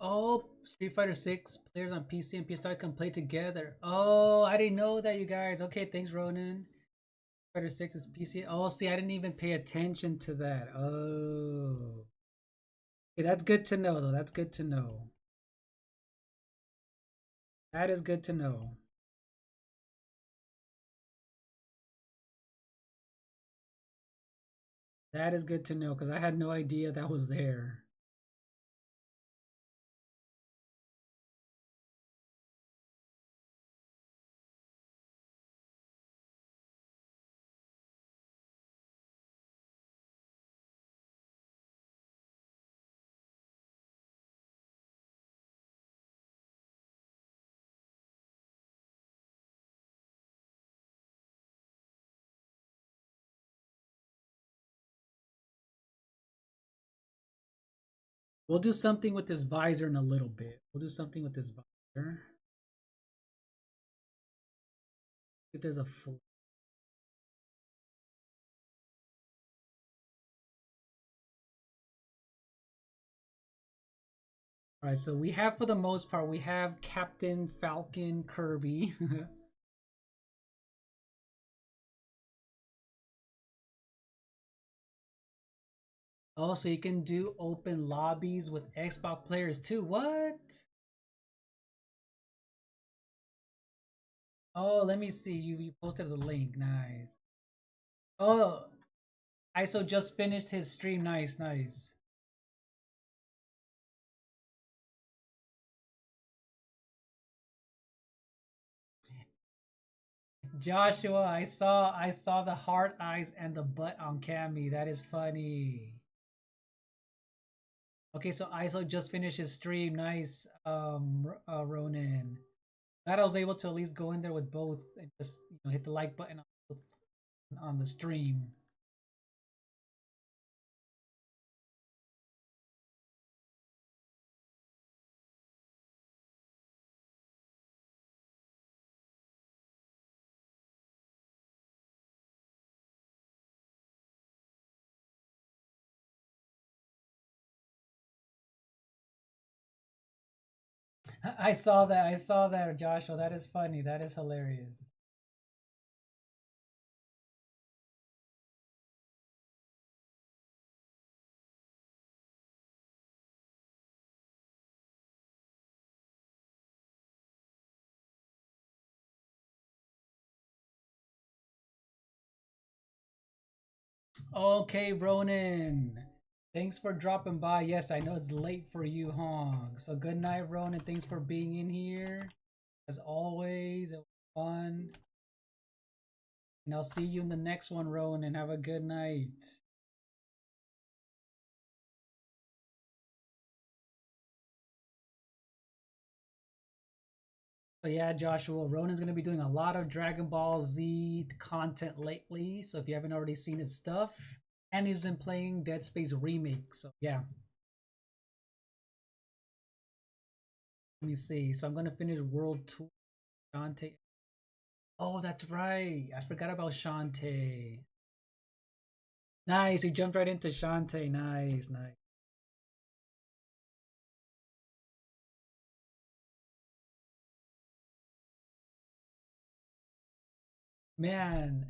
Oh, Street Fighter 6 players on PC and PS5 can play together. Oh, I didn't know that, you guys. Okay, thanks, Ronan. Fighter 6 is PC. Oh, see, I didn't even pay attention to that. Oh. Okay, that's good to know, though. That's good to know. That is good to know. That is good to know because I had no idea that was there. We'll do something with this visor in a little bit. We'll do something with this visor. If there's a all right, so we have, for the most part, we have Captain Falcon Kirby. Also, you can do open lobbies with Xbox players too. What? Oh, let me see. You posted the link. Nice. Oh, ISO just finished his stream. Nice, nice. Joshua, I saw the heart eyes and the butt on Cammy. That is funny. Okay, so ISO just finished his stream. Nice, Ronan. Glad I was able to at least go in there with both and just hit the like button on the stream. I saw that. I saw that, Joshua. That is funny. That is hilarious. Okay, Ronan. Thanks for dropping by. Yes, I know it's late for you, Hong. So good night, Ronan. Thanks for being in here. As always, it was fun. And I'll see you in the next one, Ronan. Have a good night. So yeah, Joshua, Ronan's gonna be doing a lot of Dragon Ball Z content lately. So if you haven't already seen his stuff, and he's been playing Dead Space remake. So yeah, let me see. So I'm gonna finish World Tour. Shantae. Oh, that's right. I forgot about Shantae. Nice. You jumped right into Shantae. Nice, nice. Man,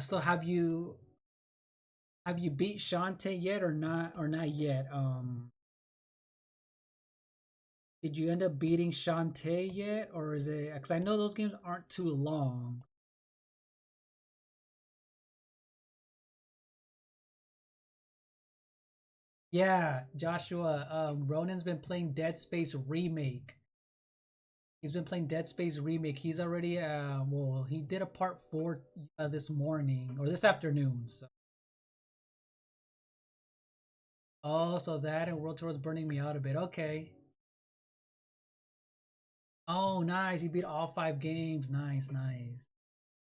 so have you beat Shantae yet or not yet? Did you end up beating Shantae yet, or is it? Because I know those games aren't too long. Yeah, Joshua. Ronan's been playing Dead Space remake. He's been playing Dead Space remake. He's already well, he did a part 4 this morning or this afternoon. So oh, so that and World Tour is burning me out a bit. Okay. Oh, nice. You beat all 5 games. Nice, nice.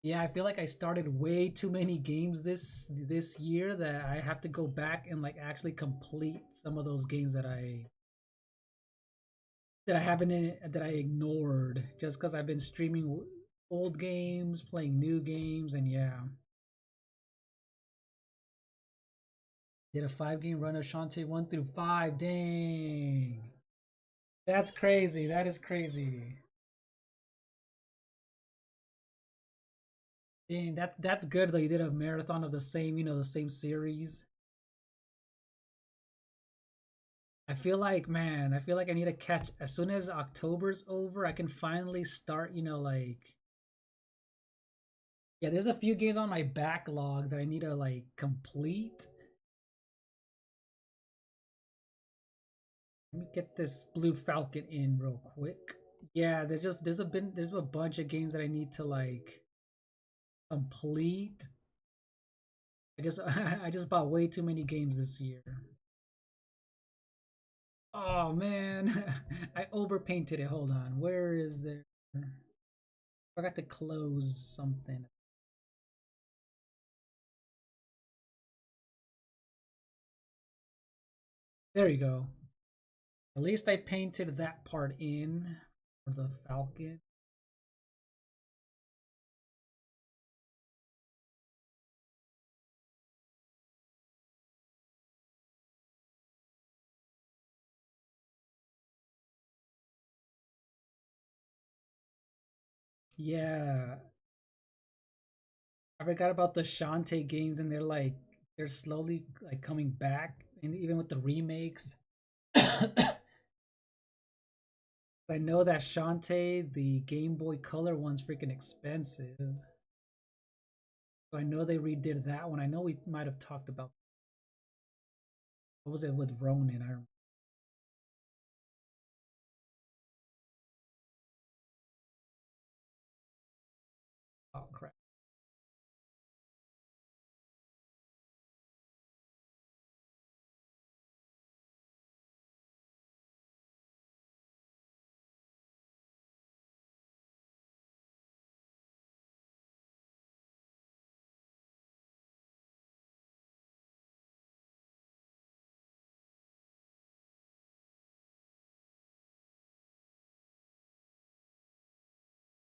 Yeah, I feel like I started way too many games this year that I have to go back and like actually complete some of those games that I haven't that I ignored just because I've been streaming old games, playing new games, and yeah. Did a 5 game run of Shantae 1 through 5. Dang. That's crazy. That is crazy. Dang, that's good though. You did a marathon of the same, the same series. I feel like, man, I feel like I need to catch as soon as October's over, I can finally start, like yeah, there's a few games on my backlog that I need to like complete. Let me get this Blue Falcon in real quick. Yeah, there's a bunch of games that I need to like complete. I just I just bought way too many games this year. Oh man, I overpainted it. Hold on, where is there? I forgot to close something. There you go. At least I painted that part in for the Falcon. Yeah, I forgot about the Shantae games, and they're slowly like coming back, and even with the remakes. I know that Shantae, the Game Boy Color one's freaking expensive. So I know they redid that one. I know we might have talked about what was it with Ronin? I remember. Oh crap.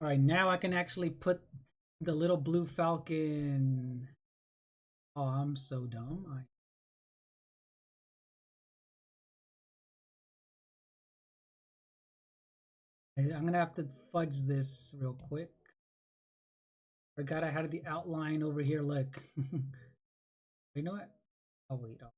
All right, now I can actually put the little blue falcon. Oh, I'm so dumb. I'm gonna have to fudge this real quick. Forgot I had the outline over here. Look, you know what? Oh wait. Oh.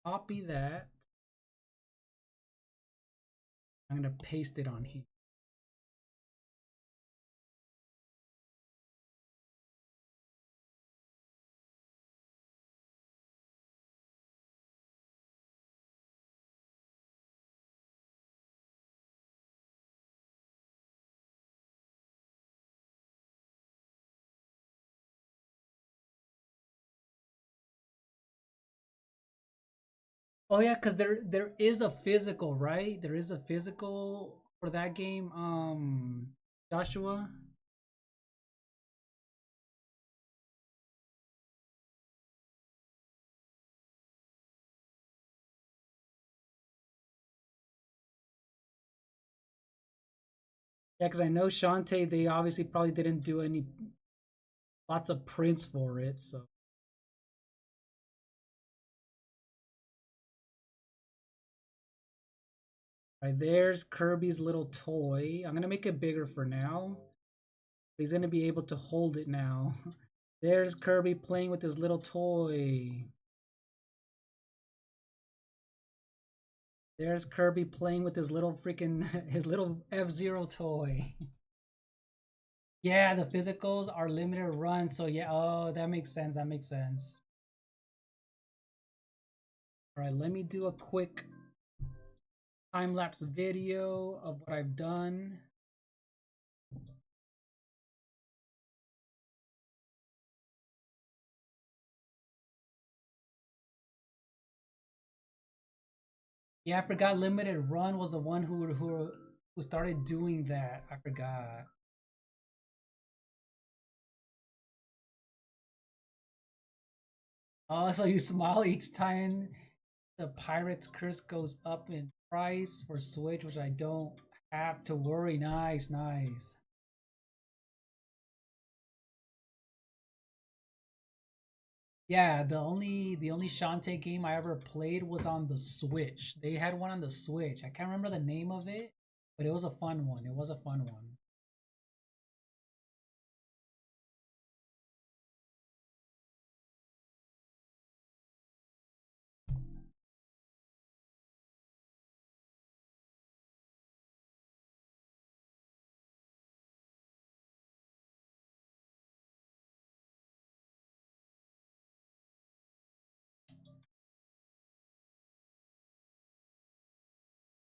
Copy that. I'm gonna paste it on here. Oh yeah, because there is a physical, right? There is a physical for that game. Joshua. Yeah, because I know Shantae. They obviously probably didn't do any lots of prints for it. So right there's Kirby's little toy. I'm gonna make it bigger for now. He's gonna be able to hold it now. There's Kirby playing with his little toy. There's Kirby playing with his little freaking his little F-Zero toy. Yeah, the physicals are limited run, so yeah, oh, that makes sense. That makes sense. All right, let me do a quick time lapse video of what I've done. Yeah, I forgot limited run was the one who started doing that. I forgot. Oh, so you smile each time the Pirate's Curse goes up in price for Switch, which I don't have to worry. Nice, nice. Yeah, the only Shantae game I ever played was on the Switch. They had one on the Switch. I can't remember the name of it, but it was a fun one. It was a fun one.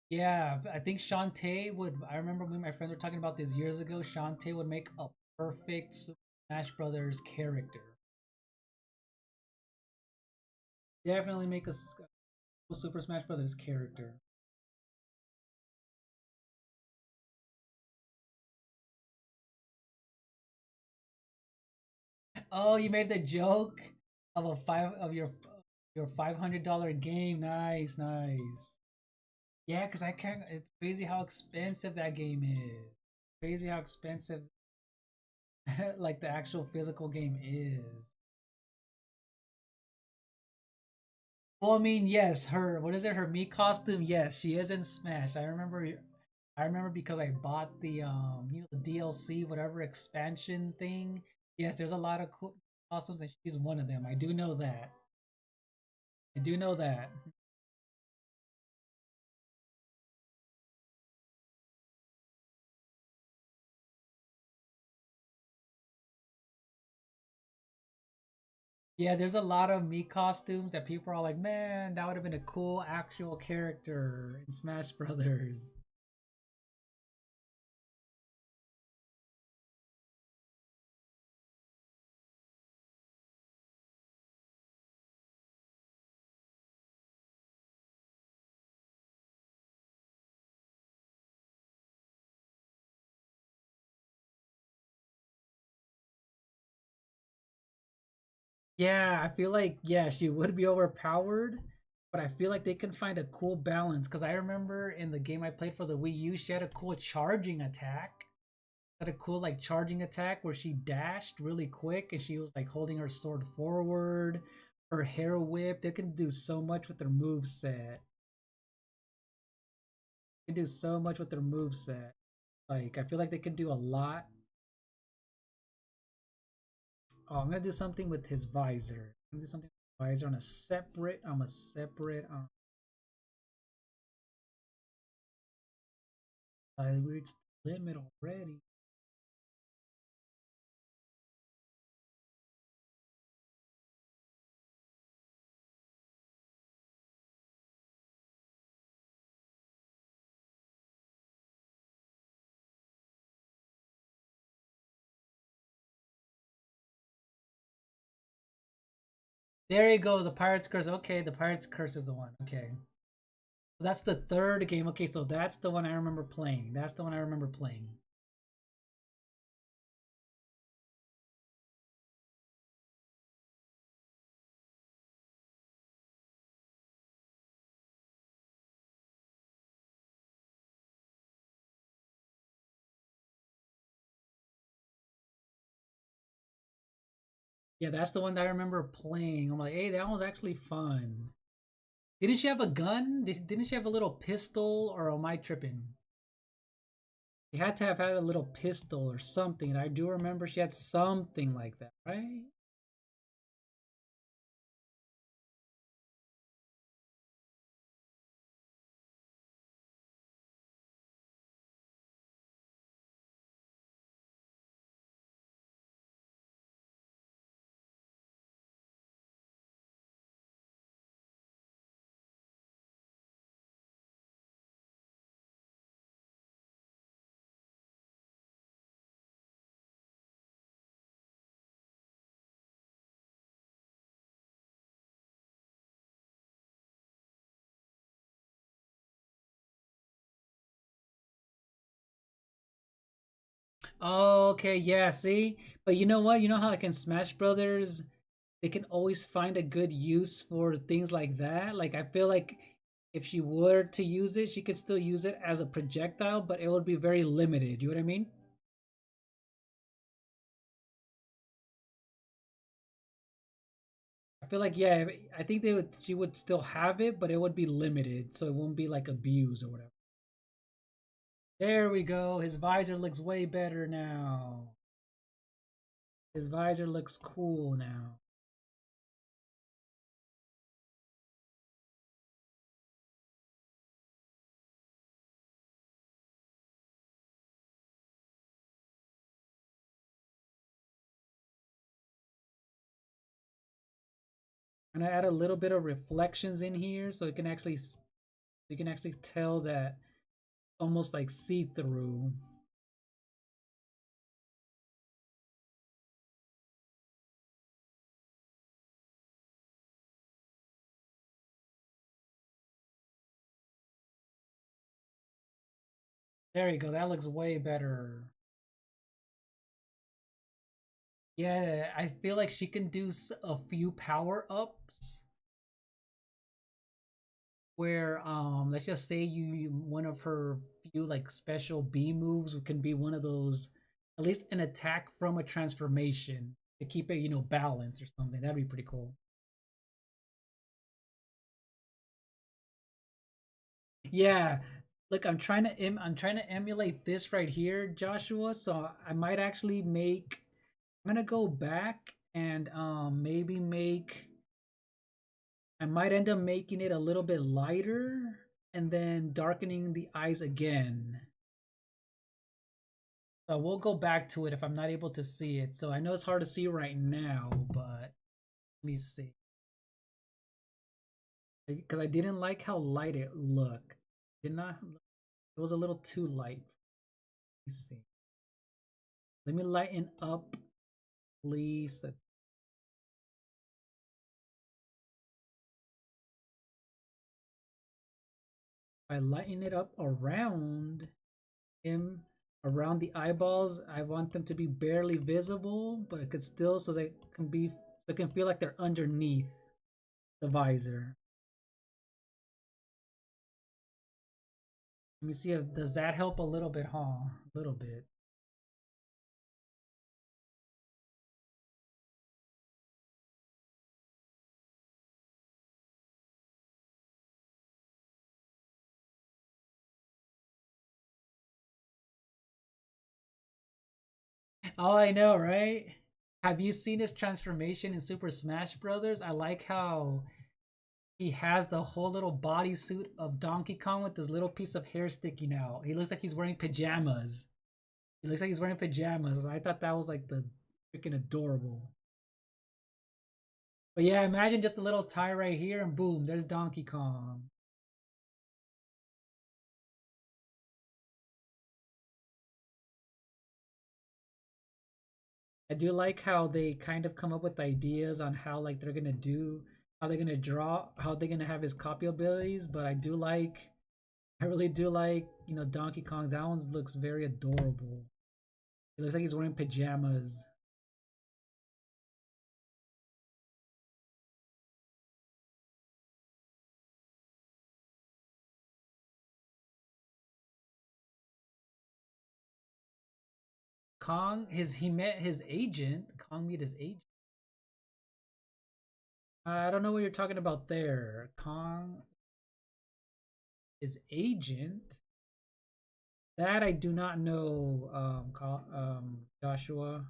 Yeah, I think Shantae would. I remember when my friends were talking about this years ago. Shantae would make a perfect Super Smash Brothers character. Definitely make a Super Smash Brothers character. Oh, you made the joke of a five of your $500 game. Nice, nice. Yeah, cause I can't. It's crazy how expensive that game is. Crazy how expensive like the actual physical game is. Well, I mean, yes, her what is it? Her me costume. Yes, she is in Smash. I remember. I remember because I bought the the DLC whatever expansion thing. Yes, there's a lot of cool costumes, and she's one of them. I do know that. I do know that. Yeah, there's a lot of me costumes that people are like, man, that would have been a cool actual character in Smash Brothers. Yeah, I feel like yeah, she would be overpowered, but I feel like they can find a cool balance because I remember in the game I played for the Wii U, she had a cool charging attack. Had a cool like charging attack where she dashed really quick and she was like holding her sword forward, her hair whip. They can do so much with their move set. They can do so much with their move set. Like I feel like they can do a lot. Oh, I'm gonna do something with his visor. I'm gonna do something with his visor on a separate. I'm a separate. I reached the limit already. There you go. The Pirate's Curse. Okay, the Pirate's Curse is the one. Okay, so that's the third game. Okay, so that's the one I remember playing. That's the one I remember playing. Yeah, that's the one that I remember playing. I'm like, hey, that was actually fun. Didn't she have a gun? Didn't she have a little pistol? Or am I tripping? She had to have had a little pistol or something. I do remember she had something like that, right? Oh, okay, yeah, see? But you know what? You know how like in Smash Brothers, they can always find a good use for things like that. Like I feel like if she were to use it, she could still use it as a projectile, but it would be very limited. You know what I mean? I feel like yeah, I think they would she would still have it, but it would be limited, so it won't be like abused or whatever. There we go. His visor looks way better now. His visor looks cool now. And I add a little bit of reflections in here so it can actually you can actually tell that almost like see through. There you go. That looks way better. Yeah, I feel like she can do a few power ups where let's just say one of her few like special B moves can be one of those, at least an attack from a transformation to keep it, balanced or something. That'd be pretty cool. Yeah. Look, I'm trying to emulate this right here, Joshua. So I might actually make I'm gonna go back and maybe make I might end up making it a little bit lighter and then darkening the eyes again. So we'll go back to it if I'm not able to see it. So I know it's hard to see right now, but let me see. Because I didn't like how light it looked. Did not it was a little too light. Let me see. Let me lighten up, please. If I lighten it up him around the eyeballs, I want them to be barely visible, but it could still so they can feel like they're underneath the visor. Let me see if does that help a little bit, huh? A little bit. Oh, I know, right? Have you seen his transformation in Super Smash Brothers? I like how he has the whole little bodysuit of Donkey Kong with this little piece of hair sticking out. He looks like he's wearing pajamas. He looks like he's wearing pajamas. I thought that was like the freaking adorable. But yeah, imagine just a little tie right here and boom, there's Donkey Kong. I do like how they kind of come up with ideas on how like they're gonna do, how they're gonna draw, how they're gonna have his copy abilities. But I really do like, Donkey Kong. That one looks very adorable. It looks like he's wearing pajamas. He met his agent. Kong met his agent. I don't know what you're talking about there. Kong, his agent. That I do not know, Joshua.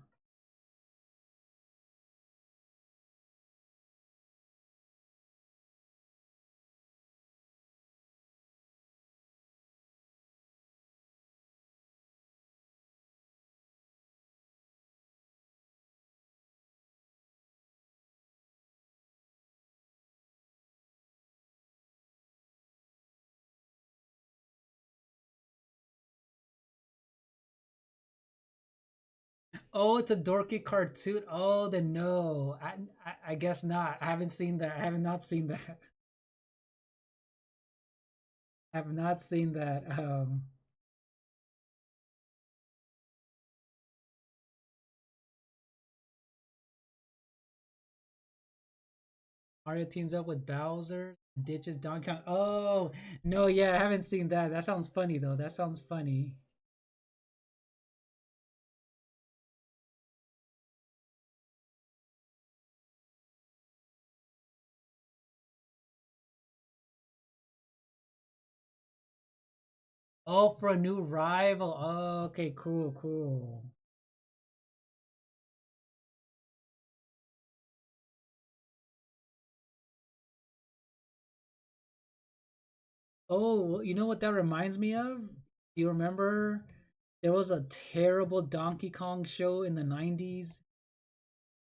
Oh, it's a dorky cartoon. Oh, then no. I guess not. I haven't seen that. I have not seen that. I have not seen that. Mario teams up with Bowser, ditches Donkey Kong. Oh no, yeah, I haven't seen that. That sounds funny though. That sounds funny. Oh, for a new rival. Oh, okay, cool, cool. Oh, you know what that reminds me of? Do you remember there was a terrible Donkey Kong show in the 90s?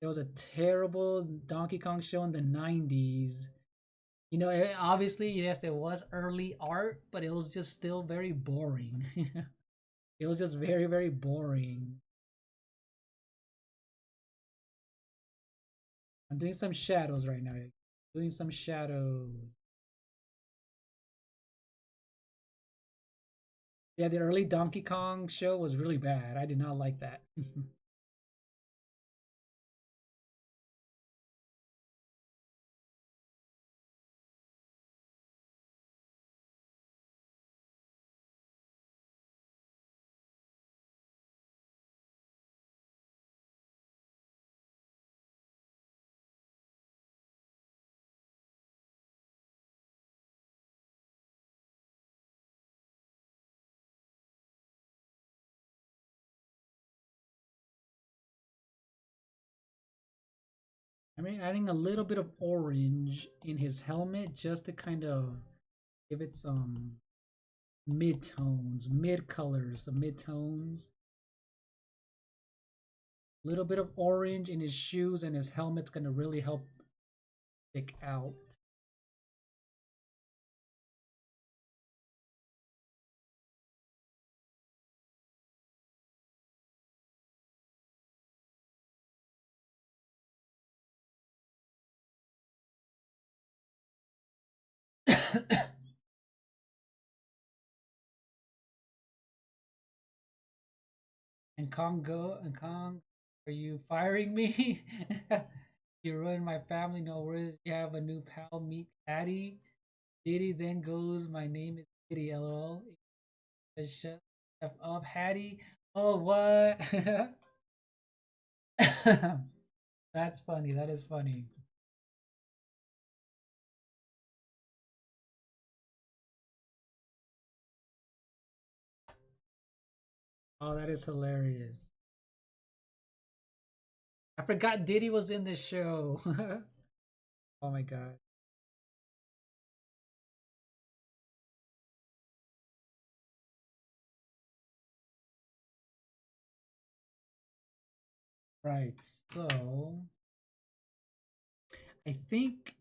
There was a terrible Donkey Kong show in the 90s. You know, obviously, yes, it was early art, but it was just still very boring. It was just very, very boring. I'm doing some shadows right now. Doing some shadows. Yeah, the early Donkey Kong show was really bad. I did not like that. I mean, adding a little bit of orange in his helmet just to kind of give it some mid tones, mid colors, some mid tones. A little bit of orange in his shoes and his helmet's gonna really help stick out. And Kong, are you firing me? You ruined my family. No worries. You have a new pal. Meet Patty. Diddy then goes. My name is Diddy. LOL. Shut F up, Hattie. Oh, what? That's funny. That is funny. Oh, that is hilarious. I forgot Diddy was in the show. Oh my god. Right. So I think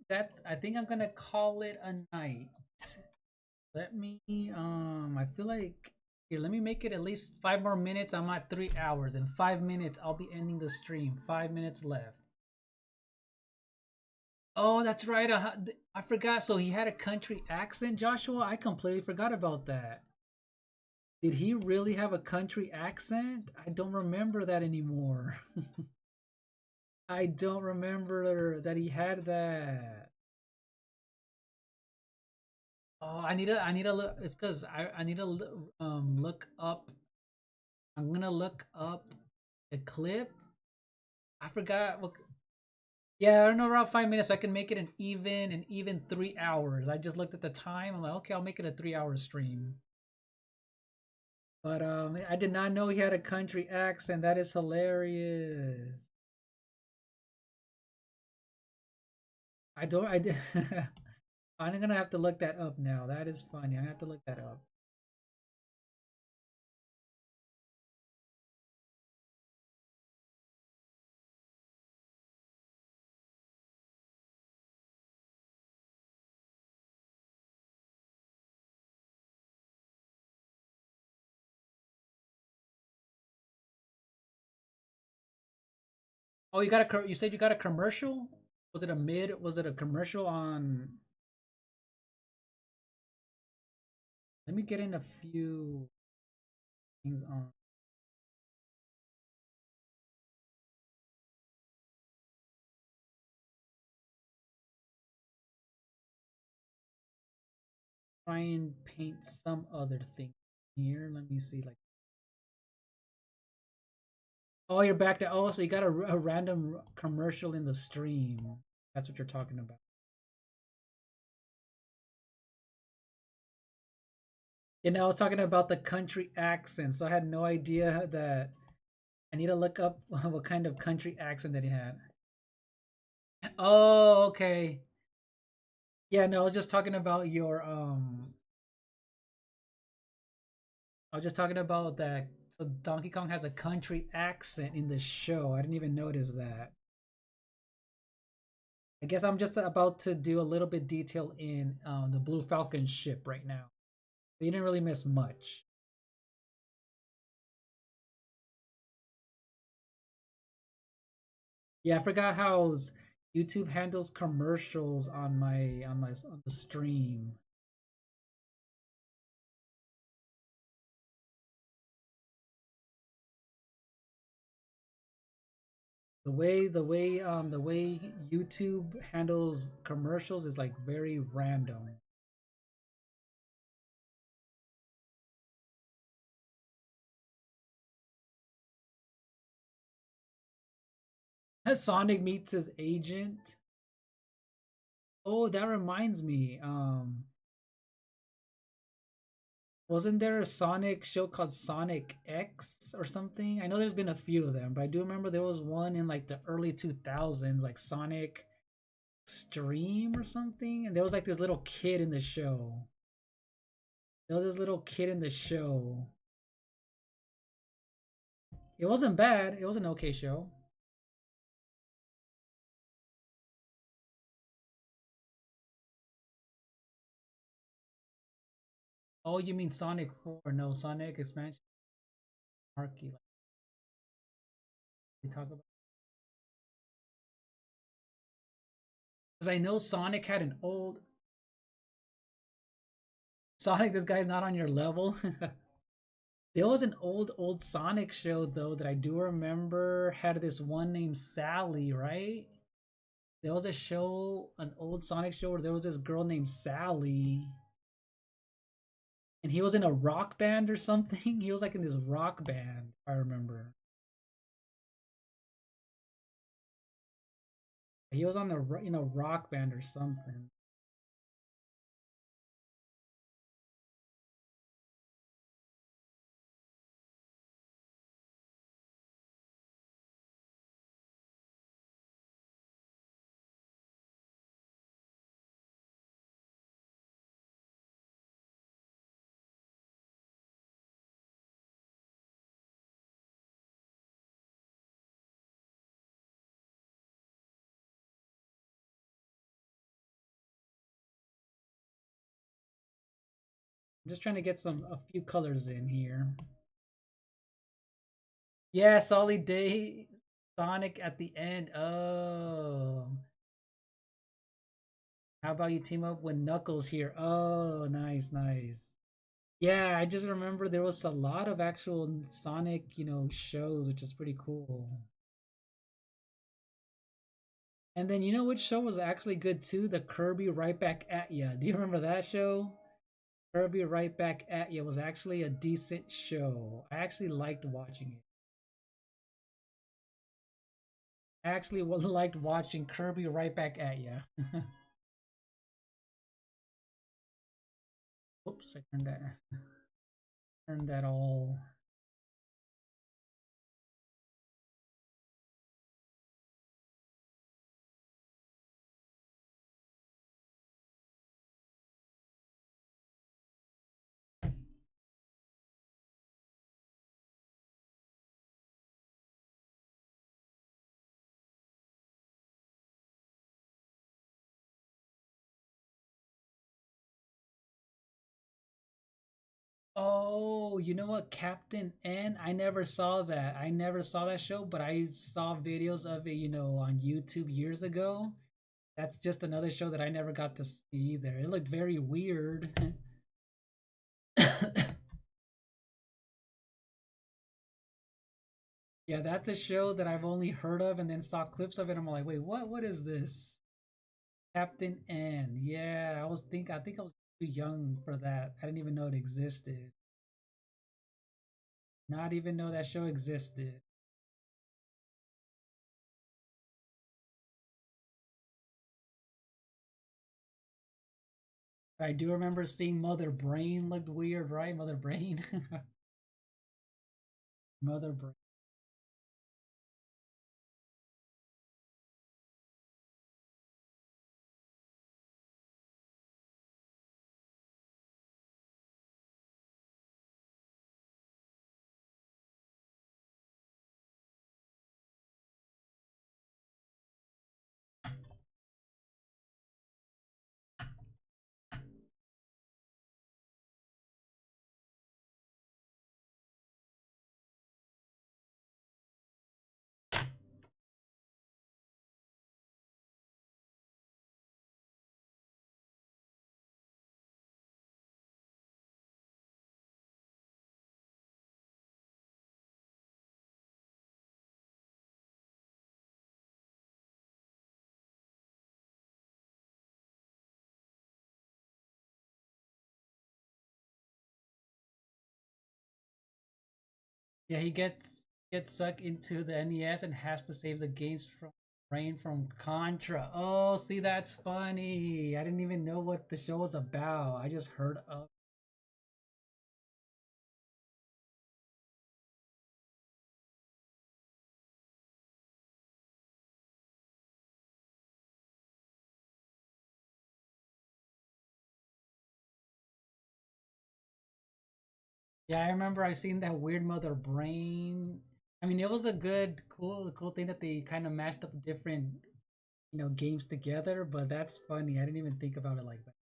I'm gonna call it a night. Let me I feel like here, let me make it at least 5 more minutes. I'm at 3 hours. In 5 minutes, I'll be ending the stream. 5 minutes left. Oh, that's right. I forgot. So he had a country accent, Joshua. I completely forgot about that. Did he really have a country accent? I don't remember that anymore. I don't remember that he had that. Oh, I need to look. It's because I need to look up. I'm gonna look up the clip. I forgot what. Yeah, I don't know, around 5 minutes. So I can make it an even 3 hours. I just looked at the time. I'm like, okay, I'll make it a 3 hour stream. But I did not know he had a country accent. That is hilarious. I don't. I did. I'm gonna have to look that up now. That is funny. I have to look that up. Oh, you got a. You said you got a commercial. Was it a mid? Was it a commercial on? Let me get in a few things on. try and paint some other thing here. Let me see. Like, oh, you're back to. Oh, so you got a random commercial in the stream. That's what you're talking about. You know, I was talking about the country accent, so I had no idea that. I need to look up what kind of country accent that he had. Oh, okay. Yeah, no, I was just talking about your I was just talking about that. So Donkey Kong has a country accent in the show. I didn't even notice that. I guess I'm just about to do a little bit detail in the Blue Falcon ship right now. So you didn't really miss much. Yeah, I forgot how YouTube handles commercials on on the stream. The way YouTube handles commercials is like very random. Sonic meets his agent. Oh, that reminds me. Wasn't there a Sonic show called Sonic X or something? I know there's been a few of them, but I do remember there was one in like the early 2000s, like Sonic Stream or something, and there was like this little kid in the show. There was this little kid in the show. It wasn't bad. It was an okay show. Oh, you mean Sonic 4? No, Sonic Expansion Arcade. Like we talk about because I know Sonic had an old Sonic. This guy's not on your level. There was an old Sonic show though that I do remember had this one named Sally, right? There was a show, an old Sonic show where there was this girl named Sally, and he was in a rock band or something. He was like in this rock band, if I remember. He was on a rock band or something. I'm just trying to get a few colors in here. Yeah, Solid Day Sonic at the end. Oh. How about you team up with Knuckles here? Oh, nice, nice. Yeah, I just remember there was a lot of actual Sonic, shows, which is pretty cool. And then you know which show was actually good too? The Kirby Right Back at Ya. Do you remember that show? Kirby Right Back at Ya was actually a decent show. I actually liked watching it. I actually liked watching Kirby Right Back at Ya. Oops, I turned that all. Oh, you know what? Captain N? I never saw that. I never saw that show, but I saw videos of it, on YouTube years ago. That's just another show that I never got to see either. It looked very weird. Yeah, that's a show that I've only heard of and then saw clips of it. I'm like, wait, what? What is this? Captain N. Yeah, I think I was Too young for that. I didn't even know it existed. Not even know that show existed. I do remember seeing Mother Brain looked weird, right? Mother Brain. Mother Brain. Yeah, he gets sucked into the NES and has to save the games from brain from Contra. Oh, see, that's funny. I didn't even know what the show was about. I just heard of. Yeah, I remember I seen that weird Mother Brain. I mean, it was a good, cool thing that they kind of mashed up different, games together. But that's funny. I didn't even think about it like that.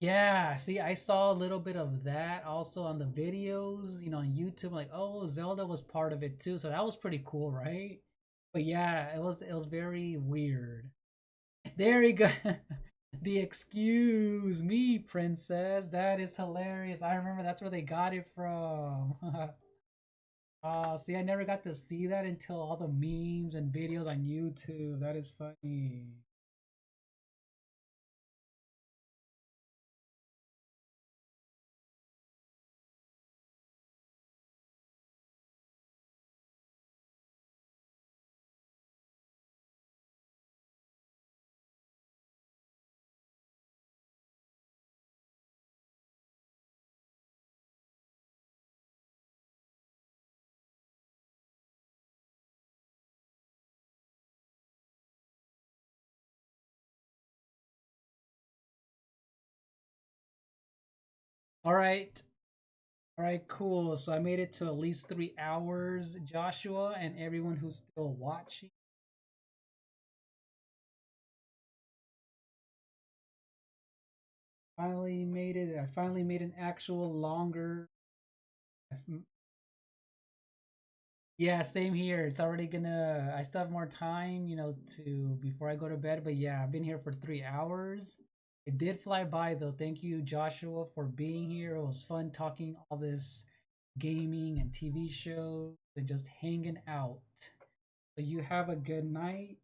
Yeah, see, I saw a little bit of that also on the videos, on YouTube. Like, oh, Zelda was part of it too, so that was pretty cool, right? But yeah, it was very weird. There you go. The excuse me, princess. That is hilarious. I remember that's where they got it from. Oh, see, I never got to see that until all the memes and videos on YouTube. That is funny. All right. All right, cool. So I made it to at least 3 hours, Joshua, and everyone who's still watching. Finally made it. I finally made an actual longer. Yeah, same here. It's already gonna. I still have more time, to before I go to bed. But yeah, I've been here for 3 hours. It did fly by though. Thank you, Joshua, for being here. It was fun talking all this gaming and TV shows and just hanging out. So you have a good night,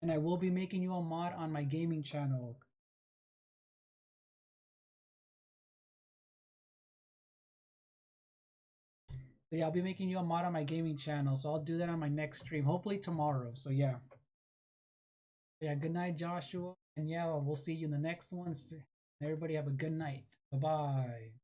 and I will be making you a mod on my gaming channel. So yeah, I'll be making you a mod on my gaming channel. So I'll do that on my next stream, hopefully tomorrow. So yeah. Yeah, good night, Joshua. And yeah, we'll see you in the next one. Everybody have a good night. Bye bye.